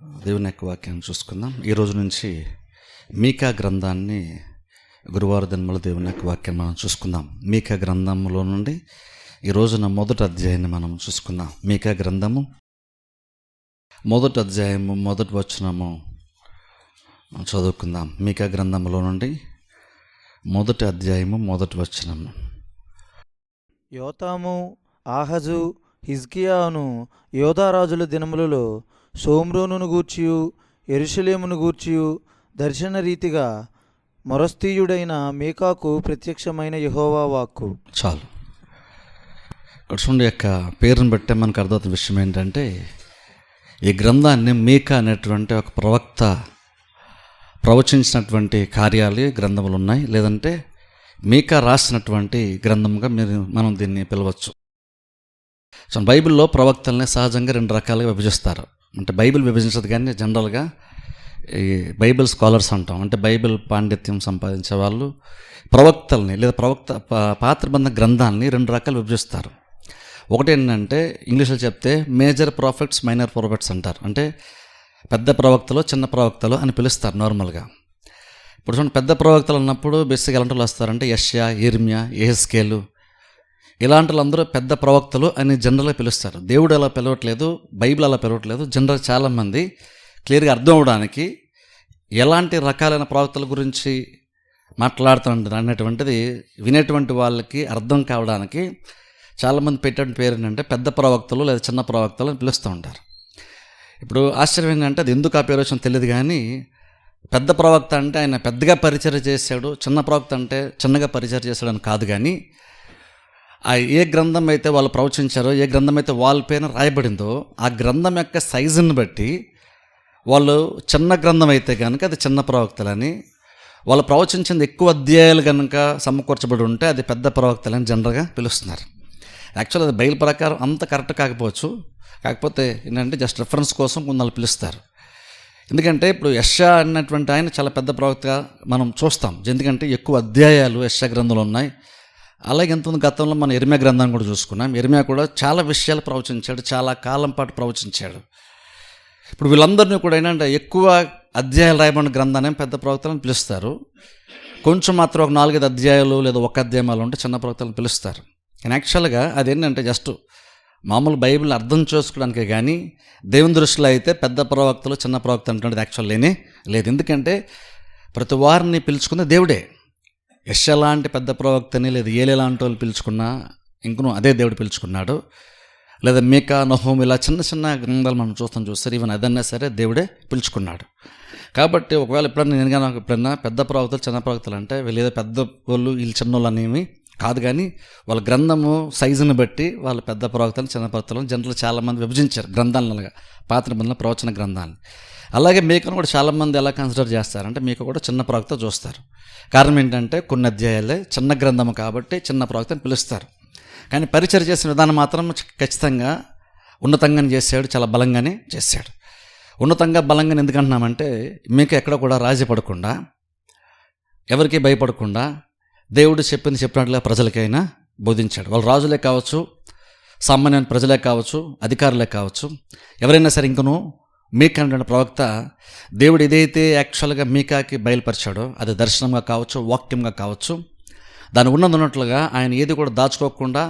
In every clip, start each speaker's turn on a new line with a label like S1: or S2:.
S1: దేవుని యొక్క వాక్యాన్ని చూసుకుందాం. ఈ రోజు నుంచి మీకా గ్రంథాన్ని గురువారం దినముల దేవుని యొక్క వాక్యాన్ని మనం చూసుకుందాం. మీకా గ్రంథంలో నుండి ఈ రోజున మొదటి అధ్యాయాన్ని మనం చూసుకుందాం. మీకా గ్రంథము మొదటి అధ్యాయము మొదటి వచనము చదువుకుందాం. మీకా గ్రంథంలో నుండి మొదటి అధ్యాయము మొదటి వచనము.
S2: యోతాము, ఆహజు, హిజ్కియాను యోధారాజుల దినములలో షోమ్రోనును గూర్చియు యెరూషలేమును గూర్చియు దర్శన రీతిగా మొరస్తీయుడైన మీకాకు ప్రత్యక్షమైన యెహోవా వాక్కు.
S1: చాలు. కృష్ణుడి యొక్క పేరును బట్టే మనకు అర్థమవుతున్న విషయం ఏంటంటే, ఈ గ్రంథాన్ని మీకా అనేటువంటి ఒక ప్రవక్త ప్రవచించినటువంటి కార్యాలు గ్రంథములు ఉన్నాయి, లేదంటే మీకా రాసినటువంటి గ్రంథంగా మనం దీన్ని పిలవచ్చు. సో బైబిల్లో ప్రవక్తల్ని సహజంగా రెండు రకాలుగా విభజిస్తారు. అంటే బైబిల్ విభజించదు, కానీ జనరల్గా ఈ బైబిల్ స్కాలర్స్ అంటాం, అంటే బైబిల్ పాండిత్యం సంపాదించే వాళ్ళు ప్రవక్తల్ని లేదా పాత్రబంధ గ్రంథాన్ని రెండు రకాలు విభజిస్తారు. ఒకటి ఏంటంటే ఇంగ్లీష్లో చెప్తే మేజర్ ప్రాఫిట్స్, మైనర్ ప్రాఫిట్స్ అంటారు. అంటే పెద్ద ప్రవక్తలు, చిన్న ప్రవక్తలు అని పిలుస్తారు నార్మల్గా. ఇప్పుడు చూడండి, పెద్ద ప్రవక్తలు అన్నప్పుడు బేసిక్గా ఎలాంటి వాళ్ళు వస్తారంటే యెషయా, యెర్మియా, యెహెజ్కేలు, ఇలాంటి వాళ్ళందరూ పెద్ద ప్రవక్తలు అని జనరల్గా పిలుస్తారు. దేవుడు అలా పిలవట్లేదు, బైబిల్ అలా పిలవట్లేదు. జనరల్ చాలామంది క్లియర్గా అర్థం అవడానికి ఎలాంటి రకాలైన ప్రవక్తల గురించి మాట్లాడుతుంటారు అనేటువంటిది వినేటువంటి వాళ్ళకి అర్థం కావడానికి చాలామంది పెట్టిన పేరు ఏంటంటే పెద్ద ప్రవక్తలు లేదా చిన్న ప్రవక్తలు అని పిలుస్తూ ఉంటారు. ఇప్పుడు ఆశ్చర్యం ఏంటంటే అది ఎందుకు ఆ పేరు వచ్చిందో తెలియదు, కానీ పెద్ద ప్రవక్త అంటే ఆయన పెద్దగా పరిచయం చేశాడు, చిన్న ప్రవక్త అంటే చిన్నగా పరిచయం చేశాడు అని కాదు. కానీ ఏ గ్రంథం అయితే వాళ్ళు ప్రవచించారో, ఏ గ్రంథం అయితే వాళ్ళ పైన రాయబడిందో ఆ గ్రంథం యొక్క సైజుని బట్టి వాళ్ళు చిన్న గ్రంథం అయితే కనుక అది చిన్న ప్రవక్తలని, వాళ్ళు ప్రవచించింది ఎక్కువ అధ్యాయాలు కనుక సమకూర్చబడి ఉంటే అది పెద్ద ప్రవక్తలని జనరల్గా పిలుస్తున్నారు. యాక్చువల్ అది బైబిల్ ప్రకారం అంత కరెక్ట్ కాకపోవచ్చు, కాకపోతే ఏంటంటే జస్ట్ రెఫరెన్స్ కోసం కొందరు పిలుస్తారు. ఎందుకంటే ఇప్పుడు యెషయా అన్నటువంటి ఆయన చాలా పెద్ద ప్రవక్తగా మనం చూస్తాం, ఎందుకంటే ఎక్కువ అధ్యాయాలు యెషయా గ్రంథంలో ఉన్నాయి. అలాగే ఎంతమంది గతంలో మనం యెర్మియా గ్రంథాన్ని కూడా చూసుకున్నాం. యెర్మియా కూడా చాలా విషయాలు ప్రవచించాడు, చాలా కాలం పాటు ప్రవచించాడు. ఇప్పుడు వీళ్ళందరినీ కూడా ఏంటంటే ఎక్కువ అధ్యాయాలు రాయబడిన గ్రంథాన్ని పెద్ద ప్రవక్తలను పిలుస్తారు. కొంచెం మాత్రం ఒక 4-5 అధ్యాయాలు లేదా ఒక అధ్యాయాలు ఉంటే చిన్న ప్రవక్తలను పిలుస్తారు. కానీ యాక్చువల్గా అదేంటంటే జస్ట్ మామూలు బైబిల్ అర్థం చేసుకోవడానికే, కానీ దేవుని దృష్టిలో అయితే పెద్ద ప్రవక్తలు చిన్న ప్రవక్త అంటే యాక్చువల్ లేనే లేదు. ఎందుకంటే ప్రతి వారిని పిలుచుకుంది దేవుడే. యెషయా లాంటి పెద్ద ప్రవక్తని లేదా ఏలే లాంటి వాళ్ళు పిలుచుకున్నా ఇంకనూ అదే దేవుడు పిలుచుకున్నాడు. లేదా మీకా, నహూము ఇలా చిన్న చిన్న గ్రంథాలు మనం చూస్తారు, ఈవెన్ అదన్నా సరే దేవుడే పిలుచుకున్నాడు. కాబట్టి ఒకవేళ ఎప్పుడన్నా పెద్ద ప్రవక్తలు చిన్న ప్రవక్తలు అంటే వీళ్ళు ఏదో పెద్ద వాళ్ళు వీళ్ళు చిన్న వాళ్ళు అనేవి కాదు, కానీ వాళ్ళ గ్రంథము సైజుని బట్టి వాళ్ళు పెద్ద ప్రవక్తలు చిన్న ప్రవక్తలను జనరల్ చాలామంది విభజించారు గ్రంథాలనుగా, పాత నిబంధనల ప్రవచన గ్రంథాన్ని. అలాగే మీకను కూడా చాలామంది ఎలా కన్సిడర్ చేస్తారంటే మీకు కూడా చిన్న ప్రవక్త చూస్తారు. కారణం ఏంటంటే కొన్ని అధ్యాయాలే చిన్న గ్రంథము కాబట్టి చిన్న ప్రవక్తని పిలుస్తారు. కానీ పరిచయం చేసిన విధానం మాత్రం ఖచ్చితంగా ఉన్నతంగానే చేశాడు, చాలా బలంగానే చేశాడు. ఉన్నతంగా బలంగానే ఎందుకంటున్నామంటే మీకు ఎక్కడ కూడా రాజీ పడకుండా, ఎవరికి భయపడకుండా దేవుడు చెప్పినట్లుగా ప్రజలకైనా బోధించాడు. వాళ్ళు రాజులే కావచ్చు, సామాన్య ప్రజలే కావచ్చు, అధికారులే కావచ్చు, ఎవరైనా సరే ఇంకనూ మీకా అనేటువంటి ప్రవక్త దేవుడు ఏదైతే యాక్చువల్గా మీకాకి బయలుపరిచాడో అది దర్శనంగా కావచ్చు, వాక్యంగా కావచ్చు, దాన్ని ఉన్నట్లుగా ఆయన ఏది కూడా దాచుకోకుండా,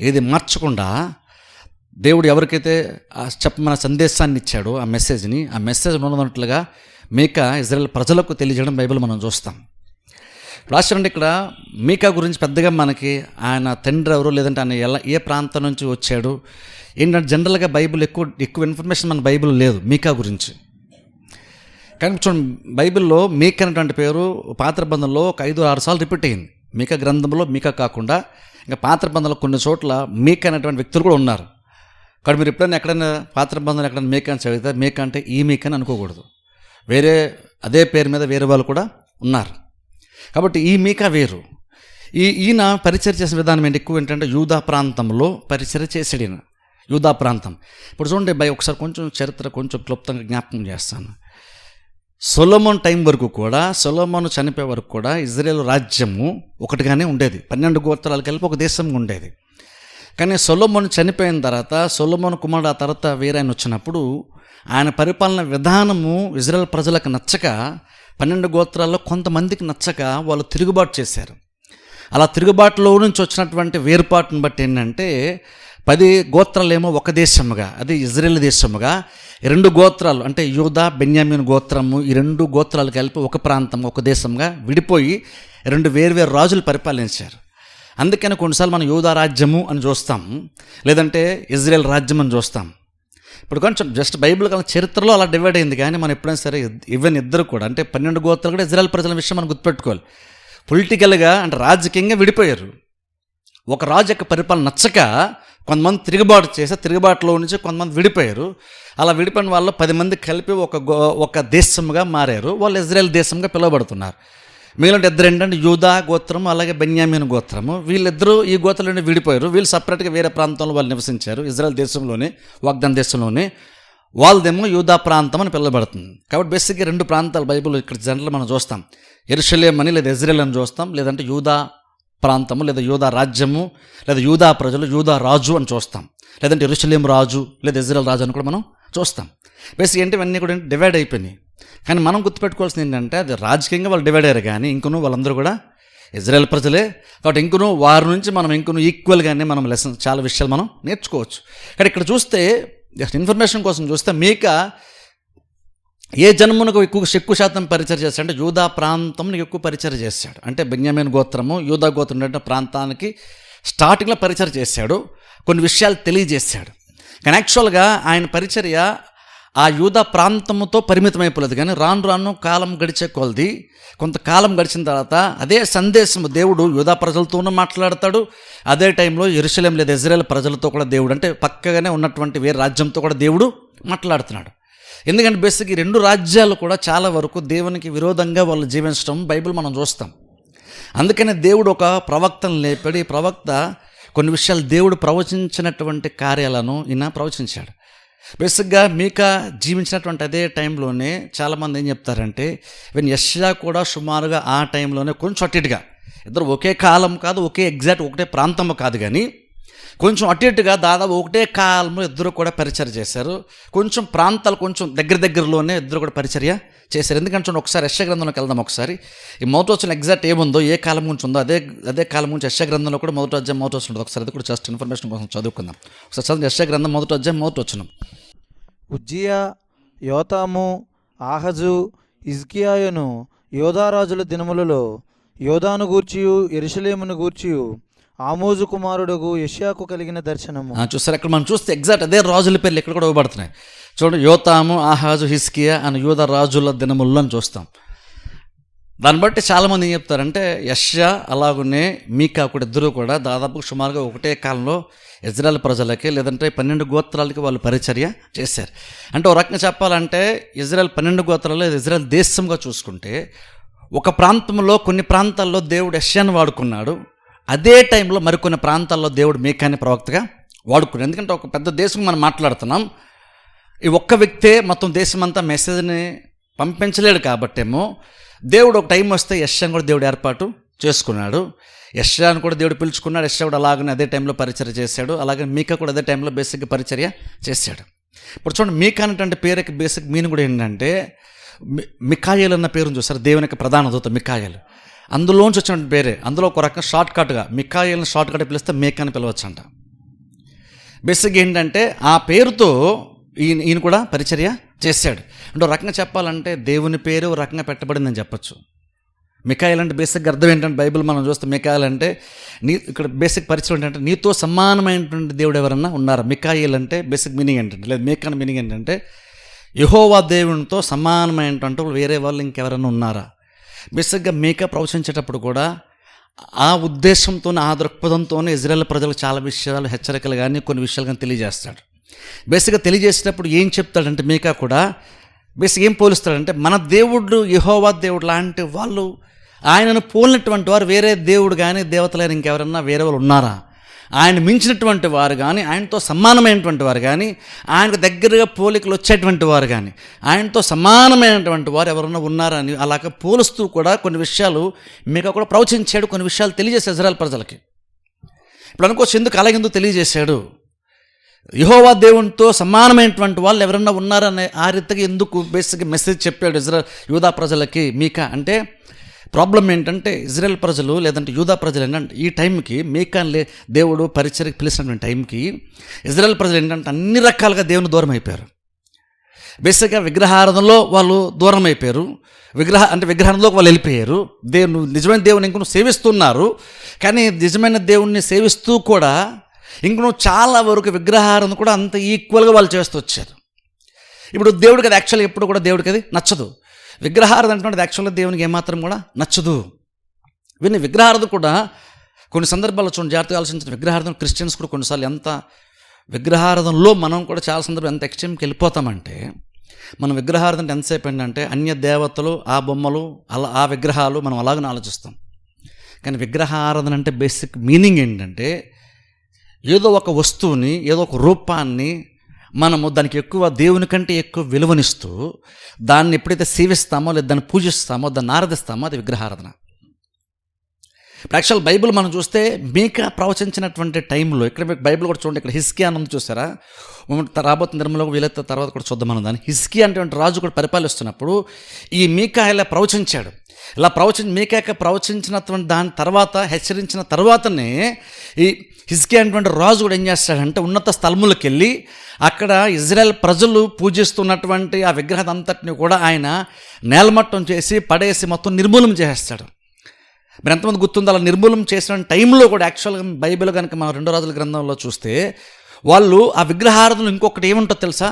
S1: ఏది మార్చకుండా దేవుడు ఎవరికైతే చెప్పమన్న సందేశాన్ని ఇచ్చాడో ఆ మెసేజ్ ఉన్నట్లుగా మీకా ఇజ్రాయెల్ ప్రజలకు తెలియజేయడం బైబిల్ మనం చూస్తాం. రాష్ట్రం ఇక్కడ మీకా గురించి పెద్దగా మనకి ఆయన తండ్రి ఎవరు, లేదంటే ఆయన ఏ ప్రాంతం నుంచి వచ్చాడు ఏంటంటే జనరల్గా బైబిల్ ఎక్కువ ఇన్ఫర్మేషన్ మన బైబిల్ లేదు మీకా గురించి. కానీ చూడండి, బైబిల్లో మీకా అనేటువంటి పేరు పాత్రబంధంలో ఒక 5-6 సార్లు రిపీట్ అయింది. మీకా గ్రంథంలో మీకా కాకుండా ఇంకా పాత్రబంధంలో కొన్ని చోట్ల మీకా అనేటువంటి వ్యక్తులు కూడా ఉన్నారు. కానీ మీరు ఎప్పుడైనా పాత్రబంధంలో ఎక్కడైనా మీకా అని చదివితే మీకా అంటే ఈ మీకా అని అనుకోకూడదు, వేరే అదే పేరు మీద వేరే వాళ్ళు కూడా ఉన్నారు. కాబట్టి ఈ మీకా వేరు. ఈయన పరిచయం చేసిన విధానం ఎక్కువ ఏంటంటే యూదా ప్రాంతంలో పరిచయం చేసాడు ఈయన, యూదా ప్రాంతం. ఇప్పుడు చూడండి ఒకసారి కొంచెం చరిత్ర కొంచెం క్లుప్తంగా జ్ఞాపకం చేస్తాను. సొలొమోన్ టైం వరకు కూడా, సొలొమోను చనిపోయే వరకు కూడా ఇజ్రాయేల్ రాజ్యము ఒకటిగానే ఉండేది. 12 గోత్రాలు కలిపి ఒక దేశంగా ఉండేది. కానీ సొలొమోను చనిపోయిన తర్వాత సొలొమోను కుమారుడు ఆ తర్వాత వేరే ఆయన వచ్చినప్పుడు ఆయన పరిపాలన విధానము ఇజ్రాయెల్ ప్రజలకు నచ్చక 12 గోత్రాల్లో కొంతమందికి నచ్చక వాళ్ళు తిరుగుబాటు చేశారు. అలా తిరుగుబాటులో నుంచి వచ్చినటువంటి వేరుపాటును బట్టి ఏంటంటే 10 గోత్రాలేమో ఒక దేశముగా, అది ఇజ్రాయెల్ దేశముగా, 2 గోత్రాలు అంటే యూదా బెన్యామీను గోత్రము, ఈ 2 గోత్రాలు కలిపి ఒక ప్రాంతం ఒక దేశంగా విడిపోయి 2 వేర్వేరు రాజులు పరిపాలించారు. అందుకని కొన్నిసార్లు మనం యూదా రాజ్యము అని చూస్తాం, లేదంటే ఇజ్రాయెల్ రాజ్యం అని చూస్తాం. ఇప్పుడు కొంచెం జస్ట్ బైబిల్ కాలం చరిత్రలో అలా డివైడ్ అయింది. కానీ మనం ఎప్పుడైనా సరే ఈవెన్ ఇద్దరు కూడా అంటే 12 గోత్రాలు కూడా ఇజ్రాయెల్ ప్రజల విషయం మనం గుర్తుపెట్టుకోవాలి. పొలిటికల్గా అంటే రాజకీయంగా విడిపోయారు. ఒక రాజు యొక్క పరిపాలన నచ్చక కొంతమంది తిరుగుబాటు చేసి తిరుగుబాటులో నుంచి కొంతమంది విడిపోయారు. అలా విడిపోయిన వాళ్ళు 10 మంది కలిపి ఒక దేశంగా మారారు. వాళ్ళు ఇజ్రాయెల్ దేశంగా పిలువబడుతున్నారు. మిగిలిన ఇద్దరు ఏంటంటే యూదా గోత్రము అలాగే బెన్యామీను గోత్రము. వీళ్ళిద్దరూ ఈ గోత్రాల నుండి విడిపోయారు. వీళ్ళు సపరేట్గా వేరే ప్రాంతంలో వాళ్ళు నివసించారు. ఇజ్రాయెల్ దేశంలోనే, వాగ్దాన దేశంలోనే. వాళ్ళదేమో యూదా ప్రాంతం అని పిలువబడుతుంది. కాబట్టి బేసిక్గా 2 ప్రాంతాలు బైబిల్ ఇక్కడ జనరల్ మనం చూస్తాం. యెరూషలేం అని లేదా ఇజ్రాయెల్ అని చూస్తాం, లేదంటే యూదా ప్రాంతము లేదా యూదా రాజ్యము లేదా యూదా ప్రజలు యూదా రాజు అని చూస్తాం, లేదంటే యెరూషలేం రాజు లేదా ఇజ్రాయెల్ రాజు అని కూడా మనం చూస్తాం. బేసిక్ ఏంటి ఇవన్నీ కూడా డివైడ్ అయిపోయినాయి. కానీ మనం గుర్తుపెట్టుకోవాల్సింది ఏంటంటే అది రాజకీయంగా వాళ్ళు డివైడ్ అయ్యారు, కానీ ఇంకొను వాళ్ళందరూ కూడా ఇజ్రాయెల్ ప్రజలే. కాబట్టి ఇంకొను వారి నుంచి మనం ఇంకొను ఈక్వల్గానే మనం లెసన్ చాలా విషయాలు మనం నేర్చుకోవచ్చు. కానీ ఇక్కడ చూస్తే జస్ట్ ఇన్ఫర్మేషన్ కోసం చూస్తే మీకా ఏ జన్మునకు ఎక్కువ శాతం పరిచయం చేశాడు అంటే యూదా ప్రాంతంకి ఎక్కువ పరిచయం చేశాడు. అంటే బెన్యామీను గోత్రము యూదా గోత్రం ఉండే ప్రాంతానికి స్టార్టింగ్లో పరిచయం చేశాడు, కొన్ని విషయాలు తెలియజేశాడు. కానీ యాక్చువల్గా ఆయన పరిచర్య ఆ యూదా ప్రాంతంతో పరిమితమైపోలేదు. కానీ రాను రాను కాలం గడిచే కొలది కొంతకాలం గడిచిన తర్వాత అదే సందేశం దేవుడు యూదా ప్రజలతోనూ మాట్లాడతాడు, అదే టైంలో యెరూషలేం లేదా ఇజ్రాయెల్ ప్రజలతో కూడా దేవుడు అంటే పక్కగానే ఉన్నటువంటి వేరే రాజ్యంతో కూడా దేవుడు మాట్లాడుతున్నాడు. ఎందుకంటే బేసిక్ ఈ 2 రాజ్యాలు కూడా చాలా వరకు దేవునికి విరోధంగా వాళ్ళు జీవించడం బైబిల్ మనం చూస్తాం. అందుకనే దేవుడు ఒక ప్రవక్తను లేపాడు. ఈ ప్రవక్త కొన్ని విషయాలు దేవుడు ప్రవచించినటువంటి కార్యాలను ఈయన ప్రవచించాడు. బేసిక్గా మీకా జీవించినటువంటి అదే టైంలోనే చాలామంది ఏం చెప్తారంటే ఈవెన్ యెషయా కూడా సుమారుగా ఆ టైంలోనే కొంచెం అటు ఇటుగా, ఇద్దరు ఒకే కాలం కాదు, ఒకే ఎగ్జాక్ట్ ఒకటే ప్రాంతము కాదు, కానీ కొంచెం అటు ఇటుగా దాదాపు ఒకటే కాలంలో ఇద్దరు కూడా పరిచర్య చేశారు. కొంచెం ప్రాంతాలు కొంచెం దగ్గరలోనే ఇద్దరు కూడా పరిచర్య చేశారు. ఎందుకంటే చూడండి, ఒకసారి యెషయా గ్రంథంలోకి వెళ్దాం. ఒకసారి ఈ మొదటి వచనం ఎగ్జాక్ట్ ఏముందో, ఏ కాలం గురించి ఉందో అదే కాలం గురించి యెషయా గ్రంథంలో కూడా మొదటి అధ్యాయం మొదటి వచనం ఉంటుంది. ఒకసారి అది కూడా జస్ట్ ఇన్ఫర్మేషన్ కోసం చదువుకుందాం. ఒకసారి చదువు యెషయా గ్రంథం మొదటి అధ్యాయం మొదటి వచనం.
S2: ఉజ్జియా, యోతాము, ఆహజు, హిజ్కియాయును యోధారాజుల దినములలో యోధాను గూర్చియు యెరూషలేమును గూర్చియు ఆమోజు కుమారుడుగు యెషయాకు కలిగిన దర్శనము.
S1: చూస్తారు, ఇక్కడ మనం చూస్తే ఎగ్జాక్ట్ అదే రాజుల పేర్లు ఇక్కడ కూడా ఇవ్వబడుతున్నాయి. చూడండి, యోతాము, ఆహాజు, హిజ్కియా అని యూదా రాజుల దినముల్లో అని చూస్తాం. దాన్ని బట్టి చాలామంది ఏం చెప్తారంటే యెషయా అలాగనే మీకా కూడా ఇద్దరు కూడా దాదాపు సుమారుగా ఒకటే కాలంలో ఇజ్రాయెల్ ప్రజలకి లేదంటే 12 గోత్రాలకి వాళ్ళు పరిచర్య చేశారు. అంటే ఒక రకంగా చెప్పాలంటే ఇజ్రాయెల్ 12 గోత్రాలు ఇజ్రాయెల్ దేశంగా చూసుకుంటే ఒక ప్రాంతంలో కొన్ని ప్రాంతాల్లో దేవుడు యెషయాను వాడుకున్నాడు, అదే టైంలో మరికొన్ని ప్రాంతాల్లో దేవుడు మీకాని ప్రవక్తగా వాడుకున్నాడు. ఎందుకంటే ఒక పెద్ద దేశం మనం మాట్లాడుతున్నాం, ఈ ఒక్క వ్యక్తే మొత్తం దేశమంతా మెసేజ్ని పంపించలేడు. కాబట్టేమో దేవుడు ఒక టైం వస్తే యెషయాను కూడా దేవుడు ఏర్పాటు చేసుకున్నాడు. యెషయాను కూడా దేవుడు పిలుచుకున్నాడు. యెషయా కూడా అలాగనే అదే టైంలో పరిచర్య చేశాడు. అలాగే మీకా కూడా అదే టైంలో బేసిక్గా పరిచర్య చేశాడు. ఇప్పుడు చూడండి, మీకా అనేటువంటి పేరుకి బేసిక్ మీన్ కూడా ఏంటంటే మికాయేలు అన్న పేరును చూస్తారు, దేవుని యొక్క ప్రధాన దూత మికాయేలు. అందులోంచి వచ్చిన పేరే. అందులో ఒక రకంగా షార్ట్ కట్గా మికాయేల్ని షార్ట్ కట్ పిలిస్తే మీకా అని పిలవచ్చు అంట. బేసిక్గా ఏంటంటే ఆ పేరుతో ఈయన కూడా పరిచర్య చేశాడు. అంటే ఒక రకంగా చెప్పాలంటే దేవుని పేరు ఒక రకంగా పెట్టబడిందని చెప్పచ్చు. మికాయేల్ అంటే బేసిక్గా అర్థం ఏంటంటే బైబిల్ మనం చూస్తే మికాయేల్ అంటే ఇక్కడ బేసిక్ పరిచయం ఏంటంటే నీతో సమానమైనటువంటి దేవుడు ఎవరన్నా ఉన్నారా. మికాయేల్ అంటే బేసిక్ మీనింగ్ ఏంటంటే లేదా మీకా మీనింగ్ ఏంటంటే యెహోవా దేవునితో సమానమైనటువంటి వేరే వాళ్ళు ఇంకెవరైనా ఉన్నారా. బేసిక్గా మీకా ప్రవచించేటప్పుడు కూడా ఆ ఉద్దేశంతోనే ఆ దృక్పథంతోనే ఇజ్రాయెల్ ప్రజలకు చాలా విషయాలు హెచ్చరికలు కానీ కొన్ని విషయాలు కానీ తెలియజేస్తాడు. బేసిక్గా తెలియజేసేటప్పుడు ఏం చెప్తాడంటే మీకా కూడా బేసిక్ ఏం పోలుస్తాడంటే మన దేవుడు యెహోవా దేవుడు లాంటి వాళ్ళు, ఆయనను పోలినటువంటి వారు వేరే దేవుడు కానీ దేవతలైన ఇంకెవరన్నా వేరే వాళ్ళు ఉన్నారా, ఆయన మించినటువంటి వారు కానీ ఆయనతో సమానమైనటువంటి వారు కానీ ఆయనకు దగ్గరగా పోలికలు వచ్చేటువంటి వారు కానీ ఆయనతో సమానమైనటువంటి వారు ఎవరన్నా ఉన్నారని అలాగ పోలుస్తూ కూడా కొన్ని విషయాలు మీకా కూడా ప్రవచించాడు, కొన్ని విషయాలు తెలియజేసే ఇజ్రాయెల్ ప్రజలకి. ఇప్పుడు అనుకోవచ్చు, ఎందుకు అలాగెందుకు తెలియజేశాడు? యెహోవా దేవునితో సమానమైనటువంటి వాళ్ళు ఎవరన్నా ఉన్నారనే ఆ రీతిగా ఎందుకు బేసిక్గా మెసేజ్ చెప్పాడు యూదా ప్రజలకి మీకా అంటే? ప్రాబ్లం ఏంటంటే ఇజ్రాయెల్ ప్రజలు లేదంటే యూదా ప్రజలు ఏంటంటే ఈ టైంకి మీకా దేవుడు పరిచర్యకి పిలిచినటువంటి టైంకి ఇజ్రాయెల్ ప్రజలు ఏంటంటే అన్ని రకాలుగా దేవుని దూరం అయిపోయారు. బేసిక్గా విగ్రహారాధనలో వాళ్ళు దూరం అయిపోయారు. విగ్రహారాధనలోకి వాళ్ళు వెళ్ళిపోయారు. నిజమైన దేవుని ఇంకొను సేవిస్తున్నారు, కానీ నిజమైన దేవుణ్ణి సేవిస్తూ కూడా ఇంకొను చాలా వరకు విగ్రహారాధన కూడా అంత ఈక్వల్గా వాళ్ళు చేస్తూ వచ్చారు. ఇప్పుడు దేవుడికి అది యాక్చువల్గా ఎప్పుడు కూడా దేవుడికి అది నచ్చదు. విగ్రహారాధన అంటే యాక్చువల్గా దేవునికి ఏమాత్రం కూడా నచ్చదు. విగ్రహారాధన కూడా కొన్ని సందర్భాల్లో చూడండి, జాగ్రత్తగా ఆలోచించిన విగ్రహారాధన క్రిస్టియన్స్ కూడా కొన్నిసార్లు ఎంత విగ్రహారాధనలో మనం కూడా చాలా సందర్భం ఎంత ఎక్స్ట్రీమ్కి వెళ్ళిపోతామంటే, మనం విగ్రహారాధన ఎంతసేపు ఏంటంటే అన్య దేవతలు, ఆ బొమ్మలు, అలా ఆ విగ్రహాలు మనం అలాగనే ఆలోచిస్తాం. కానీ విగ్రహారాధన అంటే బేసిక్ మీనింగ్ ఏంటంటే ఏదో ఒక వస్తువుని, ఏదో ఒక రూపాన్ని మనము దానికి ఎక్కువ దేవుని కంటే ఎక్కువ విలువనిస్తూ దాన్ని ఎప్పుడైతే సేవిస్తామో లేదా దాన్ని పూజిస్తామో దాన్ని ఆరాధిస్తామో అది విగ్రహారాధన. ఇప్పుడు యాక్చువల్ బైబిల్ మనం చూస్తే మీకా ప్రవచించినటువంటి టైంలో ఇక్కడ బైబిల్ కూడా చూడండి, ఇక్కడ హిజ్కియా అని చూసారా? రాబోతున్న నిర్మలో వీలైతే తర్వాత కూడా చూద్దాం మనం దాన్ని. హిజ్కియా అంటే రాజు కూడా పరిపాలిస్తున్నప్పుడు ఈ మీకా ఇలా ప్రవచించాడు. ఇలా మీకా ప్రవచించినటువంటి దాని తర్వాత హెచ్చరించిన తర్వాతనే ఈ హిజ్కియా అనేటువంటి రాజు కూడా ఏం చేస్తాడంటే ఉన్నత స్థలములకు వెళ్ళి అక్కడ ఇజ్రాయెల్ ప్రజలు పూజిస్తున్నటువంటి ఆ విగ్రహం అంతటిని కూడా ఆయన నేలమట్టం చేసి పడేసి మొత్తం నిర్మూలన చేసేస్తాడు. మీరు ఎంతమంది గుర్తుందో అలా నిర్మూలన చేసిన టైంలో కూడా యాక్చువల్గా బైబిల్ కనుక మనం 2 రాజుల గ్రంథంలో చూస్తే వాళ్ళు ఆ విగ్రహారాధనలు ఇంకొకటి ఏముంటుందో తెలుసా?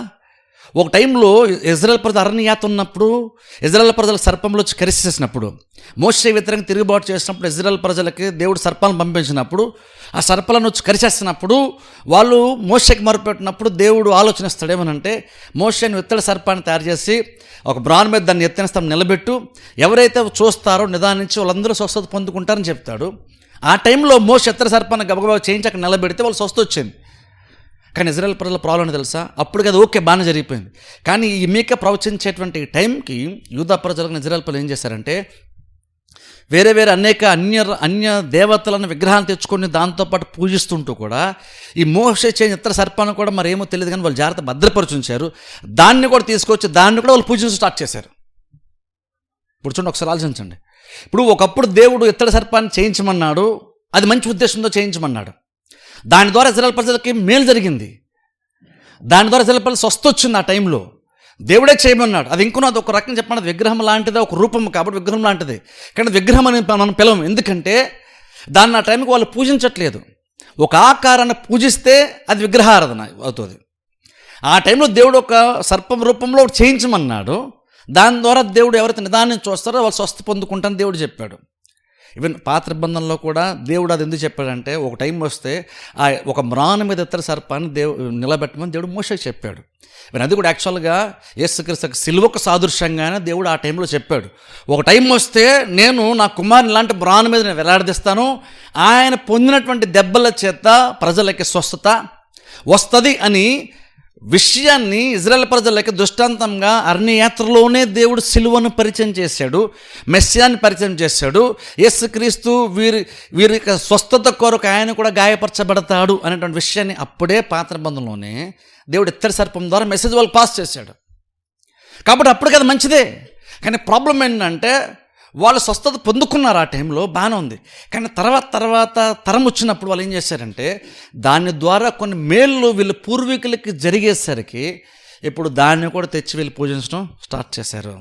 S1: ఒక టైంలో ఇజ్రాయెల్ ప్రజలు అరణ్యయాత్ర ఉన్నప్పుడు ఇజ్రాయెల్ ప్రజల సర్పంలో వచ్చి కరిచేసినప్పుడు, మోషే వ్యతిరేకంగా తిరుగుబాటు చేసినప్పుడు ఇజ్రాయెల్ ప్రజలకి దేవుడు సర్పాలను పంపించినప్పుడు ఆ సర్పాలను వచ్చి కరిచేస్తున్నప్పుడు వాళ్ళు మోషేకి మొరపెట్టినప్పుడు దేవుడు ఆలోచనిస్తాడు ఏమనంటే, మోషేని విత్తడి సర్పాన్ని తయారు చేసి ఒక బ్రాన్ మీద దాన్ని ఎత్తైన స్థలం నిలబెట్టు, ఎవరైతే చూస్తారో నిదానించి వాళ్ళందరూ స్వస్థత పొందుకుంటారని చెప్తాడు. ఆ టైంలో మోషే ఎత్తడి సర్పాన్ని గబగబా చేయించి అక్కడ నిలబెడితే వాళ్ళు స్వస్థ వచ్చింది. కానీ ఇజ్రాయెల్ ప్రజల ప్రాబ్లం తెలుసా? అప్పుడు కదా ఓకే బాగానే జరిగిపోయింది. కానీ ఈ మీకా ప్రవచించేటువంటి టైంకి యూదా ప్రజలకు ఇజ్రాయెల్ ప్రజలు ఏం చేశారంటే వేరే అన్య దేవతలను విగ్రహాన్ని తెచ్చుకొని దాంతోపాటు పూజిస్తుంటూ కూడా ఈ మోషే చేసిన ఇతర సర్పాన్ని కూడా మరి ఏమో తెలియదు కానీ వాళ్ళు జాగ్రత్త భద్రపరుచుంచారు. దాన్ని కూడా తీసుకొచ్చి దాన్ని కూడా వాళ్ళు పూజించడం స్టార్ట్ చేశారు. ఇప్పుడు చూడండి, ఒకసారి ఆలోచించండి. ఇప్పుడు ఒకప్పుడు దేవుడు ఇత్తడి సర్పాన్ని చేయించమన్నాడు, అది మంచి ఉద్దేశంతో చేయించమన్నాడు. దాని ద్వారా ఇజ్రాయెల్ ప్రజలకి మేలు జరిగింది, దాని ద్వారా ఇజ్రాయెల్ ప్రజలు స్వస్థ వచ్చింది. ఆ టైంలో దేవుడే చేయమన్నాడు. అది ఇంకొన అది ఒక రకంగా చెప్పండి, విగ్రహం లాంటిదే, ఒక రూపం కాబట్టి విగ్రహం లాంటిది. కానీ విగ్రహం అని మనం పిలవం, ఎందుకంటే దాన్ని ఆ టైంకి వాళ్ళు పూజించట్లేదు. ఒక ఆకారాన్ని పూజిస్తే అది విగ్రహారాధన అవుతుంది. ఆ టైంలో దేవుడు ఒక సర్పం రూపంలో చేయించమన్నాడు. దాని ద్వారా దేవుడు ఎవరైతే నిదానం చూస్తారో వాళ్ళు స్వస్థ పొందుకుంటారని దేవుడు చెప్పాడు. ఈవెన్ పాత నిబంధనలో కూడా దేవుడు అది ఎందుకు చెప్పాడంటే, ఒక టైం వస్తే ఆ ఒక మ్రాను మీద ఇతర సర్పాన్ని నిలబెట్టమని దేవుడు మోషేకి చెప్పాడు. ఈవెన్ అది కూడా యాక్చువల్గా యేసుక్రీస్తుకు సిలువకు సాదృశ్యంగానే దేవుడు ఆ టైంలో చెప్పాడు. ఒక టైం వస్తే నేను నా కుమారుని ఇలాంటి మ్రాను మీద నేను వేలాడదీస్తాను, ఆయన పొందినటువంటి దెబ్బల చేత ప్రజలకి స్వస్థత వస్తుంది అని విషయాన్ని ఇజ్రాయెల్ ప్రజలకి దృష్టాంతంగా అరణ్యయాత్రలోనే దేవుడు సిలువను పరిచయం చేశాడు, మెస్సియాని పరిచయం చేశాడు. యేసుక్రీస్తు వీరి స్వస్థత కొరకు ఆయన కూడా గాయపరచబడతాడు అనేటువంటి విషయాన్ని అప్పుడే పాత నిబంధనలోనే దేవుడు ఇత్తడి సర్పం ద్వారా మెసేజ్ వాళ్ళు పాస్ చేశాడు. కాబట్టి అప్పుడు కదా మంచిదే. కానీ ప్రాబ్లం ఏంటంటే వాళ్ళు స్వస్థత పొందుకున్నారు ఆ టైంలో, బాగానే ఉంది. కానీ తర్వాత తరం వచ్చినప్పుడు వాళ్ళు ఏం చేశారంటే దాని ద్వారా కొన్ని మేళ్ళు వీళ్ళ పూర్వీకులకి జరిగేసరికి ఇప్పుడు దాన్ని కూడా తెచ్చి వీళ్ళు పూజించడం స్టార్ట్ చేశారు.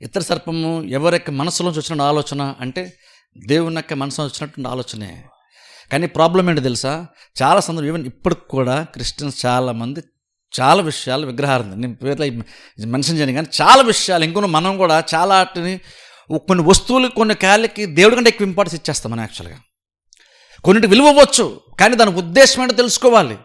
S1: ఇతర సర్పము ఎవరికి మనసులోంచి వచ్చిన ఆలోచన అంటే దేవుని యొక్క మనసులో వచ్చినటువంటి ఆలోచనే. కానీ ప్రాబ్లం ఏంటి తెలుసా? చాలా సందర్భం ఈవెన్ ఇప్పటికి కూడా క్రిస్టియన్స్ చాలామంది చాలా విషయాలు విగ్రహారాధన, నేను పేర్లు మెన్షన్ చేయను కానీ చాలా విషయాలు ఇంకొన మనం కూడా చాలా కొన్ని వస్తువులు కొన్ని కాళ్ళకి దేవుడి కంటే ఎక్కువ ఇంపార్టెన్స్ ఇచ్చేస్తాం మనం. యాక్చువల్గా కొన్నిటి విలువ ఇవ్వచ్చు, కానీ దాని ఉద్దేశం ఏంటో తెలుసుకోవాలి,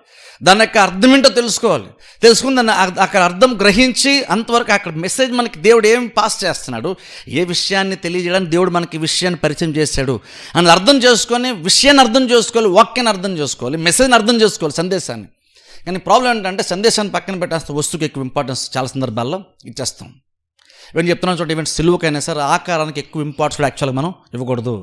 S1: దాని యొక్క అర్థం ఏంటో తెలుసుకుని దాన్ని అక్కడ అర్థం గ్రహించి అంతవరకు అక్కడ మెసేజ్ మనకి దేవుడు ఏం పాస్ చేస్తున్నాడు, ఏ విషయాన్ని తెలియజేయడానికి దేవుడు మనకి విషయాన్ని పరిచయం చేశాడు అని అర్థం చేసుకొని విషయాన్ని అర్థం చేసుకోవాలి, వాక్యాన్ని అర్థం చేసుకోవాలి, మెసేజ్ని అర్థం చేసుకోవాలి, సందేశాన్ని. కానీ ప్రాబ్లం ఏంటంటే సందేశాన్ని పక్కన పెట్టేస్తాం, వస్తువుకి ఎక్కువ ఇంపార్టెన్స్ చాలా సందర్భాల్లో ఇచ్చేస్తాం. ఇవన్నీ చెప్తున్నాను చూడండి. ఈవెన్ సిలువకైనా సరే ఆకారానికి ఎక్కువ ఇంపార్టెన్స్ యాక్చువల్గా మనం ఇవ్వకూడదు.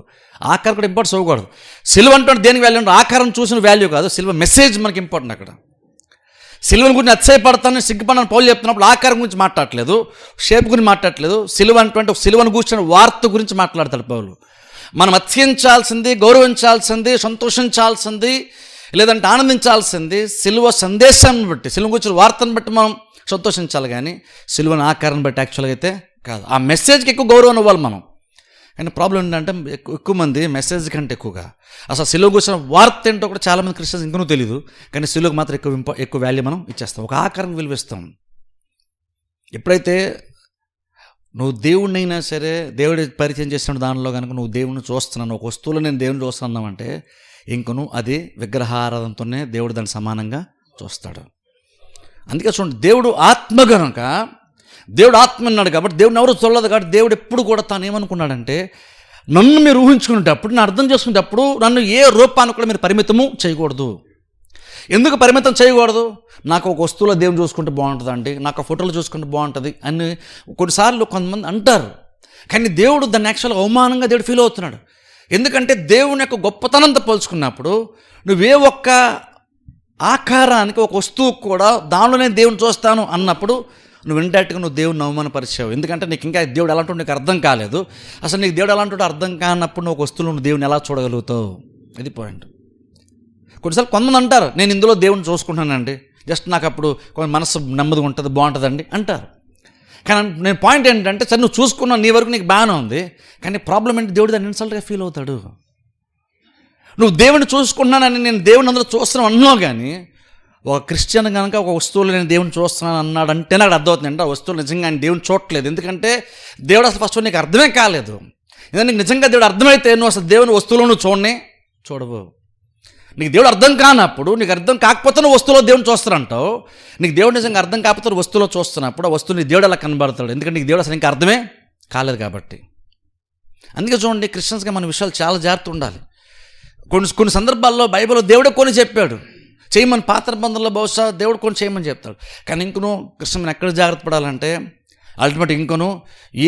S1: ఆకారం కూడా ఇంపార్టెన్స్ ఇవ్వకూడదు. సిలువ అంటే దేనికి వాల్యూ అంటే ఆకారం చూసిన వాల్యూ కాదు, సిలువ మెసేజ్ మనకి ఇంపార్టెంట్. అక్కడ సిలువని గురించి అతిశయపడతానని సిగ్గుపడని పౌలు చెప్తున్నప్పుడు ఆకారం గురించి మాట్లాడట్లేదు, షేప్ గురించి మాట్లాడట్లేదు. సిలువ అంటే సిలువను కూర్చున్న వార్త గురించి మాట్లాడతాడు పౌలు. మనం అత్యంచాల్సింది, గౌరవించాల్సింది, సంతోషించాల్సింది, లేదంటే ఆనందించాల్సింది సిలువ సందేశాన్ని బట్టి, సిలువ కూర్చున్న వార్తను బట్టి మనం సంతోషించాలి, కానీ సిలువను ఆకారాన్ని బట్టి యాక్చువల్గా అయితే కాదు. ఆ మెసేజ్కి ఎక్కువ గౌరవం ఇవ్వాలి మనం. కానీ ప్రాబ్లం ఏంటంటే ఎక్కువ మంది మెసేజ్ కంటే ఎక్కువగా అసలు సిలువ కూర్చున్న వార్త ఏంటో కూడా చాలామంది క్రిస్టియన్స్ ఇంకనూ తెలియదు, కానీ సిలువకు మాత్రం ఎక్కువ వాల్యూ మనం ఇచ్చేస్తాం, ఒక ఆకారం విలువిస్తాం. ఎప్పుడైతే నువ్వు దేవుడినైనా సరే దేవుడి పరిచయం చేసిన దానిలో కనుక నువ్వు దేవుడిని చూస్తున్నాను, ఒక వస్తువులో నేను దేవుడిని చూస్తున్నామంటే ఇంకను అది విగ్రహారాధనతోనే దేవుడు దాన్ని సమానంగా చూస్తాడు. అందుకే చూడండి, దేవుడు ఆత్మ కనుక, దేవుడు ఆత్మ అన్నాడు కాబట్టి దేవుడిని ఎవరు చూడలేదు కాబట్టి దేవుడు ఎప్పుడు కూడా తాను ఏమనుకున్నాడంటే, నన్ను మీరు ఊహించుకునేటప్పుడు, నేను అర్థం చేసుకునేటప్పుడు నన్ను ఏ రూపాన్ని కూడా మీరు పరిమితము చేయకూడదు. ఎందుకు పరిమితం చేయకూడదు? నాకు ఒక వస్తువులో దేవుని చూసుకుంటే బాగుంటుందండి, నాకు ఫోటోలు చూసుకుంటే బాగుంటుంది అని కొన్నిసార్లు కొంతమంది అంటారు. కానీ దేవుడు దాన్ని యాక్చువల్గా అవమానంగా దేవుడు ఫీల్ అవుతున్నాడు. ఎందుకంటే దేవుని యొక్క గొప్పతనంతో పోల్చుకున్నప్పుడు నువ్వే ఒక్క ఆకారానికి, ఒక వస్తువు కూడా దానిలో నేను దేవుని చూస్తాను అన్నప్పుడు నువ్వు ఇండైరెక్ట్గా నువ్వు దేవుని అవమానపరిచావు. ఎందుకంటే నీకు ఇంకా దేవుడు ఎలాంటి నీకు అర్థం కాలేదు. అసలు నీకు దేవుడు ఎలాంటి అర్థం కానప్పుడు నువ్వు ఒక వస్తువులో నువ్వు దేవుని ఎలా చూడగలుగుతావు? అది పాయింట్. కొన్నిసార్లు కొంతమంది అంటారు, నేను ఇందులో దేవుని చూసుకుంటానండి, జస్ట్ నాకు అప్పుడు కొంచెం మనసు నెమ్మదిగా ఉంటుంది, బాగుంటుందండి అంటారు. కానీ నేను పాయింట్ ఏంటంటే, సరే నువ్వు చూసుకున్నావు, నీ వరకు నీకు బాగానే ఉంది, కానీ ప్రాబ్లం ఏంటి, దేవుడు దాన్ని ఇన్సల్ట్గా ఫీల్ అవుతాడు. నువ్వు దేవుని చూసుకుంటున్నానని, నేను దేవుని అందులో చూస్తున్నాను అన్నావు, కానీ ఒక క్రిస్టియన్ కనుక ఒక వస్తువులు నేను దేవుని చూస్తున్నాను అన్నాడంటే నాకు అర్థమవుతుంది అంటే ఆ వస్తువులు నిజంగా ఆయన దేవుని చూడట్లేదు. ఎందుకంటే దేవుడు అసలు ఫస్ట్ నీకు అర్థమే కాలేదు. ఎందుకంటే నీకు నిజంగా దేవుడు అర్థమైతే నువ్వు అసలు దేవుని వస్తువులను చూడవు. నీకు దేవుడు అర్థం కానప్పుడు, నీకు అర్థం కాకపోతే నువ్వు వస్తువులో దేవుని చూస్తానంటావు. నీకు దేవుడు నిజంగా అర్థం కాకపోతే నువ్వు వస్తువులో చూస్తున్నప్పుడు ఆ వస్తువు నీ దేవుడు అలా కనబడతాడు. ఎందుకంటే నీకు దేవుడు అసలు ఇంకా అర్థమే కాలేదు కాబట్టి. అందుకే చూడండి, క్రిస్టియన్స్గా మన విషయాలు చాలా జాగ్రత్త ఉండాలి. కొన్ని సందర్భాల్లో బైబిల్లో దేవుడే కొన్ని చెప్పాడు చేయమని, పాత నిబంధనలో బహుశా దేవుడు కొన్ని చేయమని చెప్తాడు. కానీ ఇంకను క్రిస్టియన్ ఎక్కడ జాగ్రత్త పడాలంటే అల్టిమేట్ ఇంకను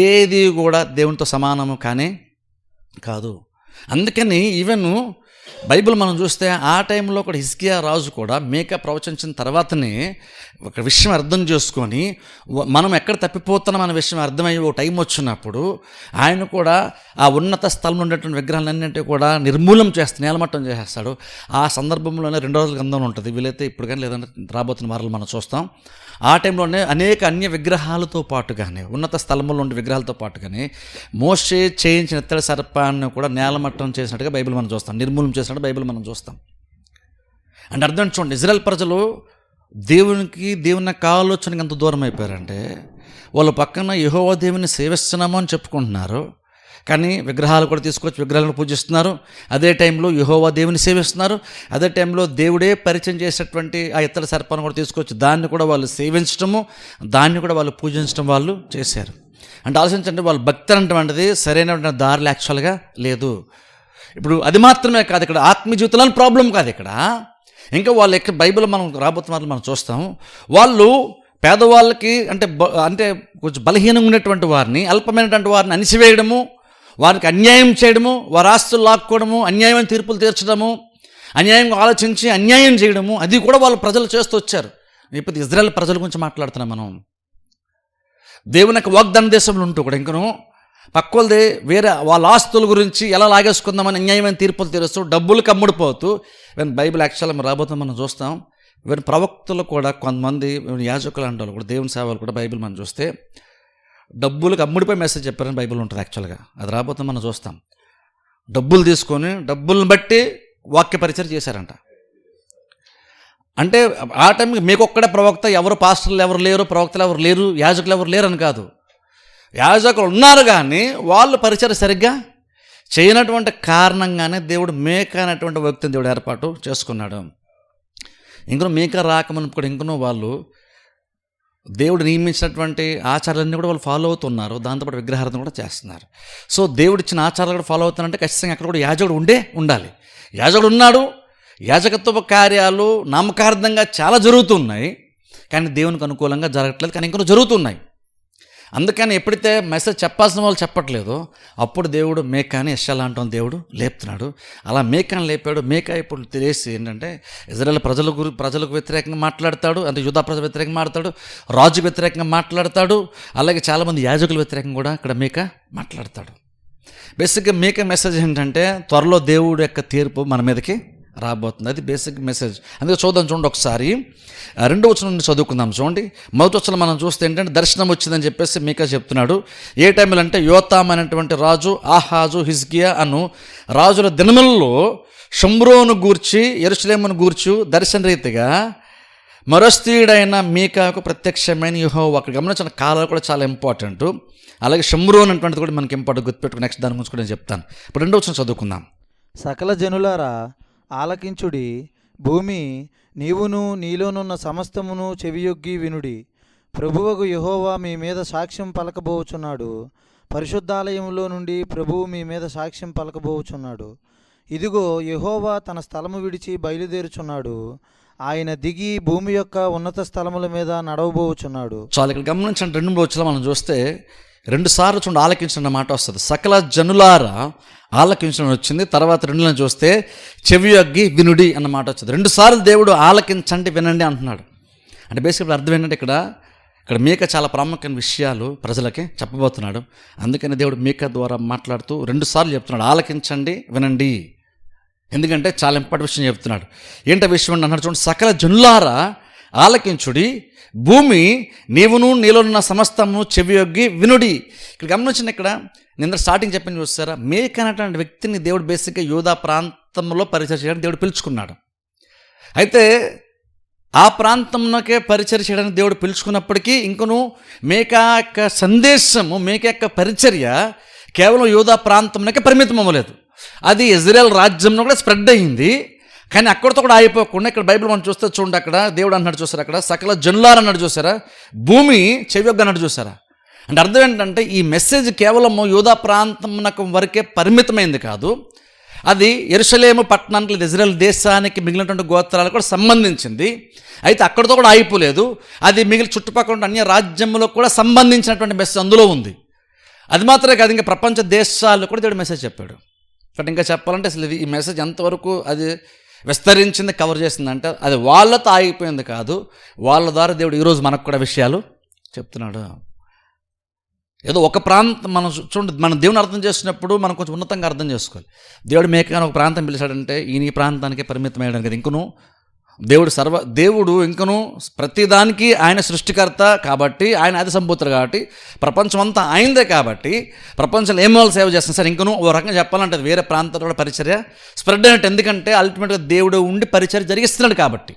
S1: ఏది కూడా దేవునితో సమానము కానీ కాదు. అందుకని ఈవెన్ బైబిల్ మనం చూస్తే ఆ టైంలో కూడా హిజ్కియా రాజు కూడా మీకా ప్రవచించిన తర్వాతనే ఒక విషయం అర్థం చేసుకొని, మనం ఎక్కడ తప్పిపోతున్నాం అనే విషయం అర్థమయ్యే ఒక టైం వచ్చినప్పుడు ఆయన కూడా ఆ ఉన్నత స్థలంలో ఉండేటువంటి విగ్రహాలన్నింటినీ కూడా నిర్మూలన చేస్తాడు, నేలమట్టం చేసేస్తాడు. ఆ సందర్భంలోనే 2 రోజుల గ్రంథం ఉంటుంది, వీలైతే ఇప్పుడు కానీ లేదంటే రాబోతున్న వారాలు మనం చూస్తాం. ఆ టైంలోనే అనేక అన్య విగ్రహాలతో పాటుగానే, ఉన్నత స్థలంలో ఉండే విగ్రహాలతో పాటుగానే మోషే చేయించిన ఇత్తడి సర్పాన్ని కూడా నేలమట్టం చేసినట్టుగా బైబిల్ మనం చూస్తాం, నిర్మూలన చేసినట్టు బైబిల్ మనం చూస్తాం. అంటే అర్థం చూడండి, ఇజ్రాయెల్ ప్రజలు దేవుని ఆలోచనకి ఎంత దూరం అయిపోయారంటే, వాళ్ళ పక్కన యెహోవా దేవుని సేవిస్తున్నాము అని చెప్పుకుంటున్నారు, కానీ విగ్రహాలు కూడా తీసుకొచ్చి విగ్రహాలను పూజిస్తున్నారు. అదే టైంలో యెహోవా దేవుని సేవిస్తున్నారు. అదే టైంలో దేవుడే పరిచయం చేసేటువంటి ఆ ఇత్తడి సర్పాన్ని కూడా తీసుకొచ్చి దాన్ని కూడా వాళ్ళు సేవించడము, దాన్ని కూడా వాళ్ళు పూజించడం వాళ్ళు చేశారు. అంటే ఆలోచించండి, వాళ్ళ భక్తి అనేటువంటిది సరైన దారిలో యాక్చువల్గా లేదు. ఇప్పుడు అది మాత్రమే కాదు, ఇక్కడ ఆత్మీయ జీవితంలో ప్రాబ్లం కాదు. ఇక్కడ ఇంకా వాళ్ళు ఎక్కడ బైబిల్ మనం రాబోతున్న మనం చూస్తాం, వాళ్ళు పేదవాళ్ళకి అంటే కొంచెం బలహీనంగా ఉన్నటువంటి వారిని, అల్పమైనటువంటి వారిని అణిసివేయడము, వారికి అన్యాయం చేయడము, వారి ఆస్తులు లాక్కోవడము, అన్యాయమైన తీర్పులు తీర్చడము, అన్యాయంగా ఆలోచించి అన్యాయం చేయడము, అది కూడా వాళ్ళు ప్రజలు చేస్తూ వచ్చారు. ఇప్పుడు ఇజ్రాయెల్ ప్రజల గురించి మాట్లాడుతున్నాం మనం. దేవుని యొక్క వాగ్దాన దేశంలో ఉంటూ కూడా ఇంకను పక్కోళ్ళది వేరే వాళ్ళ ఆస్తుల గురించి ఎలా లాగేసుకుందామని అన్యాయమైన తీర్పులు తీరుస్తూ డబ్బులకు అమ్ముడిపోతూ, ఈవెన్ బైబిల్ యాక్చువల్గా రాబోతున్న మనం చూస్తాం. ఈవెన్ ప్రవక్తలు కూడా కొంతమంది యాజకులు అంటే వాళ్ళు కూడా, దేవుని సేవలు కూడా బైబిల్ మనం చూస్తే డబ్బులకు అమ్ముడిపోయి మెసేజ్ చెప్పారని బైబిల్ ఉంటుంది యాక్చువల్గా. అది రాబోతున్న మనం చూస్తాం. డబ్బులు తీసుకొని డబ్బులను బట్టి వాక్య పరిచయం చేశారంట. అంటే ఆ టైంకి మీకు ఒక్కడే ప్రవక్త, ఎవరు పాస్టర్లు ఎవరు లేరు, ప్రవక్తలు ఎవరు లేరు, యాజకులు ఎవరు లేరు అని కాదు. యాజకులు ఉన్నారు, కానీ వాళ్ళు పరిచయం సరిగ్గా చేయనటువంటి కారణంగానే దేవుడు మీకా అనేటువంటి వ్యక్తిని దేవుడు ఏర్పాటు చేసుకున్నాడు. ఇంకనూ మీకా రాకమని కూడా ఇంకనూ వాళ్ళు దేవుడు నియమించినటువంటి ఆచారాలన్నీ కూడా వాళ్ళు ఫాలో అవుతున్నారు, దాంతోపాటు విగ్రహారాధన కూడా చేస్తున్నారు. సో దేవుడు ఇచ్చిన ఆచారాలు కూడా ఫాలో అవుతున్నారంటే ఖచ్చితంగా అక్కడ కూడా యాజకుడు ఉండాలి. యాజకుడు ఉన్నాడు, యాజకత్వ కార్యాలు నామకార్థంగా చాలా జరుగుతున్నాయి, కానీ దేవునికి అనుకూలంగా జరగట్లేదు, కానీ ఇంకా జరుగుతున్నాయి. అందుకని ఎప్పుడైతే మెసేజ్ చెప్పాల్సిన వాళ్ళు చెప్పట్లేదో అప్పుడు దేవుడు మేకాని యెషయా అంటున్న దేవుడు లేపుతున్నాడు. అలా మేకాని లేపాడు. మేకా ఇప్పుడు తెలిసి ఏంటంటే ఇజ్రాయేల్ ప్రజలకు వ్యతిరేకంగా మాట్లాడతాడు, అంటే యూదా ప్రజల వ్యతిరేకంగా మాట్లాడతాడు, రాజుకు వ్యతిరేకంగా మాట్లాడతాడు, అలాగే చాలామంది యాజకుల వ్యతిరేకంగా కూడా ఇక్కడ మేకా మాట్లాడతాడు. బేసిక్గా మేకా మెసేజ్ ఏంటంటే త్వరలో దేవుడు యొక్క తీర్పు మన మీదకి రాబోతుంది. అది బేసిక్ మెసేజ్. అందుకే చూడండి ఒకసారి 2వ వచనం నుండి చదువుకుందాం. చూడండి, మొదటి వచనం మనం చూస్తే ఏంటంటే దర్శనం వచ్చిందని చెప్పేసి మీకా చెప్తున్నాడు. ఏ టైంలో అంటే యోతాం అనేటువంటి రాజు, ఆహాజు, హిజ్కియా అను రాజుల దినములలో షమ్రోను గూర్చి యెరూషలేమును గూర్చి దర్శన రీతిగా మరస్తీయుడైన మీకాకు ప్రత్యక్షమైన యెహోవా. అక్కడ గమనించిన కాలాలు కూడా చాలా ఇంపార్టెంట్. అలాగే షమ్రోన్ అనేటువంటిది కూడా మనకి ఇంపార్టెంట్, గుర్తుపెట్టుకుని నెక్స్ట్ దాని గురించి కూడా నేను చెప్తాను. ఇప్పుడు 2వ వచనం చదువుకుందాం.
S2: సకల జనులారా ఆలకించుడి, భూమి నీవును నీలోనున్న సమస్తమును చెవియొగ్గి వినుడి. ప్రభువగు యెహోవా మీ మీద సాక్ష్యం పలకబోచున్నాడు. పరిశుద్ధాలయంలో నుండి ప్రభువు మీ మీద సాక్ష్యం పలకబోచున్నాడు. ఇదిగో యెహోవా తన స్థలము విడిచి బయలుదేరుచున్నాడు. ఆయన దిగి భూమి యొక్క ఉన్నత స్థలముల మీద నడవబోచున్నాడు.
S1: చాలా ఇక్కడ గమనించండి, 2 వచనాలు మనం చూస్తే 2 సార్లు చూడండి ఆలకించిన మాట వస్తుంది. సకల జనులారా ఆలకించడం వచ్చింది. తర్వాత 2 చూస్తే చెవి యొగ్గి వినుడి అన్న మాట వచ్చింది. 2 సార్లు దేవుడు ఆలకించండి వినండి అంటున్నాడు. అంటే బేసిక్గా అర్థం ఏంటంటే ఇక్కడ మీకా చాలా ప్రాముఖ్యమైన విషయాలు ప్రజలకి చెప్పబోతున్నాడు. అందుకని దేవుడు మీకా ద్వారా మాట్లాడుతూ 2 సార్లు చెప్తున్నాడు ఆలకించండి వినండి. ఎందుకంటే చాలా ఇంపార్టెంట్ విషయం చెప్తున్నాడు. ఏంటో విషయం అన్నాడు చూడండి, సకల జనులారా ఆలకించుడి, భూమి నీవును నీలోనున్న సమస్తము చెవియొగ్గి వినుడి. ఇక్కడ గమనించిన ఇక్కడ నిన్న స్టార్టింగ్ చెప్పింది చూస్తారా, మేకా అనేటువంటి వ్యక్తిని దేవుడు బేసిక్గా యూదా ప్రాంతంలో పరిచయం చేయడానికి దేవుడు పిలుచుకున్నాడు. అయితే ఆ ప్రాంతంలోకే పరిచర్య చేయడానికి దేవుడు పిలుచుకున్నప్పటికీ ఇంకను మేకా యొక్క సందేశము, మేకా యొక్క పరిచర్య కేవలం యూదా ప్రాంతంలోకే పరిమితం అవ్వలేదు. అది ఇజ్రాయెల్ రాజ్యంలో కూడా స్ప్రెడ్ అయ్యింది. కానీ అక్కడితో కూడా ఆగిపోకుండా ఇక్కడ బైబిల్ మనం చూస్తే చూడండి, అక్కడ దేవుడు అన్నాడు చూసారా, అక్కడ సకల జనులారా అన్నాడు చూసారా, భూమి చెవియొగ్గి అన్నాడు చూసారా. అంటే అర్థం ఏంటంటే ఈ మెసేజ్ కేవలం యూదా ప్రాంతం వరకే పరిమితమైంది కాదు, అది యెరూషలేము పట్టణానికి లేదా ఇజ్రాయెల్ దేశానికి మిగిలినటువంటి గోత్రాలకు కూడా సంబంధించింది. అయితే అక్కడితో కూడా ఆగిపోలేదు, అది మిగిలిన చుట్టుపక్కల ఉన్న అన్య రాజ్యంలో కూడా సంబంధించినటువంటి మెసేజ్ అందులో ఉంది. అది మాత్రమే కాదు, ఇంకా ప్రపంచ దేశాల్లో కూడా దేవుడు మెసేజ్ చెప్పాడు. బట్ ఇంకా చెప్పాలంటే అసలు ఈ మెసేజ్ ఎంతవరకు అది విస్తరించింది, కవర్ చేసిందంటే అది వాళ్ళతో ఆగిపోయింది కాదు, వాళ్ళ ద్వారా దేవుడు ఈరోజు మనకు కూడా విషయాలు చెప్తున్నాడు. ఏదో ఒక ప్రాంతం మనం చూడండి, మనం దేవుని అర్థం చేసినప్పుడు మనం కొంచెం ఉన్నతంగా అర్థం చేసుకోవాలి. దేవుడు మేకగానే ఒక ప్రాంతం పిలిచాడంటే ఈ ప్రాంతానికే పరిమితం అయ్యాడు కదా. ఇంకను దేవుడు ఇంకను ప్రతిదానికి ఆయన సృష్టికర్త కాబట్టి, ఆయన ఆది సంపూతుడు కాబట్టి, ప్రపంచం అంతా ఆయనదే కాబట్టి, ప్రపంచంలో ఏం వాళ్ళు సేవ చేస్తాం సార్. ఇంకను ఓ రకంగా చెప్పాలంటే వేరే ప్రాంతాల్లో కూడా పరిచర్య స్ప్రెడ్ అయినట్టు. ఎందుకంటే అల్టిమేట్గా దేవుడు ఉండి పరిచర్య జరిగిస్తున్నాడు కాబట్టి.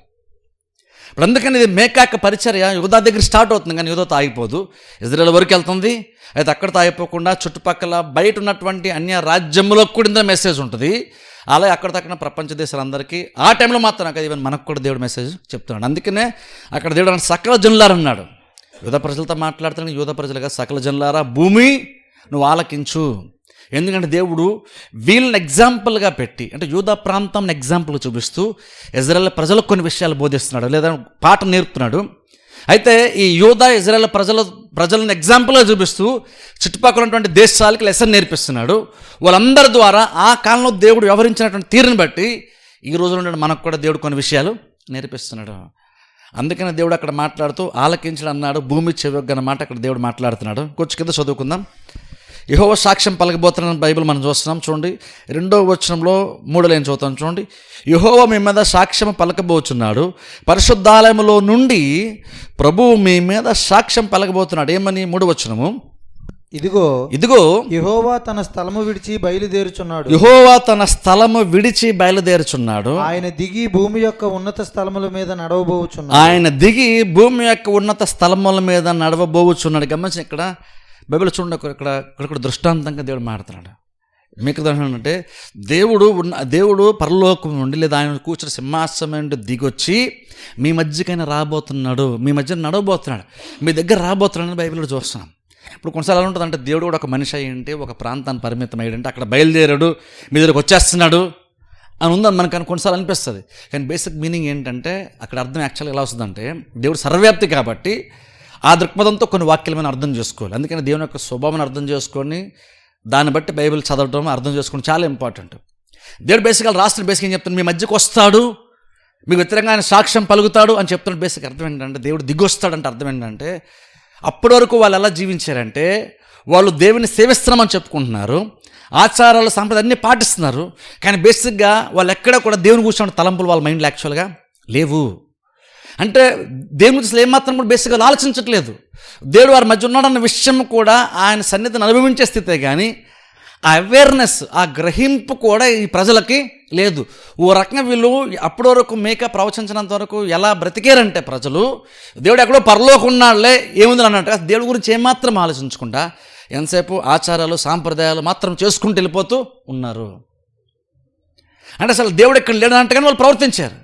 S1: ఇప్పుడు అందుకని ఇది మేకాక పరిచర్య యూదా దగ్గర స్టార్ట్ అవుతుంది, కానీ యూదాతో ఆగిపోదు, ఇజ్రాయెల్ వరకు వెళ్తుంది. అయితే అక్కడితో ఆగిపోకుండా చుట్టుపక్కల బయట ఉన్నటువంటి అన్య రాజ్యంలో కూడా ఇందులో మెసేజ్ ఉంటుంది. అలాగే అక్కడ ప్రపంచ దేశాలందరికీ ఆ టైంలో మాత్రం కదా ఈవెన్ మనకు కూడా దేవుడు మెసేజ్ చెప్తున్నాడు. అందుకనే అక్కడ దేవుడు సకల జనులారా అన్నాడు. యూదా ప్రజలతో మాట్లాడుతున్నాడు, యూదా ప్రజలుగా సకల జనులారా భూమి నువ్వు ఆలకించు. ఎందుకంటే దేవుడు వీళ్ళని ఎగ్జాంపుల్గా పెట్టి, అంటే యూదా ప్రాంతం ఎగ్జాంపుల్గా చూపిస్తూ ఇజ్రాయెల్ ప్రజలకు కొన్ని విషయాలు బోధిస్తున్నాడు, లేదా పాఠం నేర్పుతున్నాడు. అయితే ఈ యూదా ఇజ్రాయెల్ ప్రజలను ఎగ్జాంపుల్గా చూపిస్తూ చుట్టుపక్కల ఉన్నటువంటి దేశాలకి లెసన్ నేర్పిస్తున్నాడు. వాళ్ళందరి ద్వారా ఆ కాలంలో దేవుడు వ్యవహరించినటువంటి తీరుని బట్టి ఈ రోజున మనకు కూడా దేవుడు కొన్ని విషయాలు నేర్పిస్తున్నాడు. అందుకని దేవుడు అక్కడ మాట్లాడుతూ ఆలకించడం అన్నాడు, భూమి చెవియొగ్గి అన్నమాట అక్కడ దేవుడు మాట్లాడుతున్నాడు. కొంచెం కింద చదువుకుందాం. యెహోవా సాక్ష్యం పలకబోతున్నాడని బైబిల్ మనం చూస్తున్నాం. చూడండి 2వ వచనంలో 3వ లైన్ చదువుతాం చూడండి. యెహోవా మీ మీద సాక్ష్యం పలకబోచున్నాడు, పరిశుద్ధాలయములో నుండి ప్రభువు మీ మీద సాక్ష్యం పలకబోతున్నాడు. ఏమని? 3వ వచనము, ఇదిగో
S2: యెహోవా తన స్థలము విడిచి బయలుదేరుచున్నాడు.
S1: యెహోవా తన స్థలము విడిచి బయలుదేరుచున్నాడు.
S2: ఆయన దిగి భూమి యొక్క ఉన్నత స్థలముల మీద నడవబోచున్నాడు.
S1: ఆయన దిగి భూమి యొక్క ఉన్నత స్థలముల మీద నడవబోచున్నాడు. గమనించిన ఇక్కడ బైబిల్ చూడండి, ఇక్కడ దృష్టాంతంగా దేవుడు మాట్లాడుతున్నాడు. మీకు అంటే దేవుడు పరలోకం నుండి లేదా ఆయన కూర్చుని సింహాసనం నుండి దిగొచ్చి మీ మధ్యకైనా రాబోతున్నాడు, మీ మధ్య నడవబోతున్నాడు, మీ దగ్గర రాబోతున్నాడని బైబిల్లో చూస్తున్నాం. ఇప్పుడు కొన్నిసార్లు ఎలా ఉంటుందంటే దేవుడు కూడా ఒక మనిషి అయ్యింటే, ఒక ప్రాంతాన్ని పరిమితం అయ్యాడంటే అక్కడ బయలుదేరాడు మీ దగ్గరకు వచ్చేస్తున్నాడు అని ఉందని మనకు కొన్నిసార్లు అనిపిస్తుంది. కానీ బేసిక్ మీనింగ్ ఏంటంటే అక్కడ అర్థం యాక్చువల్గా ఎలా వస్తుందంటే దేవుడు సర్వవ్యాప్తి కాబట్టి ఆ దృక్పథంతో కొన్ని వాక్యాలను అర్థం చేసుకోవాలి. అందుకని దేవుని యొక్క స్వభావాన్ని అర్థం చేసుకొని దాన్ని బట్టి బైబిల్ చదవడం అర్థం చేసుకోవడం చాలా ఇంపార్టెంట్. దేవుడు బేసిక్గా రాసిన బేసిక్ ఏం చెప్తాడు, మీ మధ్యకు వస్తాడు, మీకు వ్యతిరేకంగా ఆయన సాక్ష్యం పలుకుతాడు అని చెప్తున్న బేసిక్ అర్థం ఏంటంటే, దేవుడు దిగొస్తాడంటే అర్థం ఏంటంటే, అప్పటి వరకు వాళ్ళు ఎలా జీవించారంటే వాళ్ళు దేవుని సేవిస్తున్నామని చెప్పుకుంటున్నారు, ఆచారాలు సాంప్రదాయాలు అన్నీ పాటిస్తున్నారు, కానీ బేసిక్గా వాళ్ళు ఎక్కడ కూడా దేవుని కూర్చున్న తలంపులు వాళ్ళ మైండ్లో యాక్చువల్గా లేవు. అంటే దేవుని గురించి ఏమాత్రం కూడా బేసిక్గా ఆలోచించట్లేదు. దేవుడు వారి మధ్య ఉన్నాడన్న విషయం కూడా ఆయన సన్నిధిని అనుభవించే స్థితే కానీ ఆ అవేర్నెస్, ఆ గ్రహింపు కూడా ఈ ప్రజలకి లేదు. ఓ రకంగా వీళ్ళు అప్పటి వరకు మేక ప్రవచించినంత వరకు ఎలా బ్రతికారంటే ప్రజలు, దేవుడు ఎక్కడో పరలోకం ఉన్నాడులే ఏముంది అన్నట్టుగా దేవుడి గురించి ఏమాత్రం ఆలోచించకుండా ఎంతసేపు ఆచారాలు సాంప్రదాయాలు మాత్రం చేసుకుంటూ వెళ్ళిపోతూ ఉన్నారు. అంటే అసలు దేవుడు ఇక్కడ లేడన్నట్టుగానే వాళ్ళు ప్రవర్తించారు.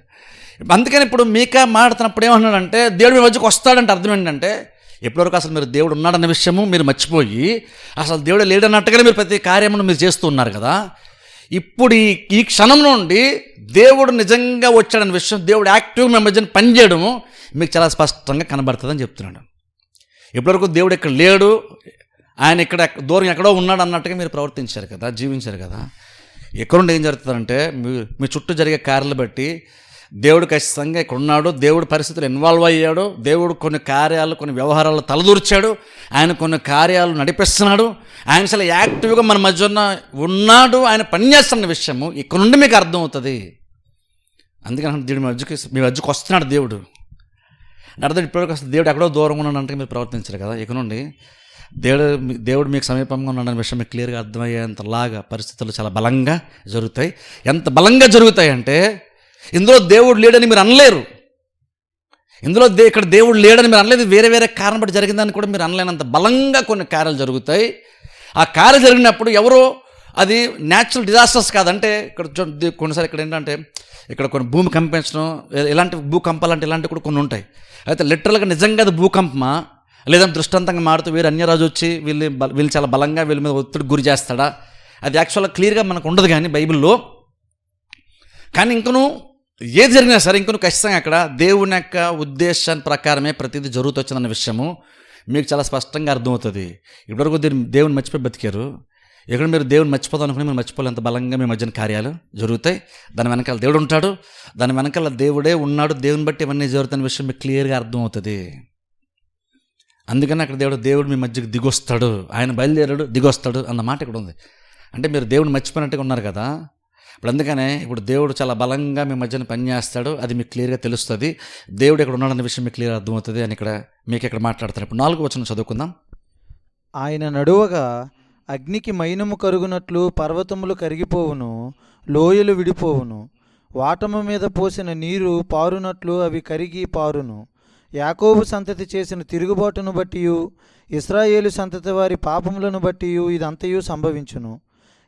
S1: అందుకని ఇప్పుడు మీకా మాట్లాడుతున్నప్పుడు ఏమన్నాడంటే, దేవుడు మీ మధ్యకు వస్తాడంటే అర్థం ఏంటంటే, ఎప్పటివరకు అసలు మీరు దేవుడు ఉన్నాడన్న విషయము మీరు మర్చిపోయి అసలు దేవుడు లేడన్నట్టుగానే మీరు ప్రతి కార్యమును మీరు చేస్తూ ఉన్నారు కదా. ఇప్పుడు ఈ క్షణం నుండి దేవుడు నిజంగా వచ్చాడన్న విషయం, దేవుడు యాక్టివ్గా మీ మధ్యన పనిచేయడము మీకు చాలా స్పష్టంగా కనబడుతుందని చెప్తున్నాడు. ఎప్పటివరకు దేవుడు ఇక్కడ లేడు, ఆయన ఇక్కడ దూరం ఎక్కడో ఉన్నాడు అన్నట్టుగా మీరు ప్రవర్తించారు కదా, జీవించారు కదా. ఎక్కడుండి ఏం జరుగుతుందంటే మీ చుట్టూ జరిగే కార్యాలు బట్టి దేవుడు ఖచ్చితంగా ఇక్కడ ఉన్నాడు, దేవుడు పరిస్థితులు ఇన్వాల్వ్ అయ్యాడు, దేవుడు కొన్ని కార్యాలు కొన్ని వ్యవహారాలు తలదూర్చాడు, ఆయన కొన్ని కార్యాలు నడిపిస్తున్నాడు, ఆయన అసలు యాక్టివ్గా మన మధ్య ఉన్నాడు, ఆయన పనిచేస్తున్న విషయము ఇక్కడ నుండి మీకు అర్థమవుతుంది. అందుకని దేవుడు మీ మధ్యకు వస్తున్నాడు దేవుడు అర్థం. ఇప్పటివరకు అసలు దేవుడు ఎక్కడో దూరంగా ఉన్నాడంటే మీరు ప్రవర్తించారు కదా. ఇక నుండి దేవుడు మీకు సమీపంగా ఉన్నాడన్న విషయం మీకు క్లియర్గా అర్థమయ్యేంతలాగా పరిస్థితులు చాలా బలంగా జరుగుతాయి. ఎంత బలంగా జరుగుతాయి అంటే ఇందులో దేవుడు లేడని మీరు అనలేరు, ఇందులో ఇక్కడ దేవుడు లేడని మీరు అనలేదు, వేరే వేరే కారణం బట్టి జరిగిందని కూడా మీరు అనలేనంత బలంగా కొన్ని కార్యాలు జరుగుతాయి. ఆ కార్యాలు జరిగినప్పుడు ఎవరో అది న్యాచురల్ డిజాస్టర్స్ కాదంటే, ఇక్కడ కొన్నిసార్లు ఇక్కడ ఏంటంటే ఇక్కడ కొన్ని భూమి కంపించడం, ఇలాంటి భూకంపాలు అంటే ఇలాంటివి కూడా కొన్ని ఉంటాయి. అయితే లిటరల్గా నిజంగా అది భూకంపమా లేదంటే దృష్టాంతంగా మారుతూ వేరే అన్యరాజు వచ్చి వీళ్ళు చాలా బలంగా వీళ్ళ మీద ఒత్తిడి గురి చేస్తాడా, అది యాక్చువల్గా క్లియర్గా మనకు ఉండదు కానీ బైబిల్లో. కానీ ఇంకను ఏది జరిగినా సరే ఇంకను ఖచ్చితంగా అక్కడ దేవుని యొక్క ఉద్దేశాన్ని ప్రకారమే ప్రతిదీ జరుగుతూ వచ్చిందన్న విషయము మీకు చాలా స్పష్టంగా అర్థమవుతుంది. ఇప్పటివరకు దేవుని మర్చిపోయి బతికారు, ఇక్కడ మీరు దేవుని మర్చిపోతాం అనుకుని మీరు మర్చిపోలే అంత బలంగా మీ మధ్యన కార్యాలు జరుగుతాయి. దాని వెనకాల దేవుడు ఉంటాడు, దాని వెనకాల దేవుడే ఉన్నాడు, దేవుని బట్టి ఇవన్నీ జరుగుతున్న విషయం మీకు క్లియర్గా అర్థమవుతుంది. అందుకని అక్కడ దేవుడు మీ మధ్యకి దిగొస్తాడు, ఆయన బయలుదేరాడు దిగొస్తాడు అన్న మాట ఇక్కడ ఉంది. అంటే మీరు దేవుడు మర్చిపోయినట్టుగా ఉన్నారు కదా. ఇప్పుడు అందుకనే ఇప్పుడు దేవుడు చాలా బలంగా మీ మధ్యన పనిచేస్తాడు, అది మీకు క్లియర్గా తెలుస్తుంది. దేవుడు ఇక్కడ ఉన్నాడన్న విషయం మీకు క్లియర్ అర్థమవుతుంది అని ఇక్కడ మీకు ఇక్కడ మాట్లాడతారు. ఇప్పుడు 4వ వచనం చదువుకుందాం.
S2: ఆయన నడువగా అగ్నికి మైనము కరుగునట్లు పర్వతములు కరిగిపోవును, లోయలు విడిపోవును, వాటము మీద పోసిన నీరు పారునట్లు అవి కరిగి పారును. యాకోబు సంతతి చేసిన తిరుగుబాటును బట్టియు ఇశ్రాయేలు సంతతి వారి పాపములను బట్టియు ఇదంతయు సంభవించును.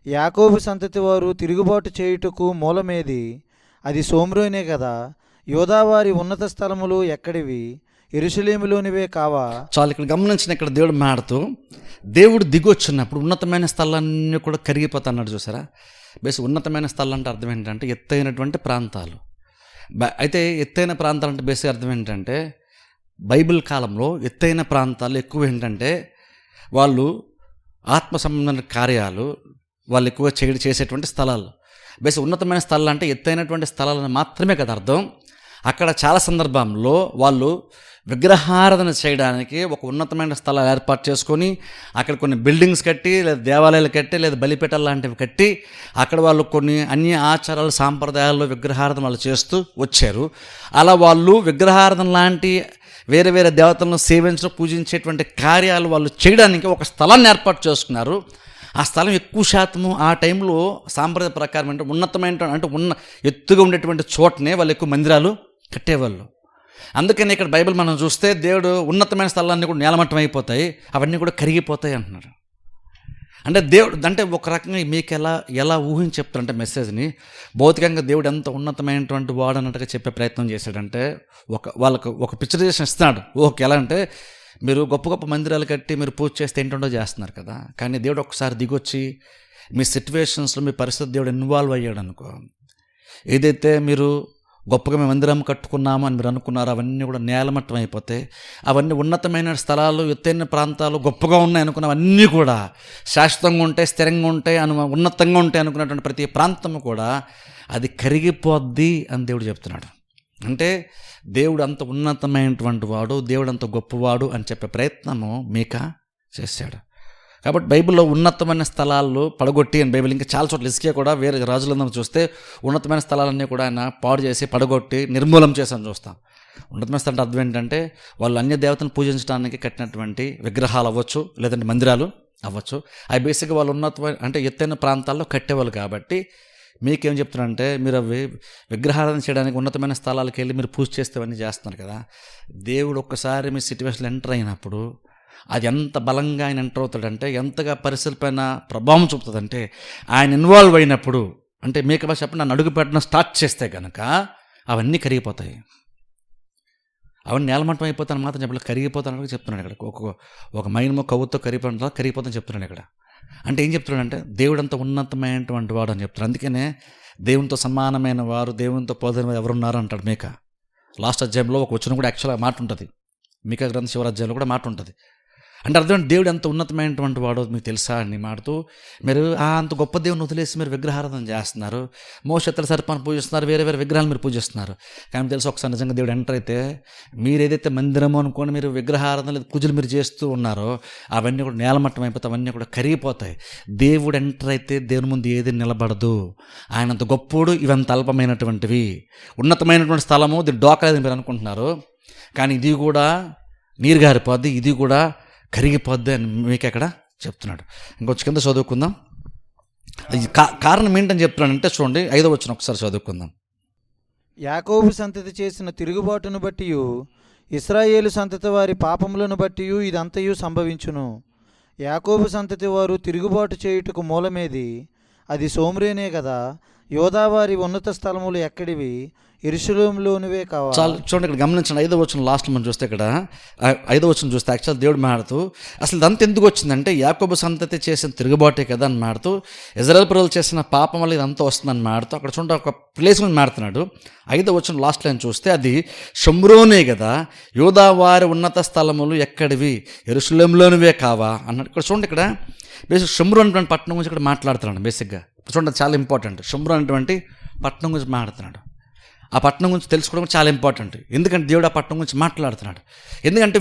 S2: యాకోబు సంతతి వారు తిరుగుబాటు చేయుటకు మూలమేది? అది సోమ్రోనే కదా. యోదావారి ఉన్నత స్థలములు ఎక్కడివి? యెరూషలేములోనివే కావా?
S1: చాలా ఇక్కడ గమనించిన ఇక్కడ దేవుడు మాడుతూ దేవుడు దిగొచ్చినప్పుడు ఉన్నతమైన స్థలాన్ని కూడా కరిగిపోతా అన్నాడు. చూసారా, బేసిక్ ఉన్నతమైన స్థలం అంటే అర్థం ఏంటంటే ఎత్తైనటువంటి ప్రాంతాలు. అయితే ఎత్తైన ప్రాంతాలు అంటే బేసిక్ అర్థం ఏంటంటే బైబిల్ కాలంలో ఎత్తైన ప్రాంతాలు ఎక్కువ ఏంటంటే వాళ్ళు ఆత్మ సంబంధమైన కార్యాలు వాళ్ళు ఎక్కువ చేసేటువంటి స్థలాలు. బేసిక్ ఉన్నతమైన స్థలాలు అంటే ఎత్తైనటువంటి స్థలాలను మాత్రమే కదా అర్థం. అక్కడ చాలా సందర్భంలో వాళ్ళు విగ్రహారాధన చేయడానికి ఒక ఉన్నతమైన స్థలాలు ఏర్పాటు చేసుకొని అక్కడ కొన్ని బిల్డింగ్స్ కట్టి లేదా దేవాలయాలు కట్టి లేదా బలిపీఠాలు లాంటివి కట్టి అక్కడ వాళ్ళు కొన్ని అన్య ఆచారాలు సాంప్రదాయాల్లో విగ్రహారాధన వాళ్ళు చేస్తూ వచ్చారు. అలా వాళ్ళు విగ్రహారాధన లాంటి వేరే వేరే దేవతలను సేవించడం పూజించేటువంటి కార్యాలు వాళ్ళు చేయడానికి ఒక స్థలాన్ని ఏర్పాటు చేసుకున్నారు. ఆ స్థలం ఎక్కువ శాతము ఆ టైంలో సాంప్రదాయ ప్రకారం అంటే ఉన్నతమైన అంటే ఎత్తుగా ఉండేటువంటి చోటనే వాళ్ళు ఎక్కువ మందిరాలు కట్టేవాళ్ళు. అందుకని ఇక్కడ బైబిల్ మనం చూస్తే దేవుడు ఉన్నతమైన స్థలాలన్నీ కూడా నేలమట్టం అయిపోతాయి, అవన్నీ కూడా కరిగిపోతాయి అంటున్నారు. అంటే దేవుడు అంటే ఒక రకంగా మీకు ఎలా ఊహించి చెప్తారంటే మెసేజ్ని భౌతికంగా దేవుడు ఎంత ఉన్నతమైనటువంటి వాడు అన్నట్టుగా చెప్పే ప్రయత్నం చేశాడంటే వాళ్ళకు ఒక పిక్చరైజేషన్ ఇస్తున్నాడు. ఓకే, ఎలా అంటే మీరు గొప్ప గొప్ప మందిరాలు కట్టి మీరు పూజ చేస్తే ఏంటో చేస్తున్నారు కదా, కానీ దేవుడు ఒకసారి దిగొచ్చి మీ సిచ్యువేషన్స్లో మీ పరిస్థితి దేవుడు ఇన్వాల్వ్ అయ్యాడు అనుకో, ఏదైతే మీరు గొప్పగా మేము మందిరం కట్టుకున్నాము అని మీరు అనుకున్నారు, అవన్నీ కూడా నేలమట్టం అయిపోతాయి. అవన్నీ ఉన్నతమైన స్థలాలు, ఎత్తైన ప్రాంతాలు, గొప్పగా ఉన్నాయి అనుకున్నవన్నీ కూడా శాశ్వతంగా ఉంటాయి, స్థిరంగా ఉంటాయి, ఉన్నతంగా ఉంటాయి అనుకున్నటువంటి ప్రతి ప్రాంతము కూడా అది కరిగిపోద్ది అని దేవుడు చెప్తున్నాడు. అంటే దేవుడు అంత ఉన్నతమైనటువంటి వాడు, దేవుడు అంత గొప్పవాడు అని చెప్పే ప్రయత్నము మీకా చేశాడు. కాబట్టి బైబిల్లో ఉన్నతమైన స్థలాలు పడగొట్టి అని బైబిల్ ఇంకా చాలా చోట్ల ఇసుకే కూడా వేరే రాజులందరూ చూస్తే ఉన్నతమైన స్థలాలన్నీ కూడా ఆయన పాడు చేసి పడగొట్టి నిర్మూలం చేసాను చూస్తాం. ఉన్నతమైన స్థలం అర్థం ఏంటంటే వాళ్ళు అన్య దేవతను పూజించడానికి కట్టినటువంటి విగ్రహాలు అవ్వచ్చు, లేదంటే మందిరాలు అవ్వచ్చు. అవి బేసిక్గా వాళ్ళు ఉన్నతమైన అంటే ఎత్తైన ప్రాంతాల్లో కట్టేవాళ్ళు. కాబట్టి మీకేం చెప్తున్నారంటే మీరు అవి విగ్రహాలను చేయడానికి ఉన్నతమైన స్థలాలకు వెళ్ళి మీరు పూజ చేస్తే అవన్నీ చేస్తున్నారు కదా. దేవుడు ఒక్కసారి మీ సిట్యువేషన్లో ఎంటర్ అయినప్పుడు అది ఎంత బలంగా ఆయన ఎంటర్ అవుతాడంటే, ఎంతగా పరిస్థితులపైన ప్రభావం చూపుతుందంటే, ఆయన ఇన్వాల్వ్ అయినప్పుడు అంటే మీకు భాష చెప్పండి, నన్ను అడుగు పెట్టడం స్టార్ట్ చేస్తే కనుక అవన్నీ కరిగిపోతాయి. అవన్నీ నేలమట్టం అయిపోతాను మాత్రం చెప్పలేదు, కరిగిపోతాను చెప్తున్నాడు ఇక్కడ. ఒక మైనము కవ్వుతో కరిగిపోతాను చెప్తున్నాడు ఇక్కడ. అంటే ఏం చెప్తున్నాడంటే దేవుడు అంత ఉన్నతమైనటువంటి వాడు అని చెప్తున్నాడు. అందుకనే దేవునితో సమానమైన వారు, దేవునితో పోలిన ఎవరున్నారు అంటాడు మీకా. లాస్ట్ అధ్యాయంలో ఒక వచనం కూడా యాక్చువల్గా మాట ఉంటుంది, మీకా గ్రంథ చివరి అధ్యాయంలో కూడా మాట ఉంటుంది. అంటే అర్థం దేవుడు ఎంత ఉన్నతమైనటువంటి వాడో మీకు తెలుసా అని మాడుతూ, మీరు అంత గొప్ప దేవుని వదిలేసి మీరు విగ్రహారాధన చేస్తున్నారు, మోషత్తల సర్పాన్ని పూజిస్తున్నారు, వేరే వేరే విగ్రహాలు మీరు పూజిస్తున్నారు. కానీ తెలుసు ఒకసారి నిజంగా దేవుడు ఎంటర్ అయితే మీరు ఏదైతే మందిరము అనుకోని మీరు విగ్రహారాధన లేదా పూజలు మీరు చేస్తూ ఉన్నారో అవన్నీ కూడా నేలమట్టం అయిపోతాయి, అవన్నీ కూడా కరిగిపోతాయి. దేవుడు ఎంటర్ అయితే దేవుని ముందు ఏది నిలబడదు. ఆయన అంత గొప్పోడు, ఇవంత అల్పమైనటువంటివి. ఉన్నతమైనటువంటి స్థలము, దీన్ని డోకలేదని మీరు అనుకుంటున్నారు, కానీ ఇది కూడా నీరు గారిపోద్ది, ఇది కూడా కరిగిపోద్ది అని మీకు ఎక్కడ చెప్తున్నాడు. ఇంకొంచెం కింద చదువుకుందాం. కారణం ఏంటని చెప్తున్నాడంటే చూడండి, 5వ వచనం ఒకసారి చదువుకుందాం.
S2: యాకోబు సంతతి చేసిన తిరుగుబాటును బట్టి ఇశ్రాయేలు సంతతి వారి పాపములను బట్టి ఇదంతయు సంభవించును. యాకోబు సంతతి వారు తిరుగుబాటు చేయుటకు మూలమేది? అది సోమ్రేనే కదా. యోదావారి ఉన్నత స్థలములు ఎక్కడివి? యెరూషలేములోనివే కావాలి.
S1: చాలా చూడండి ఇక్కడ గమనించండి. 5వ వచనం లాస్ట్ మనం చూస్తే ఇక్కడ 5వ వచనం చూస్తే యాక్చువల్ దేవుడు మాడుతూ అసలు ఇదంతా ఎందుకు వచ్చిందంటే యాకోబు సంతతి చేసిన తిరుగుబాటే కదా అని మాడుతూ, ఇజ్రాయేల్ ప్రజలు చేసిన పాపం వల్ల ఇదంతా వస్తుందని మాడుతూ అక్కడ చూడండి ఒక ప్లేస్ మీద మాడుతున్నాడు. 5వ వచనం లాస్ట్ లైన్ చూస్తే అది షోమ్రోనే కదా, యూదా వారి ఉన్నత స్థలములు ఎక్కడివి? యెరూషలేములోనివే కావా అన్నాడు. ఇక్కడ చూడండి, ఇక్కడ బేసిక్ షోమ్రోన్ అనేటువంటి పట్టణం గురించి ఇక్కడ మాట్లాడుతున్నాడు. బేసిక్గా చూడండి చాలా ఇంపార్టెంట్. షోమ్రోన్ అనేటువంటి పట్టణం గురించి మాట్లాడుతున్నాడు. ఆ పట్టణం గురించి తెలుసుకోవడం చాలా ఇంపార్టెంట్. ఎందుకంటే దేవుడు ఆ పట్టణం గురించి మాట్లాడుతున్నాడు. ఎందుకంటే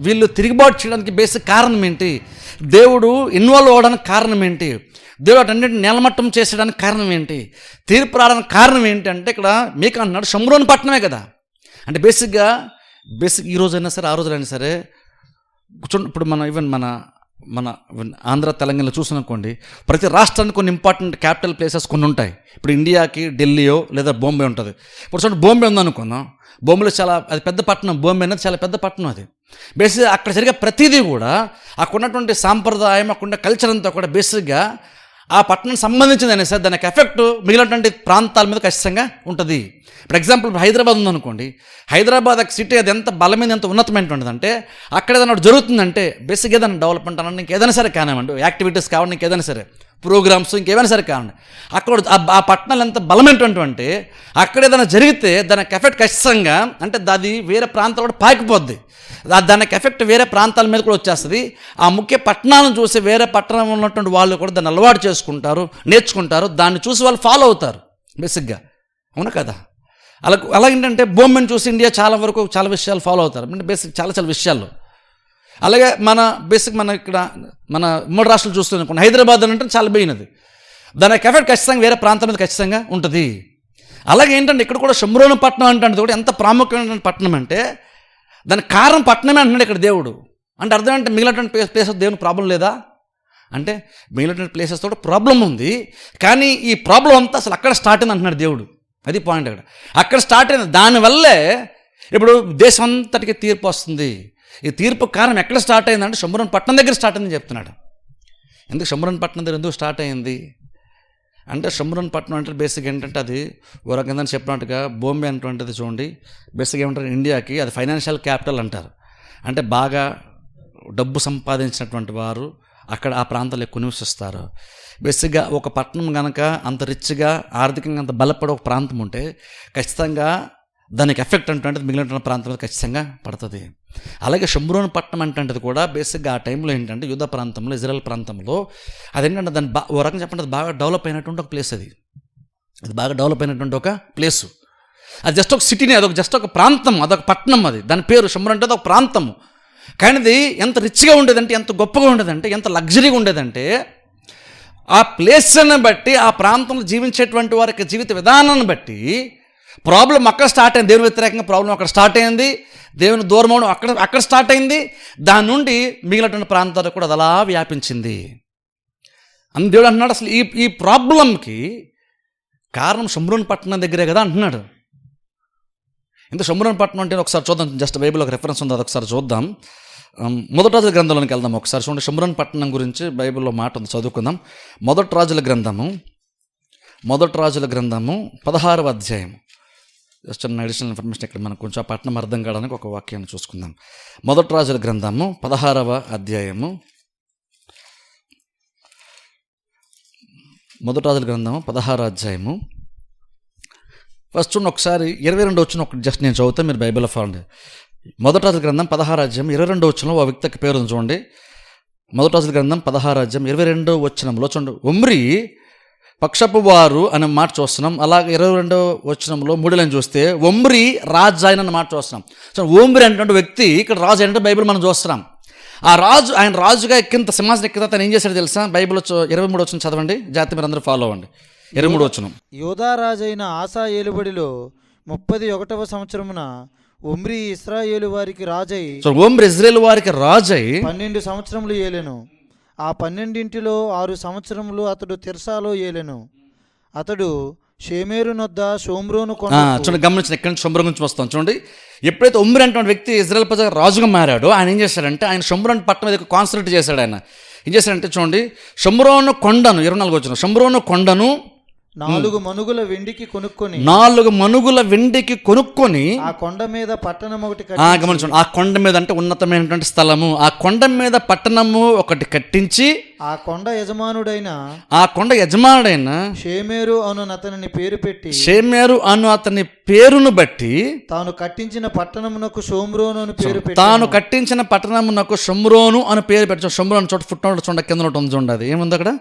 S1: వీళ్ళు తిరుగుబాటు చేయడానికి బేసిక్ కారణం ఏంటి? దేవుడు ఇన్వాల్వ్ అవ్వడానికి కారణం ఏంటి? దేవుడు అన్నింటిని నేలమట్టం చేసేయడానికి కారణం ఏంటి? తీర్పు రావడానికి కారణం ఏంటి అంటే ఇక్కడ మీకు అన్నాడు షోమ్రోన్ పట్టణమే కదా. అంటే బేసిక్ ఈ రోజైనా సరే, ఆ రోజులైనా సరే, ఇప్పుడు మన ఆంధ్ర తెలంగాణలో చూసిననుకోండి, ప్రతి రాష్ట్రానికి కొన్ని ఇంపార్టెంట్ క్యాపిటల్ ప్లేసెస్ కొన్ని ఉంటాయి. ఇప్పుడు ఇండియాకి ఢిల్లీయో లేదా బాంబే ఉంటుంది. ఇప్పుడు చూడండి, బాంబే ఉందనుకుందాం. బాంబేలో అది పెద్ద పట్టణం. బాంబే అనేది చాలా పెద్ద పట్టణం. అది బేసిక్గా అక్కడ జరిగే ప్రతిదీ కూడా అక్కడ ఉన్నటువంటి సాంప్రదాయం, అక్కడ కల్చర్ అంతా కూడా బేసిక్గా ఆ పట్టణానికి సంబంధించింది అయినా సరే దానికి ఎఫెక్ట్ మిగిలినటువంటి ప్రాంతాల మీద ఖచ్చితంగా ఉంటుంది. ఫర్ ఎగ్జాంపుల్ హైదరాబాద్ ఉందనుకోండి, హైదరాబాద్ సిటీ అది ఎంత బలమైన, ఎంత ఉన్నతమైనటువంటిది అంటే అక్కడ ఏదైనా జరుగుతుందంటే బేసిక్ ఏదైనా డెవలప్మెంట్ అన్న ఇంకేదైనా సరే కానివ్వండి, యాక్టివిటీస్ కావండి, ఇంకేదైనా సరే ప్రోగ్రామ్స్ ఇంకేమైనా సరే కావండి, అక్కడ ఆ పట్టణాలు ఎంత బలమైనటువంటి అంటే అక్కడ ఏదైనా జరిగితే దానికి ఎఫెక్ట్ ఖచ్చితంగా అంటే అది వేరే ప్రాంతాలు కూడా పాకిపోద్ది. దానికి ఎఫెక్ట్ వేరే ప్రాంతాల మీద కూడా వచ్చేస్తుంది. ఆ ముఖ్య పట్టణాలను చూసి వేరే పట్టణంలో ఉన్నటువంటి వాళ్ళు కూడా దాన్ని అలవాటు చేసుకుంటారు, నేర్చుకుంటారు, దాన్ని చూసి వాళ్ళు ఫాలో అవుతారు బేసిక్గా. అవునా కదా? అలాగేంటంటే బాంబేని చూసి ఇండియా చాలా వరకు చాలా విషయాలు ఫాలో అవుతారు. అంటే బేసిక్ చాలా విషయాల్లో. అలాగే మన ఇక్కడ మన ఉమ్మడి రాష్ట్రాలు చూస్తున్నప్పుడు హైదరాబాద్ అంటే చాలా పోయినది, దానికి ఎఫెక్ట్ ఖచ్చితంగా వేరే ప్రాంతం మీద ఖచ్చితంగా ఉంటుంది. అలాగే ఏంటంటే ఇక్కడ కూడా షోమ్రోను పట్టణం అంటే కూడా ఎంత ప్రాముఖ్యమైన పట్టణం అంటే దానికి కారణం పట్టణమే అంటున్నాడు ఇక్కడ దేవుడు. అంటే అర్థం అంటే మిగిలినటువంటి ప్లేసెస్ దేవునికి ప్రాబ్లం లేదా అంటే మిగిలినటువంటి ప్లేసెస్ కూడా ప్రాబ్లం ఉంది, కానీ ఈ ప్రాబ్లం అంతా అసలు అక్కడ స్టార్ట్ అయింది అంటున్నాడు దేవుడు. అది పాయింట్. అక్కడ స్టార్ట్ అయింది. దానివల్లే ఇప్పుడు దేశం అంతటికి తీర్పు వస్తుంది. ఈ తీర్పు కారణం ఎక్కడ స్టార్ట్ అయిందంటే షోమ్రోను పట్టణం దగ్గర స్టార్ట్ అయిందని చెప్తున్నాడు. ఎందుకు షోమ్రోను పట్టణం దగ్గర ఎందుకు స్టార్ట్ అయింది అంటే షోమ్రోను పట్టణం అంటే బేసిక్ ఏంటంటే అది ఓ రకంగా చెప్పినట్టుగా బాంబే అనేటువంటిది చూడండి, బేసిక్ ఏమంటారు ఇండియాకి అది ఫైనాన్షియల్ క్యాపిటల్ అంటారు. అంటే బాగా డబ్బు సంపాదించినటువంటి వారు అక్కడ ఆ ప్రాంతాల్లో ఎక్కువ నివసిస్తారు. బేసిక్గా ఒక పట్టణం కనుక అంత రిచ్గా ఆర్థికంగా అంత బలపడే ఒక ప్రాంతం ఉంటే ఖచ్చితంగా దానికి ఎఫెక్ట్ అంటే మిగిలిన ప్రాంతంలో ఖచ్చితంగా పడుతుంది. అలాగే షోమ్రోను పట్టణం అంటే కూడా బేసిక్గా ఆ టైంలో ఏంటంటే యూదా ప్రాంతంలో, ఇజ్రాయెల్ ప్రాంతంలో అదేంటంటే దాన్ని ఓ రకంగా చెప్పంటే అది బాగా డెవలప్ అయినటువంటి ఒక ప్లేస్. అది బాగా డెవలప్ అయినటువంటి ఒక ప్లేసు. అది జస్ట్ ఒక సిటీని, అదొక జస్ట్ ఒక ప్రాంతం, అదొక పట్టణం. అది దాని పేరు షోమ్రోను అంటే అదొక ప్రాంతము. కానీ అది ఎంత రిచ్గా ఉండేదంటే, ఎంత గొప్పగా ఉండేదంటే, ఎంత లగ్జరీగా ఉండేదంటే ఆ ప్లేస్ని బట్టి, ఆ ప్రాంతంలో జీవించేటువంటి వారికి జీవిత విధానాన్ని బట్టి ప్రాబ్లం అక్కడ స్టార్ట్ అయింది. దేవుని వ్యతిరేకంగా ప్రాబ్లం అక్కడ స్టార్ట్ అయింది. దేవుని దూరం అవడం అక్కడ స్టార్ట్ అయింది. దాని నుండి మిగిలినటువంటి ప్రాంతాలకు కూడా అది అలా వ్యాపించింది. అని దేవుడు అంటున్నాడు అసలు ఈ ప్రాబ్లంకి కారణం షోమ్రోను పట్టణం దగ్గరే కదా అంటున్నాడు. ఇంత షోమ్రోను పట్టణం అంటే ఒకసారి చూద్దాం. జస్ట్ బైబిల్ ఒక రెఫరెన్స్ ఉంది, అది ఒకసారి చూద్దాం. మొదటి రాజుల గ్రంథంలోకి వెళ్దాం ఒకసారి. చూడండి, షోమ్రోను పట్టణం గురించి బైబిల్లో మాట ఉంది, చదువుకుందాం. మొదటి రాజుల గ్రంథము 16వ అధ్యాయం. జస్ట్ చిన్న అడిషనల్ ఇన్ఫర్మేషన్ ఇక్కడ మనకు కొంచెం ఆ పట్టణం అర్థం కావడానికి ఒక వాక్యాన్ని చూసుకుందాం. మొదటి రాజుల గ్రంథము 16వ అధ్యాయము. మొదటి రాజుల గ్రంథము 16వ అధ్యాయము ఫస్ట్ చూడండి ఒకసారి 22 వచ్చిన ఒకటి జస్ట్ నేను చదువుతాను, మీరు బైబిల్లో ఫాలో. మొదటి రాజుల గ్రంథం 16వ అధ్యాయం 22 వచనంలో ఓ వ్యక్తికి పేరు ఉంది చూడండి. మొదటి రాజుల గ్రంథం 16వ అధ్యాయం 22 వచనంలో చూడండి, ఒమ్రీ పక్షపు వారు అనే మాట చూస్తున్నాం. అలాగే 22 వచనంలో 3 లైన్ చూస్తే ఒమ్రీ రాజు ఆయన మాట చూస్తున్నాం. సో ఒమ్రీ అంటే వ్యక్తి, ఇక్కడ రాజు అంటే బైబిల్ మనం చూస్తున్నాం. ఆ రాజు, ఆయన రాజుగా ఎక్కిన సింహాసనం ఎక్కిన తర్వాత ఏం చేశాడు తెలుసా? బైబిల్ 23 వచనం చదవండి, జాతి మీరు అందరూ ఫాలో అవ్వండి. 23 వచనం.
S2: యోధా రాజైన ఆసా ఏలుబడిలో 31వ సంవత్సరమున ఒమ్రీ ఇశ్రాయేలు వారికి రాజై,
S1: సో ఒమ్రీ ఇశ్రాయేలు వారికి రాజై
S2: 12 సంవత్సరములు ఏలెను. ఆ 12 6 సంవత్సరములు అతడు తిర్సాలో ఏలెను. అతడు షేమేరు నొద్ద షోమ్రోను
S1: చూడండి, గమనించిన ఎక్కడి నుంచి షోమ్రోను గురించి వస్తాం. చూడండి, ఎప్పుడైతే ఒమ్రీ అంటే వ్యక్తి ఇజ్రాయెల్ ప్రజల రాజుగా మారాడో ఆయన ఏం చేశాడంటే ఆయన షోమ్రోను పట్టణం మీద కాన్సన్ట్రేట్ చేశాడు. ఆయన ఏం చేశాడంటే చూడండి, షోమ్రోను కొండను 24 వచ్చిన షోమ్రోను కొండను
S2: 4 మనుగుల వెండికి కొనుక్కొని
S1: 4 మనుగుల వెండికి కొనుక్కొని
S2: ఆ కొండ మీద పట్టణం ఒకటి
S1: గమనించండి, ఆ కొండ మీద అంటే ఉన్నతమైనటువంటి స్థలము, ఆ కొండ మీద పట్టణము ఒకటి కట్టించి
S2: ఆ కొండ యజమానుడైన షేమేరు అను అతని పేరు పెట్టి,
S1: షేమేరు అను అతని పేరును బట్టి
S2: తాను కట్టించిన పట్టణమునకు షోమ్రోను అని పేరు పెట్టి,
S1: తాను కట్టించిన పట్టణమునకు షోమ్రోను అని పేరు పెట్టి. షోమ్రోను చోట ఫుట్నోట్ చూడండి, కింద ఒకటి ఉంది చూడండి, అది ఏముంది అక్కడ?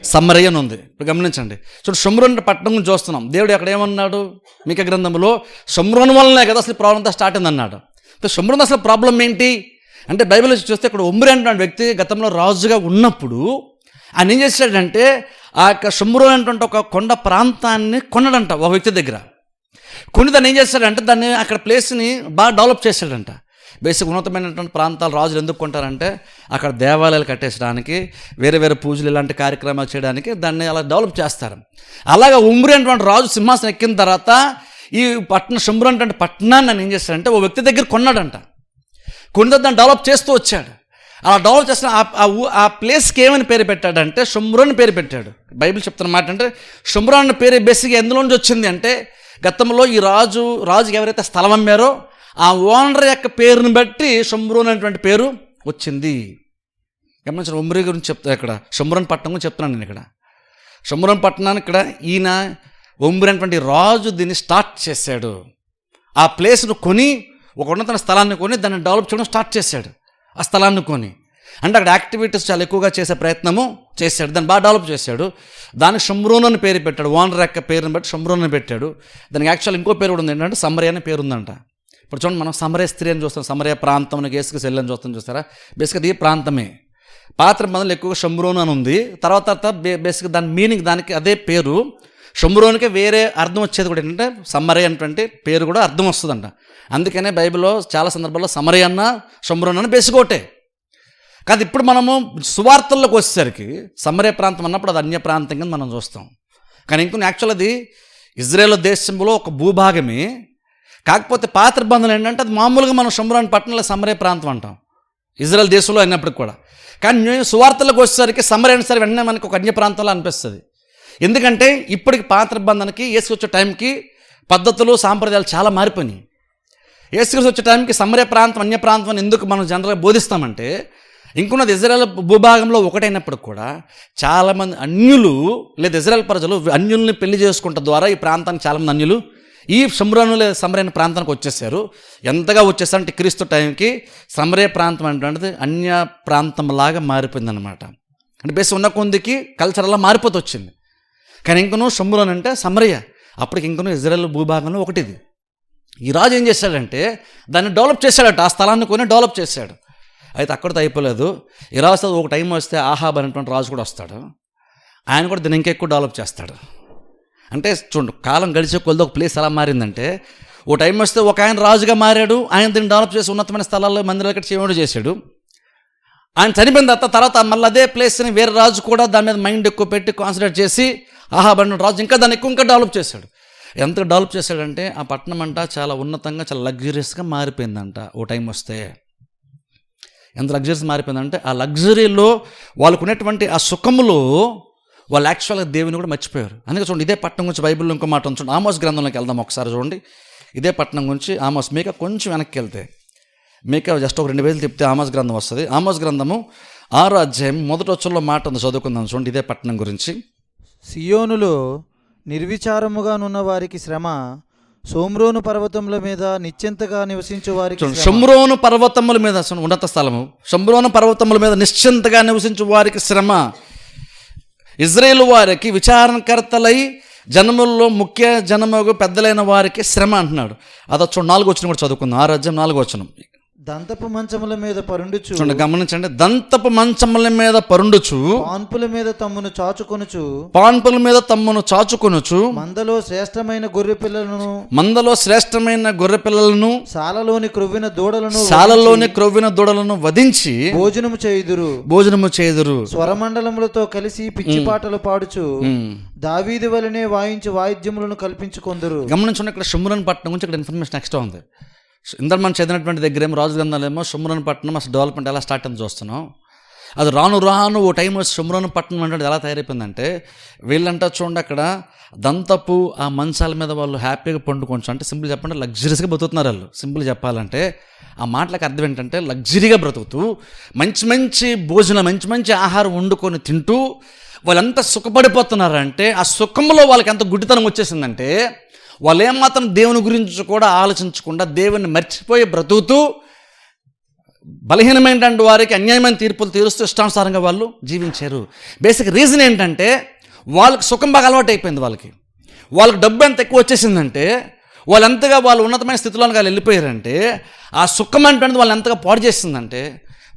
S1: సమరయ అని ఉంది. ఇప్పుడు గమనించండి, చూడండి షోమ్రోను పట్టణం గురించి చూస్తున్నాం. దేవుడు అక్కడ ఏమన్నాడు? మీకా గ్రంథంలో షోమ్రోను వల్లనే కదా అసలు ప్రాబ్లం అంతా స్టార్ట్ అయింది అన్నాడు. షోమ్రోను అసలు ప్రాబ్లం ఏంటి అంటే బైబిల్ చూస్తే ఇక్కడ ఒమ్రీ అంటే వ్యక్తి గతంలో రాజుగా ఉన్నప్పుడు ఆయన ఏం చేశాడంటే ఆ యొక్క షోమ్రోను అనేటువంటి ఒక కొండ ప్రాంతాన్ని కొన్నాడంట ఒక వ్యక్తి దగ్గర. కొని దాన్ని ఏం చేశాడంటే దాన్ని అక్కడ ప్లేస్ని బాగా డెవలప్ చేశాడంట. బేసిక్ ఉన్నతమైనటువంటి ప్రాంతాలు రాజులు ఎందుకు కొంటారంటే అక్కడ దేవాలయాలు కట్టేసడానికి, వేరే వేరే పూజలు ఇలాంటి కార్యక్రమాలు చేయడానికి దాన్ని అలా డెవలప్ చేస్తారు. అలాగే ఒమ్రీ అనేటువంటి రాజు సింహాసనం ఎక్కిన తర్వాత ఈ షోమ్రోను అంటే పట్టణాన్ని ఆయన ఏం చేశాడంటే ఓ వ్యక్తి దగ్గర కొన్నాడంట. కొని దాన్ని డెవలప్ చేస్తూ వచ్చాడు. అలా డెవలప్ చేసిన ఆ ప్లేస్కి ఏమని పేరు పెట్టాడంటే షోమ్రోను పేరు పెట్టాడు. బైబిల్ చెప్తున్న మాట అంటే షోమ్రోను పేరు బేసిక్గా ఎందులో నుంచి వచ్చింది అంటే గతంలో ఈ రాజుకి ఎవరైతే స్థలం అమ్మారో ఆ ఓనర్ యొక్క పేరుని బట్టి షోమ్రోను అనేటువంటి పేరు వచ్చింది. గమనించిన ఒమ్రీ గురించి చెప్తా, ఇక్కడ షోమ్రోను పట్టణం గురించి చెప్తున్నాను నేను. ఇక్కడ షోమ్రోను పట్టణాన్ని ఇక్కడ ఈయన ఒమ్రీ అనేటువంటి రాజు దీన్ని స్టార్ట్ చేశాడు. ఆ ప్లేస్ను కొని, ఒక ఉన్నత స్థలాన్ని కొని దాన్ని డెవలప్ చేయడం స్టార్ట్ చేశాడు. ఆ స్థలాన్ని కొని అంటే అక్కడ యాక్టివిటీస్ చాలా ఎక్కువగా చేసే ప్రయత్నము చేశాడు. దాన్ని బాగా డెవలప్ చేశాడు. దానికి షోమ్రోను అని పేరు పెట్టాడు. ఓనర్ యొక్క పేరుని బట్టి షోమ్రోను అని పెట్టాడు. దానికి యాక్చువల్ ఇంకో పేరు కూడా ఉంది, ఏంటంటే సమరయ అనే పేరు ఉందంట. ఇప్పుడు చూడండి, మనం సమరయ స్త్రీ అని చూస్తాం, సమరయ ప్రాంతం యేసుకు సెల్లని చూస్తారా? బేసిక్గా ఈ ప్రాంతమే. పాత నిబంధనలో ఎక్కువగా షోమ్రోను అని ఉంది. తర్వాత బేసిక్గా దాని మీనింగ్ దానికి అదే పేరు. షోమ్రోనుకే వేరే అర్థం వచ్చేది కూడా ఏంటంటే సమరయ అనేటువంటి పేరు కూడా అర్థం వస్తుందంట. అందుకనే బైబిల్లో చాలా సందర్భాల్లో సమరయ అన్న షోమ్రోను అని బేసిక్ ఒకటే. కాదు, ఇప్పుడు మనము సువార్తల్లోకి వచ్చేసరికి సమరయ ప్రాంతం అన్నప్పుడు అది అన్య ప్రాంతం కింద మనం చూస్తాం. కానీ ఇంకొన్ని యాక్చువల్ అది ఇజ్రాయేల్ దేశంలో ఒక భూభాగమే. కాకపోతే పాత నిబంధనలు ఏంటంటే అది మామూలుగా మనం షోమ్రోను పట్టణంలో సమరయ ప్రాంతం అంటాం ఇజ్రాయెల్ దేశంలో అయినప్పటికి కూడా. కానీ నేను సువార్తలకు వచ్చేసరికి సమరయ అయిన సరే వెంటనే మనకు ఒక అన్య ప్రాంతంలో అనిపిస్తుంది. ఎందుకంటే ఇప్పటికి పాత నిబంధనకి యేసు వచ్చే టైంకి పద్ధతులు సాంప్రదాయాలు చాలా మారిపోయినాయి. యేసు వచ్చే టైంకి సమరయ ప్రాంతం అన్య ప్రాంతం అని ఎందుకు మనం జనరల్గా బోధిస్తామంటే ఇంకొన్నది ఇజ్రాయెల్ భూభాగంలో ఒకటైనప్పుడు కూడా చాలామంది అన్యులు లేదా ఇజ్రాయెల్ ప్రజలు అన్యుల్ని పెళ్లి చేసుకుంట ద్వారా ఈ ప్రాంతానికి చాలామంది అన్యులు ఈ షమ్రోను లేదా సమరయ ప్రాంతానికి వచ్చేసారు. ఎంతగా వచ్చేసారంటే క్రీస్తు టైంకి సమరయ ప్రాంతం అంటే అన్య ప్రాంతంలాగా మారిపోయిందనమాట. అంటే బేస్ ఉన్న కొందికి కల్చర్ అలా మారిపోతూ వచ్చింది. కానీ ఇంకనూ షమ్రోన్ అంటే సమరయ, అప్పటికి ఇంకనూ ఇజ్రాయెల్ భూభాగంలో ఒకటిది. ఈ రాజు ఏం చేశాడంటే దాన్ని డెవలప్ చేశాడట, ఆ స్థలాన్ని కొని డెవలప్ చేశాడు. అయితే అక్కడితో అయిపోలేదు. ఈ రాజు ఒక టైం వస్తే ఆహాబ్ అనేటువంటి రాజు కూడా వస్తాడు, ఆయన కూడా దీన్ని ఇంకెక్కువ డెవలప్ చేస్తాడు. అంటే చూడండి, కాలం గడిచే కొలది ఒక ప్లేస్ ఎలా మారిందంటే, ఓ టైం వస్తే ఒక ఆయన రాజుగా మారాడు, ఆయన దీన్ని డెవలప్ చేసి ఉన్నతమైన స్థలాల్లో మందిరాలు కట్టి చేయడం చేశాడు. ఆయన చనిపోయిన తర్వాత మళ్ళీ అదే ప్లేస్ని వేరే రాజు కూడా దాని మీద మైండ్ ఎక్కువ పెట్టి కాన్సన్ట్రేట్ చేసి ఆహాబ్ అనే రాజు ఇంకా దాన్ని ఇంకా డెవలప్ చేశాడు. ఎంత డెవలప్ చేశాడంటే ఆ పట్టణం అంట చాలా ఉన్నతంగా చాలా లగ్జరియస్గా మారిపోయిందంట. ఓ టైం వస్తే ఎంత లగ్జరీస్ మారిపోయిందంటే ఆ లగ్జరీలో వాళ్ళకు ఉన్నటువంటి ఆ సుఖములో వాళ్ళు యాక్చువల్గా దేవుని కూడా మర్చిపోయారు. అందుకే చూడండి, ఇదే పట్టణం గురించి బైబిల్లో ఇంకో మాట ఉంది. చూడండి, ఆమోస్ గ్రంథంలోకి వెళ్దాం ఒకసారి. చూడండి, ఇదే పట్టణం గురించి ఆమోస్, మీకా కొంచెం వెనక్కి వెళ్తే, మీకా జస్ట్ ఒక 2 పేజీలు తిప్పితే ఆమోస్ గ్రంథం వస్తుంది. ఆమోస్ గ్రంథము 6వ అధ్యాయం మొదటి వచనంలో మాట ఉంది, చదువుకుందాం. చూడండి, ఇదే పట్టణం గురించి.
S2: సియోనులో నిర్విచారముగానున్న వారికి శ్రమ, షోమ్రోను పర్వతముల మీద నిశ్చింతగా నివసించు వారికి శ్రమ.
S1: షోమ్రోను పర్వతముల మీద, ఉన్నత స్థలము, షోమ్రోను పర్వతముల మీద నిశ్చింతగా నివసించు వారికి శ్రమ. ఇజ్రాయేలు వారికి విచారణకర్తలై జనముల్లో ముఖ్య జనముగు పెద్దలైన వారికి శ్రమ అంటున్నాడు. అదో చూడండి, 4వ వచనం కూడా చదువుకుందాం. 6వ అధ్యాయం 4వ వచనం.
S2: దంతపు మంచముల మీద పరుండుచు,
S1: చూడండి, గమనించండి, దంతపు మంచముల మీద పరుండుచు,
S2: పాన్పుల మీద తమ్మును చాచుకొనుచు,
S1: పాన్పుల మీద తమ్మును చాచుకొనుచు,
S2: మందలో శ్రేష్టమైన గొర్రె పిల్లలను,
S1: మందలో శ్రేష్టమైన గొర్రె పిల్లలను,
S2: సాలలోని క్రొవ్విన దూడలను,
S1: సాలలోని క్రొవ్విన దూడలను వధించి
S2: భోజనము
S1: చేయుదురు.
S2: స్వరమండలములతో కలిసి పిచ్చి పాటలు పాడుచు దావీదు వలనే వాయించు వాయిద్యములను కల్పించుకొందరు.
S1: గమనించండి, ఇక్కడ షోమ్రోను పట్టణం గురించి ఇక్కడ ఇన్ఫర్మేషన్ ఎక్స్ట్రా ఉంది. ఇందరు మనం చదివినటువంటి దగ్గర ఏమో రాజు గ్రంథాలేమో షోమ్రోను పట్టణం అసలు డెవలప్మెంట్ ఎలా స్టార్ట్ అని చూస్తున్నాం. అది రాను రాను ఓ టైం వచ్చి షోమ్రోను పట్టణం అంటే ఎలా తయారైపోయిందంటే, వీళ్ళంటా చూడండి అక్కడ దంతపు ఆ మంచాల మీద వాళ్ళు హ్యాపీగా పండుకోవచ్చు. అంటే సింపుల్ చెప్పండి, లగ్జరీస్గా బ్రతుకుతున్నారు వాళ్ళు. సింపుల్ చెప్పాలంటే ఆ మాటలకు అర్థం ఏంటంటే లగ్జరీగా బ్రతుకుతూ మంచి మంచి భోజనం, మంచి మంచి ఆహారం వండుకొని తింటూ వాళ్ళంతా సుఖపడిపోతున్నారంటే ఆ సుఖంలో వాళ్ళకి ఎంత గుడ్డితనం వచ్చేసిందంటే వాళ్ళు ఏమాత్రం దేవుని గురించి కూడా ఆలోచించకుండా దేవుని మర్చిపోయి బ్రతుకుతూ బలహీనమైనటువంటి వారికి అన్యాయమైన తీర్పులు తీరుస్తూ ఇష్టానుసారంగా వాళ్ళు జీవించారు. బేసిక్ రీజన్ ఏంటంటే వాళ్ళకి సుఖం బాగా అలవాటు అయిపోయింది. వాళ్ళకి డబ్బు ఎంత ఎక్కువ వచ్చేసిందంటే వాళ్ళు ఎంతగా వాళ్ళు ఉన్నతమైన స్థితిలోకి వాళ్ళు వెళ్ళిపోయారంటే ఆ సుఖం అంటే వాళ్ళు ఎంతగా పాడు చేసిందంటే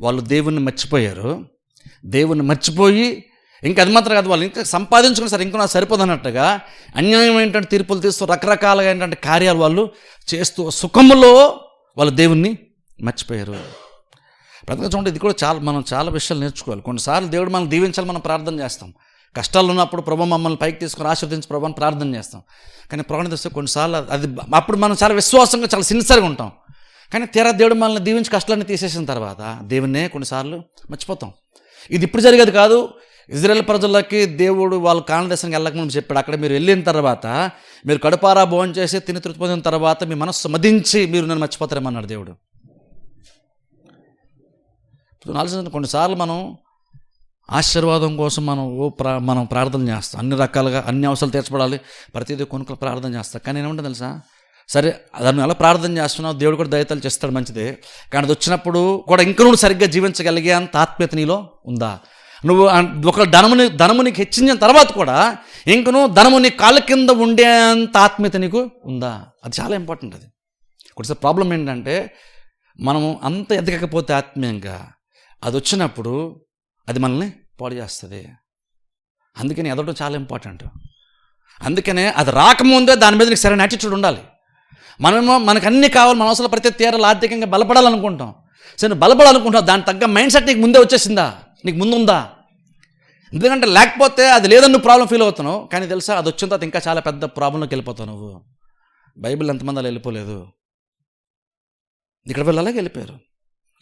S1: వాళ్ళు దేవుణ్ణి మర్చిపోయారు. దేవుణ్ణి మర్చిపోయి ఇంకా అది మాత్రం కాదు, వాళ్ళు ఇంకా సంపాదించుకుని సరే ఇంకా నాకు సరిపోదన్నట్టుగా అన్యాయమైనటువంటి తీర్పులు తీస్తూ రకరకాలుగా ఏంటంటే కార్యాలు వాళ్ళు చేస్తూ సుఖములో వాళ్ళు దేవుణ్ణి మర్చిపోయారు. ప్రతిగా చూడండి, ఇది కూడా మనం చాలా విషయాలు నేర్చుకోవాలి. కొన్నిసార్లు దేవుడు మనల్ని దీవించాలి, మనం ప్రార్థన చేస్తాం. కష్టాలు ఉన్నప్పుడు ప్రభు మమ్మల్ని పైకి తీసుకొని ఆశీర్వదించి ప్రభు అని ప్రార్థన చేస్తాం. కానీ ప్రభుని తెస్తే కొన్నిసార్లు అది అప్పుడు మనం చాలా విశ్వాసంగా చాలా సిన్సియర్గా ఉంటాం. కానీ తీరా దేవుడు మనల్ని దీవించి కష్టాలన్నీ తీసేసిన తర్వాత దేవుణ్ణే కొన్నిసార్లు మర్చిపోతాం. ఇది ఇప్పుడు జరిగేది కాదు. ఇజ్రాయెల్ ప్రజలకి దేవుడు వాళ్ళు కానాను దేశానికి వెళ్ళకముందు చెప్పాడు, అక్కడ మీరు వెళ్ళిన తర్వాత మీరు కడుపారా భోజనం చేసి తిని తృప్తి పొందిన తర్వాత మీ మనస్సు మదించి మీరు నన్ను మర్చిపోతారేమన్నాడు దేవుడు. ఆలోచించండి, కొన్నిసార్లు మనం ఆశీర్వాదం కోసం మనం ప్రార్థన చేస్తాం. అన్ని రకాలుగా అన్ని అవసరాలు తీర్చబడాలి, ప్రతిదీ కొనుక్కలు ప్రార్థన చేస్తాం. కానీ ఏమంటే తెలుసా, సరే దాన్ని ఎలా ప్రార్థన చేస్తున్నావు, దేవుడు కూడా దయతలు చేస్తాడు, మంచిదే. కానీ అది వచ్చినప్పుడు కూడా ఇంకా నువ్వు సరిగ్గా జీవించగలిగే అంత ఆత్మీయత నీలో ఉందా? నువ్వు ఒక ధనము నీకు హెచ్చించిన తర్వాత కూడా ఇంక నువ్వు ధనము నీ కాళ్ళ కింద ఉండేంత ఆత్మీయత నీకు ఉందా? అది చాలా ఇంపార్టెంట్. అది కొద్దిసారి ప్రాబ్లం ఏంటంటే మనము అంత ఎదగకపోతే ఆత్మీయంగా అది వచ్చినప్పుడు అది మనల్ని పాడు చేస్తుంది. అందుకని ఎదగడం చాలా ఇంపార్టెంట్. అందుకనే అది రాకముందే దాని మీద నీకు సరైన యాటిట్యూడ్ ఉండాలి. మనకు అన్నీ కావాలి, మన అవసరం ప్రతి తీరాలు ఆర్థికంగా బలపడాలనుకుంటాం. సరే బలపడాలనుకుంటాం, దానికి తగ్గ మైండ్ సెట్ నీకు ముందే వచ్చేసిందా, నీకు ముందుందా? ఎందుకంటే లేకపోతే అది లేదని నువ్వు ప్రాబ్లం ఫీల్ అవుతున్నావు. కానీ తెలుసా, అది వచ్చిన తర్వాత ఇంకా చాలా పెద్ద ప్రాబ్లంలోకి వెళ్ళిపోతావు నువ్వు. బైబిల్ ఎంతమంది అలా వెళ్ళిపోలేదు, ఇక్కడ వెళ్ళాలే వెళ్ళిపోయారు.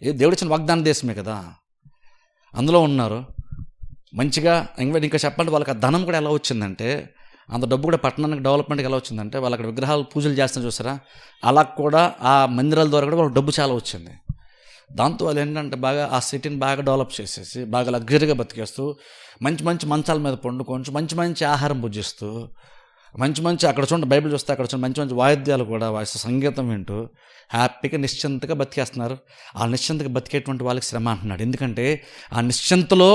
S1: దేవుడు ఇచ్చిన వాగ్దాన దేశమే కదా, అందులో ఉన్నారు మంచిగా. ఇంకా చెప్పండి, వాళ్ళకి ఆ ధనం కూడా ఎలా వచ్చిందంటే, అంత డబ్బు కూడా పట్టణానికి డెవలప్మెంట్కి ఎలా వచ్చిందంటే, వాళ్ళు అక్కడ విగ్రహాలు పూజలు చేస్తాను చూసారా, అలా కూడా ఆ మందిరాల ద్వారా కూడా వాళ్ళకి డబ్బు చాలా వచ్చింది. దాంతో వాళ్ళు ఏంటంటే బాగా ఆ సిటీని బాగా డెవలప్ చేసేసి బాగా లగ్జరీగా బతికేస్తూ మంచి మంచి మంచాల మీద పండుకొని మంచి మంచి ఆహారం భుజిస్తూ మంచి అక్కడ చూడండి, బైబిల్ చూస్తే అక్కడ చూడండి మంచి మంచి వాయిద్యాలు కూడా వాయిస్తూ సంగీతం వింటూ హ్యాపీగా నిశ్చింతగా బతికేస్తున్నారు. ఆ నిశ్చింతగా బతికేటువంటి వాళ్ళకి శ్రమ అంటున్నాడు. ఎందుకంటే ఆ నిశ్చింతలో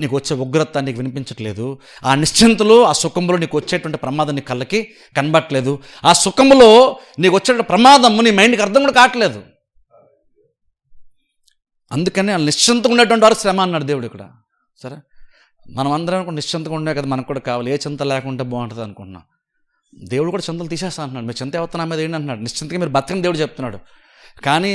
S1: నీకు వచ్చే ఉగ్రత నీకు వినిపించట్లేదు, ఆ నిశ్చింతలో ఆ సుఖంలో నీకు వచ్చేటువంటి ప్రమాదం నీ కళ్ళకి కనబట్టలేదు, ఆ సుఖంలో నీకు వచ్చే ప్రమాదం నీ మైండ్కి అర్థం కూడా కావట్లేదు. అందుకని ఆ నిశ్చింతగా ఉండేటువంటి వారు శ్రమ అన్నాడు దేవుడు ఇక్కడ. సరే, మనం అందరం కూడా నిశ్చింతగా ఉండే కదా మనకు కూడా కావాలి, ఏ చింత లేకుంటే బాగుంటుంది అనుకుంటున్నాం. దేవుడు కూడా చింతలు తీసేస్తా అంటున్నాడు. మీరు చింత అవుతున్నా మీద ఏంటి అంటున్నాడు, నిశ్చింతగా మీరు బతకని దేవుడు చెప్తున్నాడు. కానీ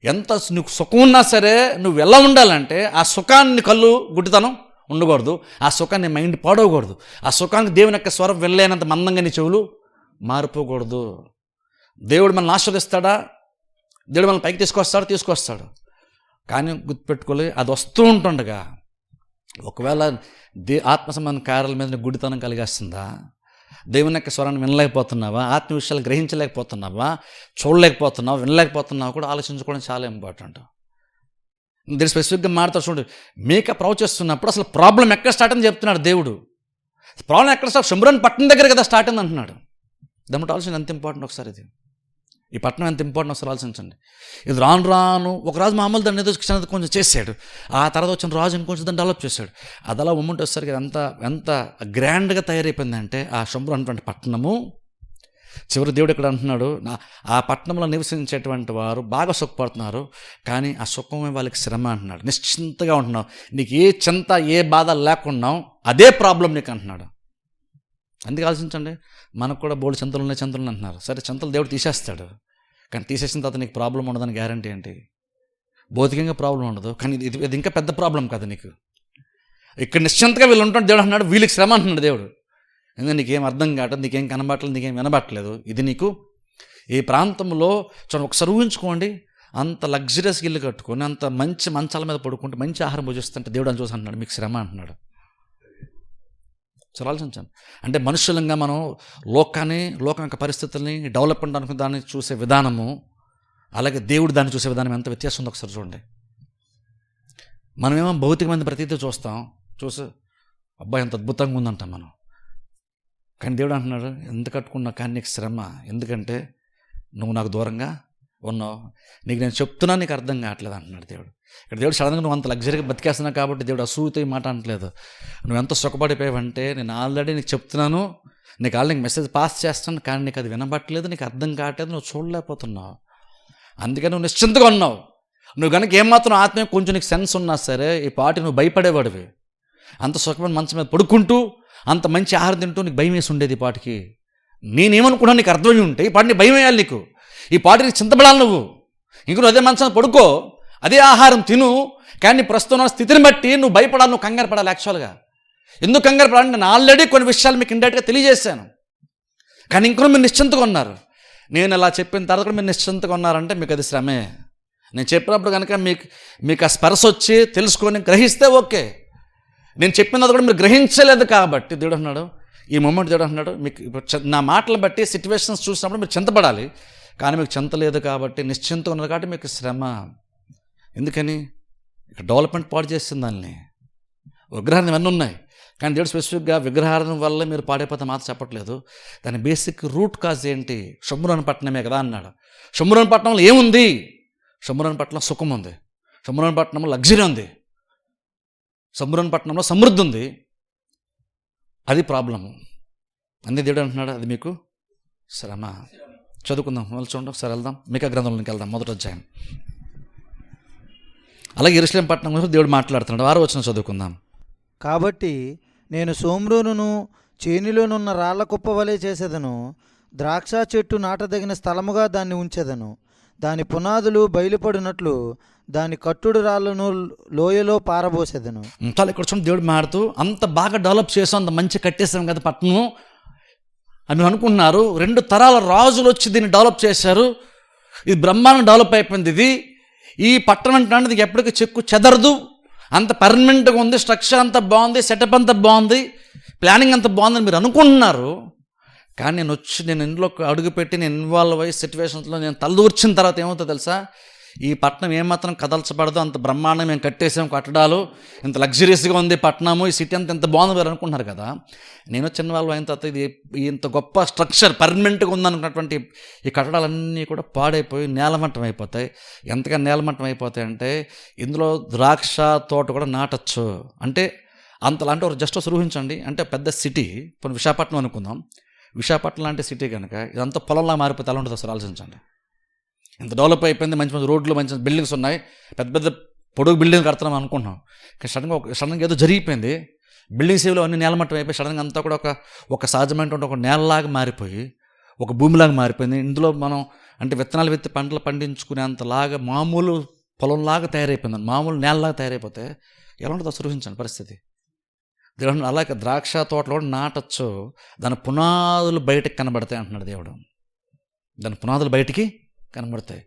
S1: ఎంత నువ్వు సుఖం ఉన్నా సరే నువ్వు ఎలా ఉండాలంటే ఆ సుఖాన్ని కళ్ళు గుడ్డితనం ఉండకూడదు, ఆ సుఖాన్ని మైండ్ పాడవకూడదు, ఆ సుఖానికి దేవుని యొక్క స్వరం వెళ్ళలేనంత మందంగా నీ చెవులు మారిపోకూడదు. దేవుడు మనల్ని ఆశీర్వదిస్తాడా, దేవుడు మనల్ని పైకి తీసుకొస్తాడు. కానీ గుర్తుపెట్టుకోలే, అది వస్తూ ఉంటుండగా ఒకవేళ ఆత్మ సంబంధ కార్యాల మీద గుడితనం కలిగేస్తుందా, దేవుని యొక్క స్వరాన్ని వినలేకపోతున్నావా, ఆత్మ విషయాలు గ్రహించలేకపోతున్నావా, చూడలేకపోతున్నావా, వినలేకపోతున్నావా కూడా ఆలోచించుకోవడం చాలా ఇంపార్టెంట్. దీన్ని స్పెసిఫిక్గా మాట్లాడుతూ చూడు, మీకా ప్రవచ చేస్తున్నప్పుడు అసలు ప్రాబ్లం ఎక్కడ స్టార్ట్ అని చెప్తున్నాడు దేవుడు. ప్రాబ్లం ఎక్కడ స్టార్ట్, షమ్రోన్ పట్టణం దగ్గర కదా స్టార్ట్ అని అంటున్నాడు. దమ్మట ఆలోచన ఎంత ఇంపార్టెంట్ ఒకసారి, ఇది ఈ పట్టణం ఎంత ఇంపార్టెంట్ ఒకసారి ఆలోచించండి. ఇది రాను ఒక రాజు మామూలు దాన్ని ఏదో కొంచెం చేశాడు, ఆ తర్వాత వచ్చిన రాజు ఇంకొంచెం దాన్ని డెవలప్ చేశాడు. అది అలా ఉమ్మంటే వచ్చేసరికి ఎంత గ్రాండ్గా తయారైపోయిందంటే ఆ షమ్రోన్ అనేటువంటి పట్టణము. చివరి దేవుడు ఇక్కడ అంటున్నాడు, ఆ పట్టణంలో నివసించేటువంటి వారు బాగా సుఖపడుతున్నారు, కానీ ఆ సుఖమే వాళ్ళకి శ్రమ అంటున్నాడు. నిశ్చింతగా ఉంటున్నావు, నీకు ఏ చింత ఏ బాధ లేకున్నావు, అదే ప్రాబ్లం నీకు అంటున్నాడు. అందుకే ఆలోచించండి, మనకు కూడా బోల్డ్ చింతలు ఉన్నాయి అంటున్నారు. సరే, చింతలు దేవుడు తీసేస్తాడు, కానీ తీసేసిన తర్వాత నీకు ప్రాబ్లం ఉండదని గ్యారంటీ ఏంటి? భౌతికంగా ప్రాబ్లం ఉండదు, కానీ ఇది ఇంకా పెద్ద ప్రాబ్లం కదా నీకు. ఇక్కడ నిశ్చింతగా వీళ్ళు ఉంటాడు దేవుడు అంటున్నాడు, వీళ్ళకి శ్రమ అంటున్నాడు దేవుడు. ఎందుకంటే నీకేం అర్థం కావట్లేదు, నీకేం కనబట్టలేదు, నీకేం వినబట్టలేదు. ఇది నీకు ఈ ప్రాంతంలో చూడండి, ఒకసారి ఊహించుకోండి, అంత లగ్జరియస్ ఇల్లు కట్టుకొని అంత మంచి మంచాల మీద పడుకుంటే మంచి ఆహారం భుజిస్తుంటే దేవుడు అని చూసి అంటున్నాడు మీకు శ్రమ అంటున్నాడు. చాలా ఆలోచించండి. అంటే మనుషులంగా మనం లోకం యొక్క పరిస్థితుల్ని డెవలప్మెంట్ అనుకున్న దాన్ని చూసే విధానము, అలాగే దేవుడు దాన్ని చూసే విధానం ఎంత వ్యత్యాసం ఉందో ఒకసారి చూడండి. మనమేమో భౌతికమైన ప్రతీతి చూసి అబ్బాయి ఎంత అద్భుతంగా ఉందంటాం మనం. కానీ దేవుడు అంటున్నాడు, ఎంత కట్టుకున్నా కానీ నీకు శ్రమ, ఎందుకంటే నువ్వు నాకు దూరంగా ఉన్నావు, నీకు నేను చెప్తున్నా నీకు అర్థం కావట్లేదు అంటున్నాడు దేవుడు. ఇక్కడ దేవుడు సడన్గా నువ్వు అంత లగ్జరీగా బతికేస్తున్నావు కాబట్టి దేవుడు అసూయతో ఈ మాట అనట్లేదు. నువ్వు ఎంత సుఖపడిపోయావంటే నేను ఆల్రెడీ నీకు చెప్తున్నాను, నీకు ఆల్రెడీ మెసేజ్ పాస్ చేస్తాను, కానీ నీకు అది వినబట్టలేదు, నీకు అర్థం కావట్లేదు, నువ్వు చూడలేకపోతున్నావు. అందుకని నువ్వు నిశ్చింతగా ఉన్నావు. నువ్వు కనుక ఏమాత్రం ఆత్మీయ కొంచెం నీకు సెన్స్ ఉన్నా సరే ఈ పాటి నువ్వు భయపడేవాడివి. అంత సుఖమైన మంచం మీద పడుకుంటూ అంత మంచి ఆహారం తింటూ నీకు భయం వేసి ఉండేది. ఈ పాటికి నేనేమనుకున్నా నీకు అర్థమై ఉంటే ఈ పాటిని భయం వేయాలి నీకు, ఈ పాటిని చింతపడాలి నువ్వు. ఇంక నువ్వు అదే మంచం పడుకో, అదే ఆహారం తిను, కానీ ప్రస్తుతం ఉన్న స్థితిని బట్టి నువ్వు భయపడాలి, నువ్వు కంగారు పడాలి. యాక్చువల్గా ఎందుకు కంగారు పడాలి, నేను ఆల్రెడీ కొన్ని విషయాలు మీకు ఇండైరెక్ట్గా తెలియజేశాను, కానీ ఇంకొక మీరు నిశ్చింతగా ఉన్నారు. నేను ఇలా చెప్పిన తర్వాత కూడా మీరు నిశ్చింతగా ఉన్నారంటే మీకు అది శ్రమే. నేను చెప్పినప్పుడు కనుక మీకు ఆ స్పర్శ వచ్చి తెలుసుకొని గ్రహిస్తే ఓకే. నేను చెప్పినది కూడా మీరు గ్రహించలేదు కాబట్టి దేవుడు అన్నాడు, ఈ మూమెంట్ దేవుడు అన్నాడు, మీకు నా మాటలు బట్టి సిచ్యువేషన్స్ చూసినప్పుడు మీరు చింతపడాలి, కానీ మీకు చింత లేదు కాబట్టి నిశ్చింతగా ఉన్నారు కాబట్టి మీకు శ్రమ. ఎందుకని? ఇక్కడ డెవలప్మెంట్ పాడు చేస్తుంది దాన్ని. విగ్రహాలు ఇవన్నీ ఉన్నాయి, కానీ దేవుడు స్పెసిఫిక్గా విగ్రహాల వల్ల మీరు పాడైపోతే మాత్రం చెప్పట్లేదు. దాని బేసిక్ రూట్ కాజ్ ఏంటి? షమ్రోన్ పట్టణమే కదా అన్నాడు. షమ్రోన్ పట్టణంలో ఏముంది? షమ్రోన్ పట్టణంలో సుఖం ఉంది, షమ్రోన్ పట్టణంలో లగ్జరీ ఉంది, షమ్రోన్ పట్టణంలో సమృద్ధి ఉంది. అది ప్రాబ్లము. అన్నీ దేవుడు అంటున్నాడు అది మీకు శ్రమ. చదువుకుందాం, మళ్ళీ చూడండి ఒకసారి వెళ్దాం, మీకా గ్రంథంలోకి వెళ్దాం, 1వ అధ్యాయం. అలాగే యెరూషలేము పట్టణం గురించి దేవుడు మాట్లాడుతున్నాడు. 6వ వచనం చదువుకుందాం.
S2: కాబట్టి నేను సోమ్రోనును చేనిలోనున్న రాళ్ల కుప్ప వలె చేసేదను, ద్రాక్ష చెట్టు నాటదగిన స్థలముగా దాన్ని ఉంచెదను, దాని పునాదులు బయలుపడినట్లు దాని కట్టుడు రాళ్లను లోయలో పారబోసేదను.
S1: చాలా ఇక్కడ చూడండి, దేవుడు మాడుతూ అంత బాగా డెవలప్ చేసాం, అంత మంచి కట్టేసాం కదా పట్టణం అని మీరు అనుకుంటున్నారు. 2 తరాల రాజులు వచ్చి దీన్ని డెవలప్ చేశారు, ఇది బ్రహ్మాండం డెవలప్ అయిపోయింది. ఈ పట్టణం అంటే ఎప్పటికీ చెక్కు చెదరదు, అంత పర్మనెంట్గా ఉంది, స్ట్రక్చర్ అంతా బాగుంది, సెటప్ అంతా బాగుంది, ప్లానింగ్ అంతా బాగుందని మీరు అనుకుంటున్నారు. కానీ నేను ఇందులో అడుగుపెట్టి నేను ఇన్వాల్వ్ అయ్యి సిచ్యువేషన్స్లో నేను తలదూర్చిన తర్వాత ఏమవుతుందో తెలుసా? ఈ పట్టణం ఏమాత్రం కదల్చబడదో అంత బ్రహ్మాండం మేము కట్టేసాం, కట్టడాలు ఇంత లగ్జరీస్గా ఉంది పట్టణము, ఈ సిటీ అంతా ఎంత బాగుంది మీరు అనుకుంటున్నారు కదా. నేను చిన్నవాళ్ళు అయిన తర్వాత ఇది ఇంత గొప్ప స్ట్రక్చర్ పర్మనెంట్గా ఉందనుకున్నటువంటి ఈ కట్టడాలన్నీ కూడా పాడైపోయి నేలమట్టం అయిపోతాయి. ఎంతగా నేలమట్టం అయిపోతాయి అంటే ఇందులో ద్రాక్ష తోట కూడా నాటచ్చు. అంటే అంతలా అంటే ఒక జస్ట్ ఊహించండి, అంటే పెద్ద సిటీ, ఇప్పుడు విశాఖపట్నం అనుకుందాం, విశాఖపట్నం లాంటి సిటీ కనుక ఇదంతా పొలంలా మారిపోతే ఎలా ఉంటుంది అసలు ఆలోచించండి. ఇంత డెవలప్ అయిపోయింది, మంచి మంచి రోడ్లు, మంచి బిల్డింగ్స్ ఉన్నాయి, పెద్ద పెద్ద పొడుగు బిల్డింగ్ కడుతున్నాం అనుకుంటున్నాం. కానీ సడన్గా ఏదో జరిగిపోయింది, బిల్డింగ్ సేవలో అన్ని నేలమట్టం అయిపోయి సడన్గా అంతా కూడా ఒక సహజమైనటువంటి ఒక నేలలాగా మారిపోయి ఒక భూమిలాగా మారిపోయింది. ఇందులో మనం అంటే విత్తనాలు విత్తి పంటలు పండించుకునేంతలాగా మామూలు పొలంలాగా తయారైపోయింది, మామూలు నేలలాగా తయారైపోతే ఎలా ఉంటుంది అసలు ఊహించండి పరిస్థితి. దేవుడు అలాగే ద్రాక్ష తోటలో కూడా నాటచ్చు, దాని పునాదులు బయటకు కనబడతాయి అంటున్నాడు దేవుడు. దాని పునాదులు బయటికి కనబడతాయి